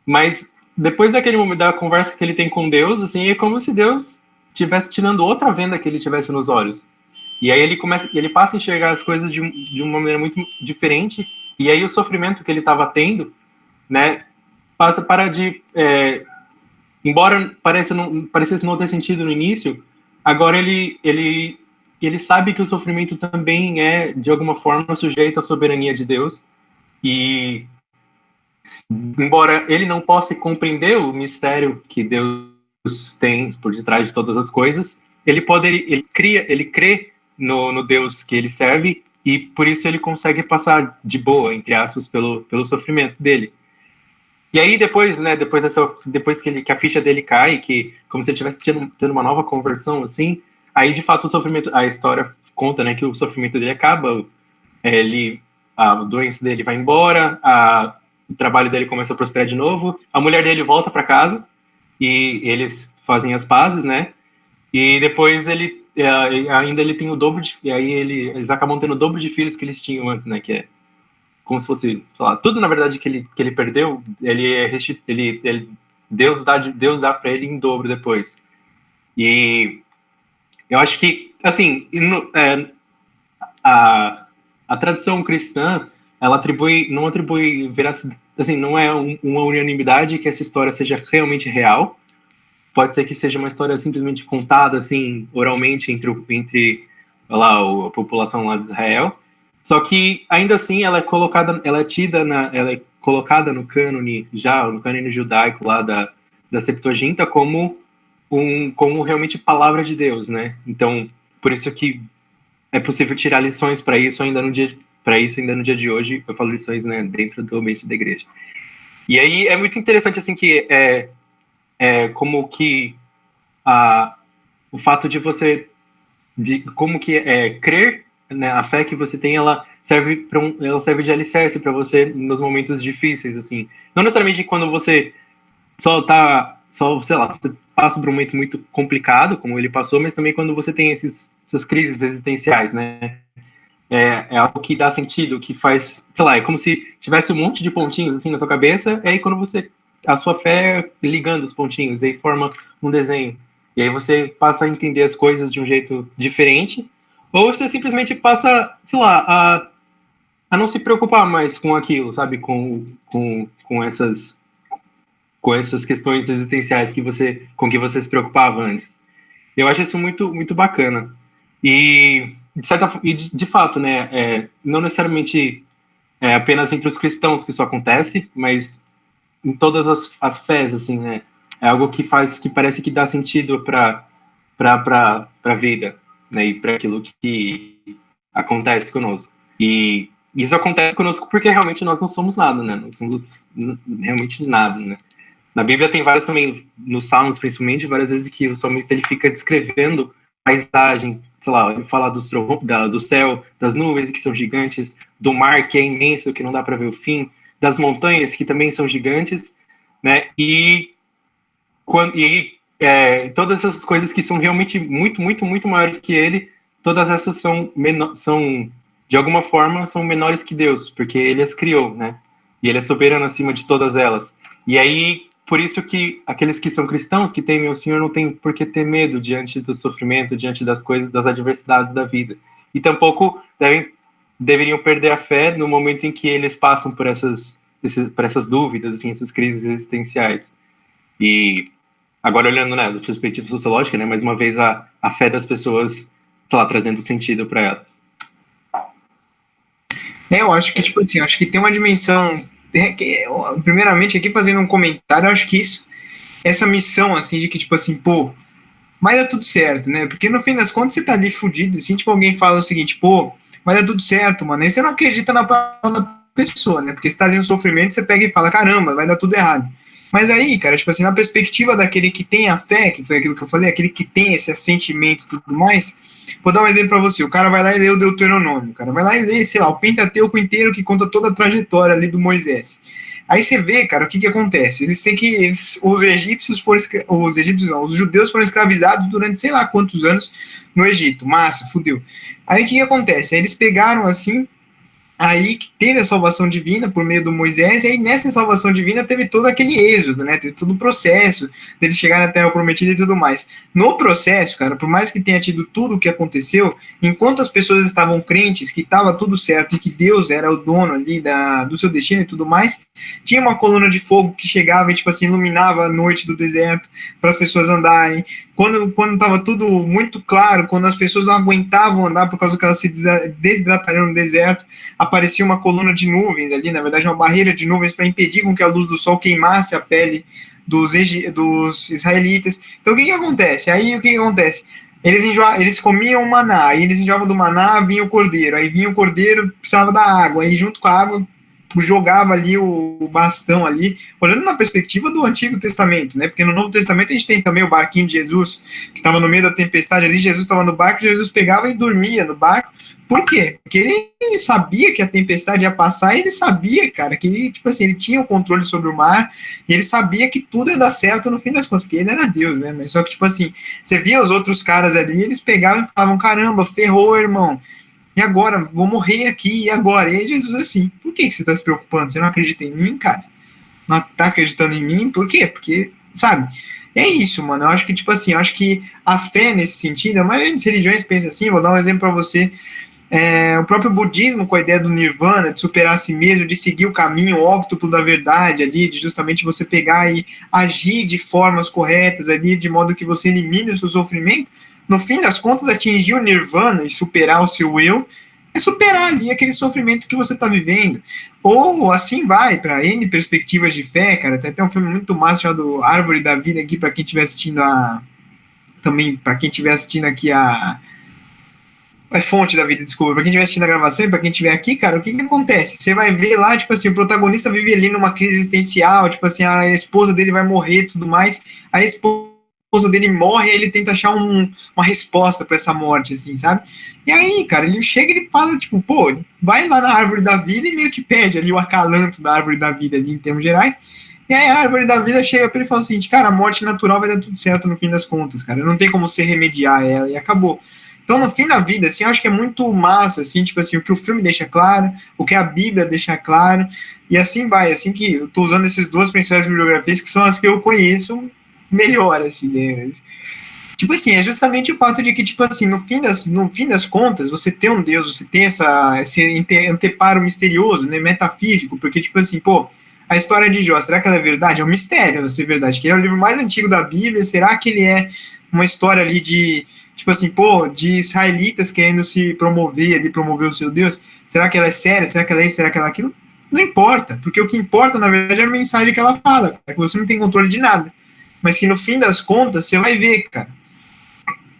F: mas depois daquele momento da conversa que ele tem com Deus, assim, é como se Deus tivesse tirando outra venda que ele tivesse nos olhos. E aí ele passa a enxergar as coisas de uma maneira muito diferente, e aí o sofrimento que ele estava tendo, né, para de... embora parecesse não ter sentido no início, agora ele sabe que o sofrimento também é, de alguma forma, sujeito à soberania de Deus, e embora ele não possa compreender o mistério que Deus tem por detrás de todas as coisas, ele crê no Deus que ele serve, e por isso ele consegue passar de boa, entre aspas, pelo sofrimento dele. E aí depois, né, depois que a ficha dele cai, que como se ele estivesse tendo uma nova conversão, assim, aí de fato a história conta, né, que o sofrimento dele acaba, a doença dele vai embora, o trabalho dele começa a prosperar de novo, a mulher dele volta para casa e eles fazem as pazes, né? E depois ainda ele tem o dobro e aí eles acabam tendo o dobro de filhos que eles tinham antes, né? Que é como se fosse, sei lá, tudo na verdade que ele perdeu, Deus dá para ele em dobro depois. E eu acho que, assim, a tradição cristã, ela não atribui veracidade, assim, não é uma unanimidade que essa história seja realmente real. Pode ser que seja uma história simplesmente contada, assim, oralmente entre lá, a população lá de Israel. Só que, ainda assim, ela é colocada no cânone, no cânone judaico lá da Septuaginta como realmente palavra de Deus, né? Então, por isso que é possível tirar lições para isso ainda no dia de hoje. Eu falo lições, né, dentro do ambiente da igreja. E aí é muito interessante, assim, que como que o fato de você como que crer, né, a fé que você tem, ela serve de alicerce para você nos momentos difíceis, assim. Não necessariamente quando você sei lá, você passa por um momento muito complicado, como ele passou, mas também quando você tem essas crises existenciais, né? É algo que dá sentido, que faz, sei lá, é como se tivesse um monte de pontinhos assim na sua cabeça, e aí quando a sua fé ligando os pontinhos, aí forma um desenho. E aí você passa a entender as coisas de um jeito diferente, ou você simplesmente passa, sei lá, a não se preocupar mais com aquilo, sabe? Com essas questões existenciais com que você se preocupava antes. Eu acho isso muito, muito bacana. E, de fato, né, não necessariamente apenas entre os cristãos que isso acontece, mas em todas as fés, assim, né? É algo que parece que dá sentido para a vida, né? E para aquilo que acontece conosco. E isso acontece conosco porque realmente nós não somos nada, né? Nós somos realmente nada, né? Na Bíblia tem várias também, nos Salmos principalmente, várias vezes que o salmista ele fica descrevendo paisagem, sei lá, ele fala do céu, das nuvens que são gigantes, do mar que é imenso, que não dá para ver o fim, das montanhas que também são gigantes, né? E todas essas coisas que são realmente muito, muito, muito maiores que ele, todas essas são de alguma forma são menores que Deus, porque ele as criou, né? E ele é soberano acima de todas elas. E aí, por isso que aqueles que são cristãos, que temem o Senhor, não tem por que ter medo diante do sofrimento, diante das coisas, das adversidades da vida. E tampouco deveriam perder a fé no momento em que eles passam por essas dúvidas, assim, essas crises existenciais. E agora olhando, né, da perspectiva sociológica, né, mais uma vez a fé das pessoas, sei lá, trazendo sentido para elas.
B: Eu acho que, tipo assim, acho que tem uma dimensão. Primeiramente, aqui fazendo um comentário, eu acho que essa missão, assim, de que, tipo assim, pô, vai dar tudo certo, né? Porque no fim das contas você tá ali fudido, assim, tipo, alguém fala o seguinte, pô, vai dar tudo certo, mano. Aí você não acredita na palavra da pessoa, né? Porque você tá ali no sofrimento, você pega e fala, caramba, vai dar tudo errado. Mas aí, cara, tipo assim, na perspectiva daquele que tem a fé, que foi aquilo que eu falei, aquele que tem esse assentimento e tudo mais, vou dar um exemplo pra você, o cara vai lá e lê o Deuteronômio, o cara vai lá e lê, sei lá, o Pentateuco inteiro que conta toda a trajetória ali do Moisés. Aí você vê, cara, o que acontece? Os judeus foram escravizados durante sei lá quantos anos no Egito, massa, fudeu. Aí o que acontece? Aí eles pegaram assim, aí que teve a salvação divina por meio do Moisés, e aí nessa salvação divina teve todo aquele êxodo, né? Teve todo o processo deles chegarem até o prometido e tudo mais. No processo, cara, por mais que tenha tido tudo o que aconteceu, enquanto as pessoas estavam crentes que estava tudo certo e que Deus era o dono ali do seu destino e tudo mais, tinha uma coluna de fogo que chegava e, tipo assim, iluminava a noite do deserto para as pessoas andarem. Quando estava tudo muito claro, quando as pessoas não aguentavam andar por causa que elas se desidratariam no deserto, aparecia uma coluna de nuvens ali, na verdade uma barreira de nuvens para impedir com que a luz do sol queimasse a pele dos israelitas. Então o que acontece? Aí o que acontece? Eles comiam maná, aí eles enjoavam do maná, vinha o cordeiro, aí vinha o cordeiro, precisava da água, aí junto com a água jogava ali o bastão ali, olhando na perspectiva do Antigo Testamento, né? Porque no Novo Testamento a gente tem também o barquinho de Jesus, que estava no meio da tempestade ali, Jesus estava no barco, Jesus pegava e dormia no barco. Por quê? Porque ele sabia que a tempestade ia passar, e ele sabia, cara, que ele, tipo assim, ele tinha o controle sobre o mar, e ele sabia que tudo ia dar certo no fim das contas, porque ele era Deus, né? Mas só que, tipo assim, você via os outros caras ali, eles pegavam e falavam, caramba, ferrou, irmão. E agora? Vou morrer aqui, e agora? E aí Jesus assim, por que você está se preocupando? Você não acredita em mim, cara? Não tá acreditando em mim? Por quê? Porque, sabe? É isso, mano. Eu acho que, tipo assim, eu acho que a fé nesse sentido, a maioria das religiões pensa assim, vou dar um exemplo para você. O próprio budismo, com a ideia do nirvana, de superar a si mesmo, de seguir o caminho óptuplo da verdade ali, de justamente você pegar e agir de formas corretas ali, de modo que você elimine o seu sofrimento, no fim das contas, atingir o nirvana e superar o seu eu, é superar ali aquele sofrimento que você está vivendo. Ou assim vai, para N perspectivas de fé, cara. Tem até um filme muito massa chamado Árvore da Vida aqui, para quem estiver assistindo também, para quem estiver assistindo aqui Fonte da Vida, desculpa. Pra quem estiver assistindo a gravação e pra quem estiver aqui, cara, o que acontece? Você vai ver lá, tipo assim, o protagonista vive ali numa crise existencial, tipo assim, a esposa dele vai morrer e tudo mais, a esposa dele morre e ele tenta achar uma resposta pra essa morte, assim, sabe? E aí, cara, ele chega e ele fala, tipo, pô, vai lá na Árvore da Vida e meio que pede ali o acalanto da Árvore da Vida ali, em termos gerais. E aí a Árvore da Vida chega pra ele e fala assim, cara, a morte natural vai dar tudo certo no fim das contas, cara, não tem como você remediar ela, e acabou. Então, no fim da vida, assim, eu acho que é muito massa, assim, tipo assim, o que o filme deixa claro, o que a Bíblia deixa claro, e assim vai, assim que eu tô usando essas duas principais bibliografias, que são as que eu conheço melhor, assim, né? Tipo assim, é justamente o fato de que, tipo assim, no fim das contas, você tem um Deus, você tem esse anteparo misterioso, né, metafísico, porque, tipo assim, pô, a história de Jó, será que ela é verdade? É um mistério, não sei verdade, que ele é o livro mais antigo da Bíblia, será que ele é uma história ali de tipo assim, pô, de israelitas querendo se promover ali, promover o seu Deus, será que ela é séria? Será que ela é isso? Será que ela é aquilo? Não importa, porque o que importa, na verdade, é a mensagem que ela fala, é que você não tem controle de nada, mas que no fim das contas, você vai ver, cara,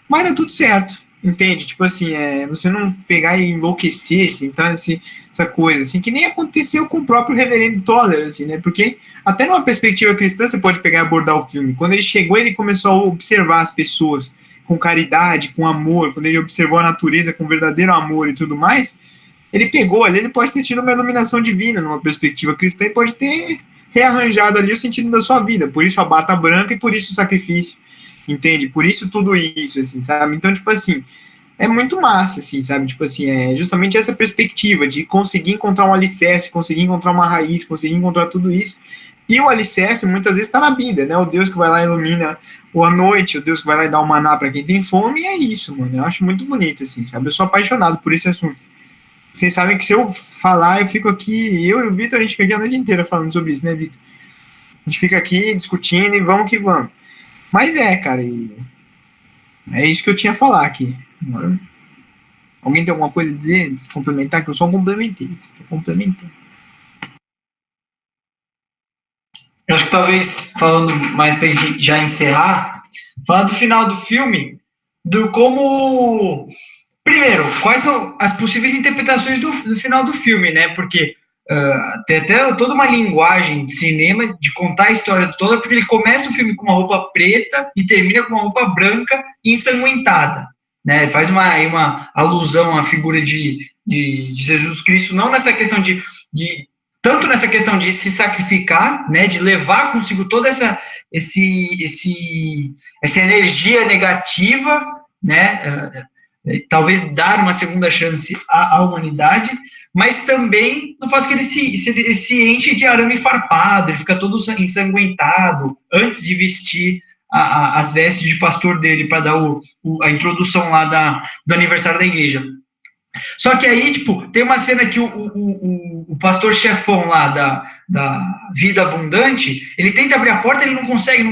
B: vai dar tudo certo, entende? Tipo assim, você não pegar e enlouquecer, assim, entrar nessa coisa, assim, que nem aconteceu com o próprio reverendo Toller, assim, né, porque até numa perspectiva cristã você pode pegar e abordar o filme, quando ele chegou, ele começou a observar as pessoas, com caridade, com amor, quando ele observou a natureza com verdadeiro amor e tudo mais, ele pegou ali, ele pode ter tido uma iluminação divina numa perspectiva cristã e pode ter rearranjado ali o sentido da sua vida, por isso a bata branca e por isso o sacrifício, entende? Por isso tudo isso, assim, sabe? Então, tipo assim, é muito massa, assim, sabe? Tipo assim, é justamente essa perspectiva de conseguir encontrar um alicerce, conseguir encontrar uma raiz, conseguir encontrar tudo isso. E o alicerce muitas vezes está na Bíblia, né? O Deus que vai lá e ilumina a noite, o Deus que vai lá e dá o maná para quem tem fome, e é isso, mano. Eu acho muito bonito, assim, sabe? Eu sou apaixonado por esse assunto. Vocês sabem que se eu falar, eu fico aqui, eu e o Vitor, a gente fica aqui a noite inteira falando sobre isso, né, Vitor? A gente fica aqui discutindo e vamos que vamos. Mas cara, é isso que eu tinha a falar aqui. Alguém tem alguma coisa a dizer? Complementar? Que eu só complementei. Estou complementando.
A: Eu acho que talvez, falando mais para a gente já encerrar, falar do final do filme, do como... Primeiro, quais são as possíveis interpretações do final do filme, né? Porque tem até toda uma linguagem de cinema de contar a história toda, porque ele começa o filme com uma roupa preta e termina com uma roupa branca e ensanguentada, né? Faz uma alusão à figura de Jesus Cristo, não nessa questão tanto nessa questão de se sacrificar, né, de levar consigo toda essa energia negativa, né, talvez dar uma segunda chance à humanidade, mas também no fato que ele se enche de arame farpado, ele fica todo ensanguentado antes de vestir as vestes de pastor dele para dar a introdução lá do aniversário da igreja. Só que aí, tipo, tem uma cena que o pastor chefão lá da Vida Abundante, ele tenta abrir a porta, ele não consegue,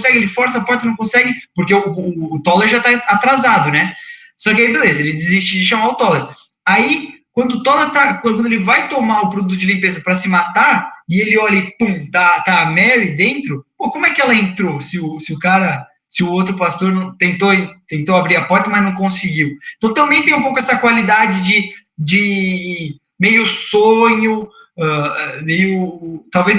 A: ele força a porta, não consegue, porque o Toller já tá atrasado, né? Só que aí, beleza, ele desiste de chamar o Toller. Aí, quando o Toller quando ele vai tomar o produto de limpeza para se matar, e ele olha e, pum, tá a Mary dentro, pô, como é que ela entrou se o outro pastor tentou abrir a porta, mas não conseguiu? Então também tem um pouco essa qualidade de meio sonho, meio talvez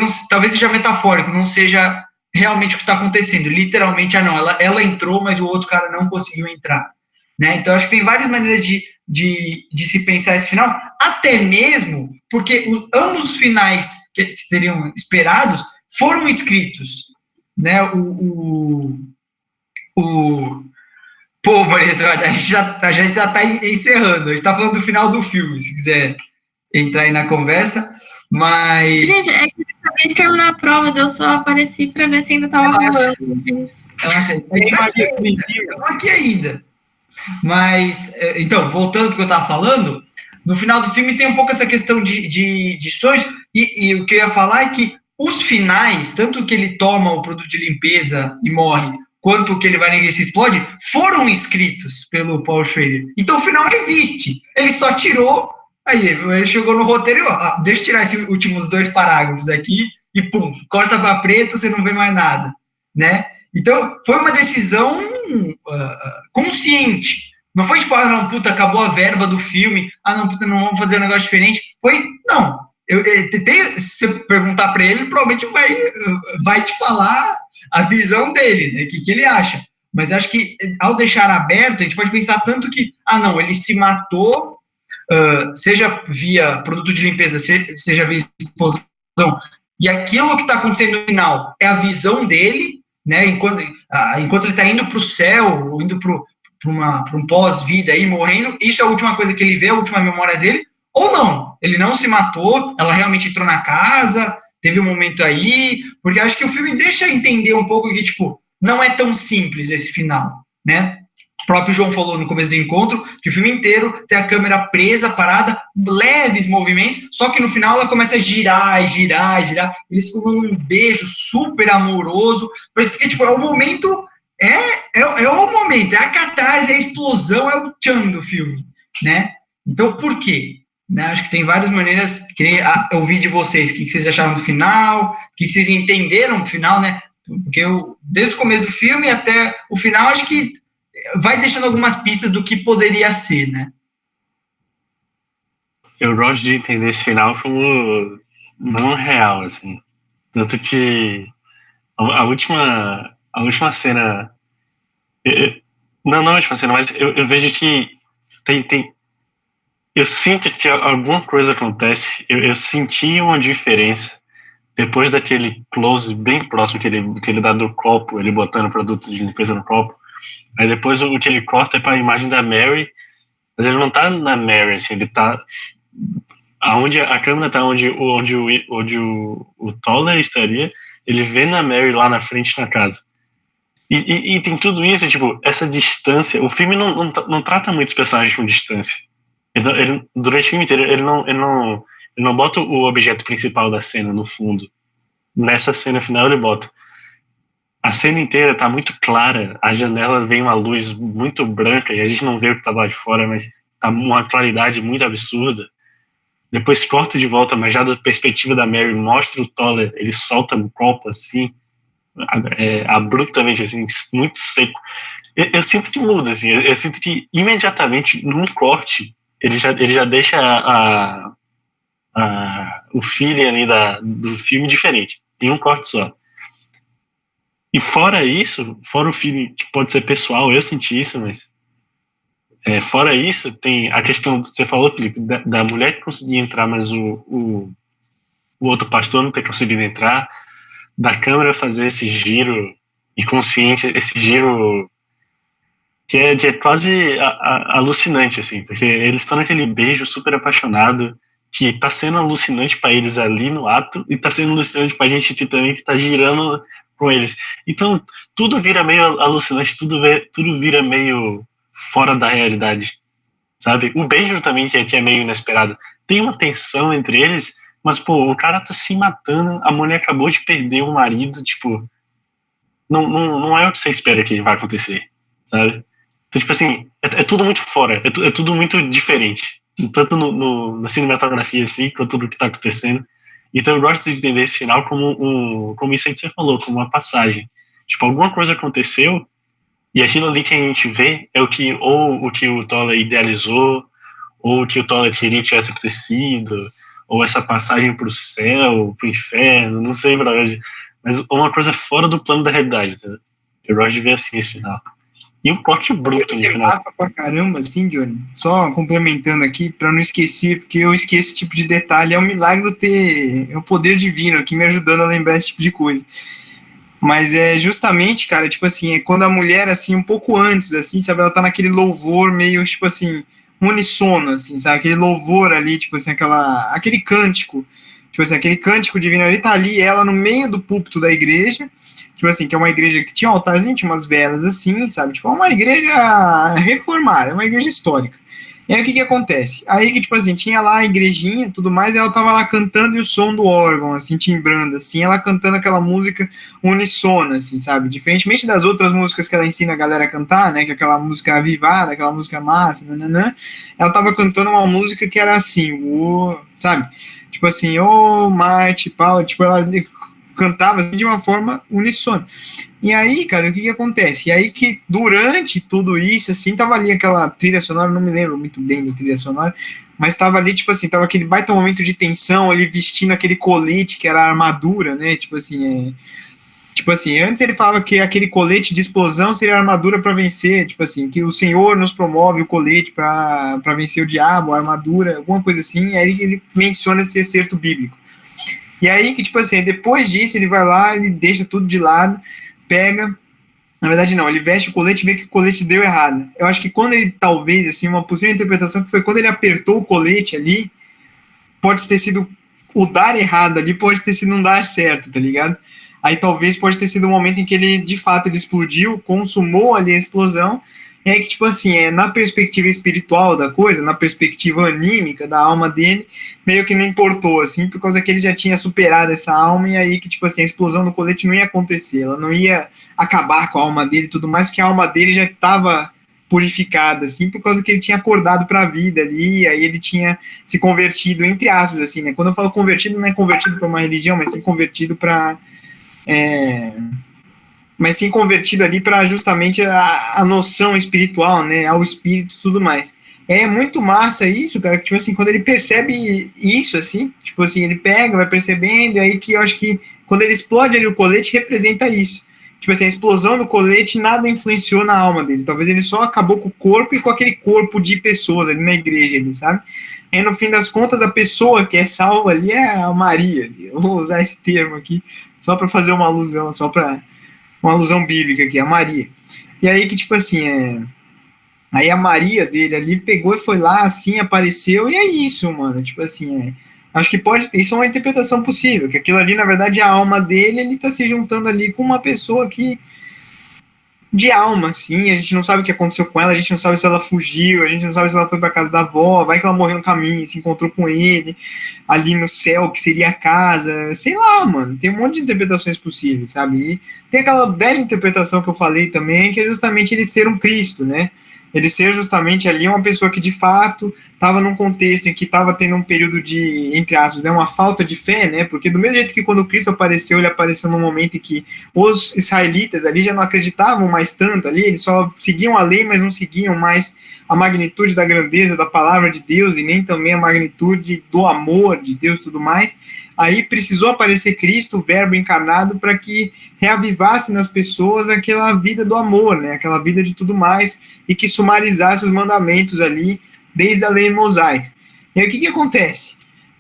A: seja metafórico, não seja realmente o que está acontecendo. Literalmente, não, ela entrou, mas o outro cara não conseguiu entrar, né? Então acho que tem várias maneiras de se pensar esse final, até mesmo porque ambos os finais que seriam esperados foram escritos, né? Pô, Barreto, a gente já tá encerrando. A gente tá falando do final do filme, se quiser entrar aí na conversa. Mas.
E: Gente, é que eu acabei de terminar a prova, eu só apareci pra ver se ainda tava rolando. Mas...
A: Relaxa, a gente tá aqui ainda. Estamos aqui ainda. Mas, então, voltando ao que eu estava falando, no final do filme tem um pouco essa questão de sonhos, e o que eu ia falar é que os finais, tanto que ele toma o produto de limpeza e morre, quanto que ele vai na igreja e se explode, foram escritos pelo Paul Schrader. Então o final existe. Ele só tirou, aí ele chegou no roteiro e, deixa eu tirar esses últimos 2 parágrafos aqui, e pum, corta para preto, você não vê mais nada, né? Então, foi uma decisão consciente. Não foi tipo, não, puta, acabou a verba do filme, não, puta, não vamos fazer um negócio diferente. Foi, não. Se você perguntar para ele, provavelmente vai te falar a visão dele, né, o que ele acha. Mas acho que, ao deixar aberto, a gente pode pensar tanto que, não, ele se matou, seja via produto de limpeza, seja via exposição, e aquilo que está acontecendo no final é a visão dele, né, enquanto ele está indo para o céu, ou indo para um pós-vida aí, morrendo, isso é a última coisa que ele vê, a última memória dele, ou não, ele não se matou, ela realmente entrou na casa, teve um momento aí, porque acho que o filme deixa entender um pouco que, tipo, não é tão simples esse final, né? O próprio João falou no começo do encontro que o filme inteiro tem a câmera presa, parada, leves movimentos, só que no final ela começa a girar, eles ficam dando um beijo super amoroso, porque tipo, é o momento, é o momento, é a catarse, é a explosão, é o tchan do filme, né? Então, por quê? Né, acho que tem várias maneiras, queria ouvir de vocês, o que vocês acharam do final, o que vocês entenderam do final, né? Porque desde o começo do filme até o final, acho que vai deixando algumas pistas do que poderia ser, né?
C: Eu gosto de entender esse final como não real, assim. Tanto que a última cena... Não a última cena, mas eu vejo que tem eu sinto que alguma coisa acontece, eu senti uma diferença depois daquele close bem próximo que ele dá do copo, ele botando produtos de limpeza no copo. Aí depois o que ele corta é para a imagem da Mary, mas ele não tá na Mary, assim, ele tá aonde a câmera tá onde o Toller estaria, ele vê na Mary lá na frente na casa. E tem tudo isso, tipo, essa distância, o filme não trata muitos personagens com distância. Ele, durante o filme inteiro, ele não bota o objeto principal da cena no fundo. Nessa cena final, ele bota. A cena inteira tá muito clara, as janelas vem uma luz muito branca, e a gente não vê o que tá lá de fora, mas tá uma claridade muito absurda. Depois corta de volta, mas já da perspectiva da Mary, mostra o Toller, ele solta um copo assim, abruptamente, assim, muito seco. Eu sinto que muda, assim, eu sinto que imediatamente, num corte, ele já deixa o feeling ali do filme diferente, em um corte só. E fora isso, fora o feeling que pode ser pessoal, eu senti isso, mas fora isso, tem a questão que você falou, Felipe, da mulher que conseguia entrar, mas o outro pastor não ter conseguido entrar, da câmera fazer esse giro inconsciente, esse giro que é quase alucinante, assim, porque eles estão naquele beijo super apaixonado, que tá sendo alucinante para eles ali no ato, e tá sendo alucinante pra gente aqui também, que tá girando com eles. Então, tudo vira meio alucinante, tudo vira meio fora da realidade, sabe? O beijo também, que é meio inesperado. Tem uma tensão entre eles, mas, pô, o cara tá se matando, a mulher acabou de perder o marido, tipo, não é o que você espera que vai acontecer, sabe? Então, tipo assim, é tudo muito fora, é tudo muito diferente, tanto na cinematografia, assim, quanto no que tá acontecendo. Então eu gosto de entender esse final como isso aí que você falou, como uma passagem. Tipo, alguma coisa aconteceu, e aquilo ali que a gente vê é o que o Toller idealizou, ou o que o Toller queria que tivesse acontecido, ou essa passagem pro céu, pro inferno, não sei pra onde, mas uma coisa fora do plano da realidade, tá? Eu gosto de ver assim esse final. E um corte bruto no final.
B: Passa pra caramba, assim, Johnny. Só complementando aqui, pra não esquecer, porque eu esqueço esse tipo de detalhe. É um milagre ter o poder divino aqui me ajudando a lembrar esse tipo de coisa. Mas é justamente, cara, tipo assim, é quando a mulher, assim, um pouco antes, assim, sabe, ela tá naquele louvor meio, tipo assim, unissono, assim, sabe, aquele louvor ali, tipo assim, aquele cântico, tipo assim, aquele cântico divino ali, tá ali, ela no meio do púlpito da igreja, tipo assim, que é uma igreja que tinha um altarzinho, tinha umas velas assim, sabe, tipo, é uma igreja reformada, é uma igreja histórica. E aí o que acontece? Aí que, tipo assim, tinha lá a igrejinha e tudo mais, e ela tava lá cantando e o som do órgão, assim, timbrando, assim, ela cantando aquela música unissona, assim, sabe? Diferentemente das outras músicas que ela ensina a galera a cantar, né? Que é aquela música avivada, aquela música massa, nananã, ela tava cantando uma música que era assim, sabe? Tipo assim, ô Marte, Paulo, tipo, ela cantava assim, de uma forma unissona. E aí, cara, o que acontece? E aí que durante tudo isso, assim, tava ali aquela trilha sonora, não me lembro muito bem da trilha sonora, mas tava ali, tipo assim, tava aquele baita momento de tensão, ele vestindo aquele colete que era a armadura, né? Tipo assim, antes ele falava que aquele colete de explosão seria a armadura para vencer, tipo assim, que o Senhor nos promove o colete para vencer o diabo, a armadura, alguma coisa assim, e aí ele menciona esse excerto bíblico. E aí que, tipo assim, depois disso ele vai lá, ele deixa tudo de lado, pega, na verdade não, ele veste o colete e vê que o colete deu errado. Eu acho que quando ele, talvez, assim, uma possível interpretação que foi quando ele apertou o colete ali, pode ter sido o dar errado ali, pode ter sido um dar certo, tá ligado? Aí talvez pode ter sido um momento em que ele, de fato, ele explodiu, consumou ali a explosão, e aí que, tipo assim, na perspectiva espiritual da coisa, na perspectiva anímica da alma dele, meio que não importou, assim, por causa que ele já tinha superado essa alma, e aí que, tipo assim, a explosão do colete não ia acontecer, ela não ia acabar com a alma dele e tudo mais, que a alma dele já estava purificada, assim, por causa que ele tinha acordado para a vida ali, e aí ele tinha se convertido, entre aspas, assim, né? Quando eu falo convertido, não é convertido para uma religião, mas sim convertido para... mas sim convertido ali para justamente a noção espiritual, né, ao espírito e tudo mais. É muito massa isso, cara, que, tipo assim, quando ele percebe isso, assim, tipo assim, ele pega, vai percebendo, e aí que eu acho que quando ele explode ali o colete, representa isso. Tipo assim, a explosão do colete nada influenciou na alma dele, talvez ele só acabou com o corpo e com aquele corpo de pessoas ali na igreja, ali, sabe? E no fim das contas, a pessoa que é salva ali é a Maria, eu vou usar esse termo aqui, só para fazer uma alusão, só para uma alusão bíblica aqui, a Maria. E aí que, tipo assim, aí a Maria dele ali pegou e foi lá, assim, apareceu, e é isso, mano, tipo assim, acho que pode, isso é uma interpretação possível, que aquilo ali, na verdade, a alma dele, ele tá se juntando ali com uma pessoa que, de alma, assim, a gente não sabe o que aconteceu com ela, a gente não sabe se ela fugiu, a gente não sabe se ela foi para casa da avó, vai que ela morreu no caminho, se encontrou com ele, ali no céu, que seria a casa, sei lá, mano, tem um monte de interpretações possíveis, sabe? E tem aquela velha interpretação que eu falei também, que é justamente ele ser um Cristo, né? Ele ser justamente ali uma pessoa que de fato estava num contexto em que estava tendo um período de, entre aspas, né, uma falta de fé, né? Porque do mesmo jeito que quando Cristo apareceu, ele apareceu num momento em que os israelitas ali já não acreditavam mais tanto ali, eles só seguiam a lei, mas não seguiam mais a magnitude da grandeza da palavra de Deus e nem também a magnitude do amor de Deus e tudo mais. Aí precisou aparecer Cristo, o verbo encarnado, para que reavivasse nas pessoas aquela vida do amor, né? Aquela vida de tudo mais, e que sumarizasse os mandamentos ali, desde a lei mosaica. E aí o que acontece?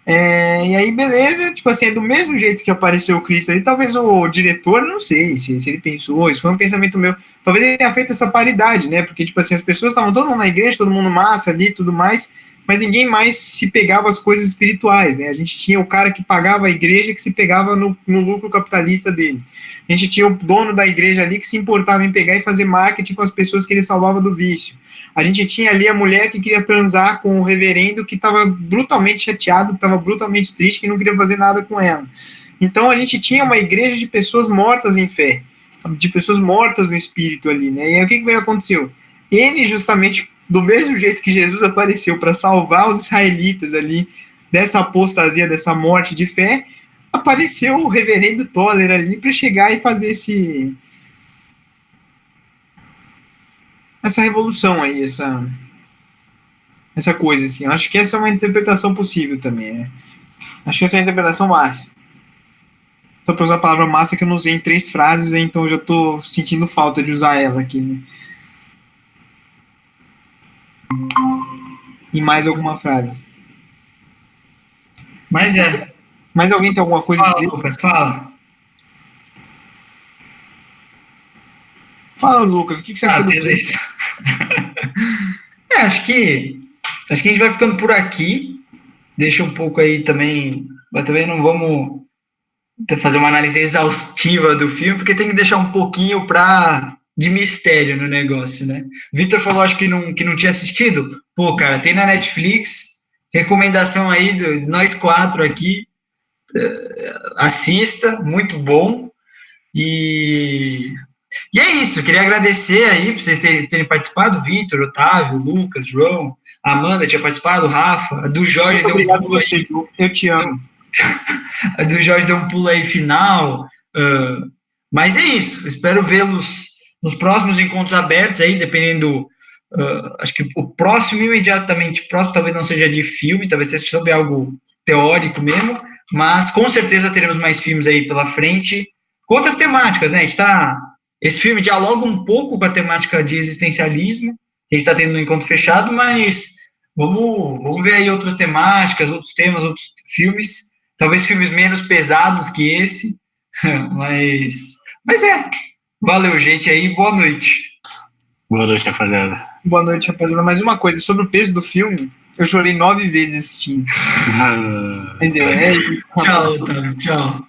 B: E aí, beleza, tipo assim, é do mesmo jeito que apareceu o Cristo ali, talvez o diretor, não sei se ele pensou, isso foi um pensamento meu, talvez ele tenha feito essa paridade, né? Porque, tipo assim, as pessoas estavam todo mundo na igreja, todo mundo massa ali, tudo mais, mas ninguém mais se pegava as coisas espirituais, né? A gente tinha o cara que pagava a igreja que se pegava no lucro capitalista dele. A gente tinha o dono da igreja ali que se importava em pegar e fazer marketing com as pessoas que ele salvava do vício. A gente tinha ali a mulher que queria transar com o reverendo que estava brutalmente chateado, que estava brutalmente triste, que não queria fazer nada com ela. Então a gente tinha uma igreja de pessoas mortas em fé, de pessoas mortas no espírito ali, né? E aí o que aconteceu? Ele justamente do mesmo jeito que Jesus apareceu para salvar os israelitas ali dessa apostasia, dessa morte de fé, apareceu o reverendo Toller ali para chegar e fazer essa revolução aí, essa coisa assim. Acho que essa é uma interpretação possível também, né? Acho que essa é uma interpretação massa. Só para usar a palavra massa que eu não usei em 3 frases, então eu já estou sentindo falta de usar ela aqui, né? E mais alguma frase.
A: Mas
B: Mais alguém tem alguma coisa a
A: fala,
B: dizer?
A: Lucas, fala.
B: Fala, Lucas, o que você achou do filme?
A: Beleza. Acho que a gente vai ficando por aqui. Deixa um pouco aí também, mas também não vamos fazer uma análise exaustiva do filme, porque tem que deixar um pouquinho de mistério no negócio, né? O Vitor falou, acho que não tinha assistido. Pô, cara, tem na Netflix, recomendação aí de nós 4 aqui, assista, muito bom. E é isso, queria agradecer aí por vocês terem participado, Vitor, Otávio, Lucas, João, Amanda tinha participado, Rafa, a do Jorge
B: Muito obrigado você, eu te amo.
A: A do Jorge deu um pulo aí final, mas é isso, espero vê-los nos próximos encontros abertos aí, dependendo, acho que o próximo, imediatamente próximo, talvez não seja de filme, talvez seja sobre algo teórico mesmo, mas com certeza teremos mais filmes aí pela frente, com outras temáticas, né, esse filme dialoga um pouco com a temática de existencialismo, que a gente está tendo no encontro fechado, mas vamos ver aí outras temáticas, outros temas, outros filmes, talvez filmes menos pesados que esse, mas valeu, gente, aí, boa noite.
C: Boa noite, rapaziada.
B: Boa noite, rapaziada. Mais uma coisa, sobre o peso do filme, eu chorei 9 vezes assistindo. Mas
A: Tchau, Otávio, tchau.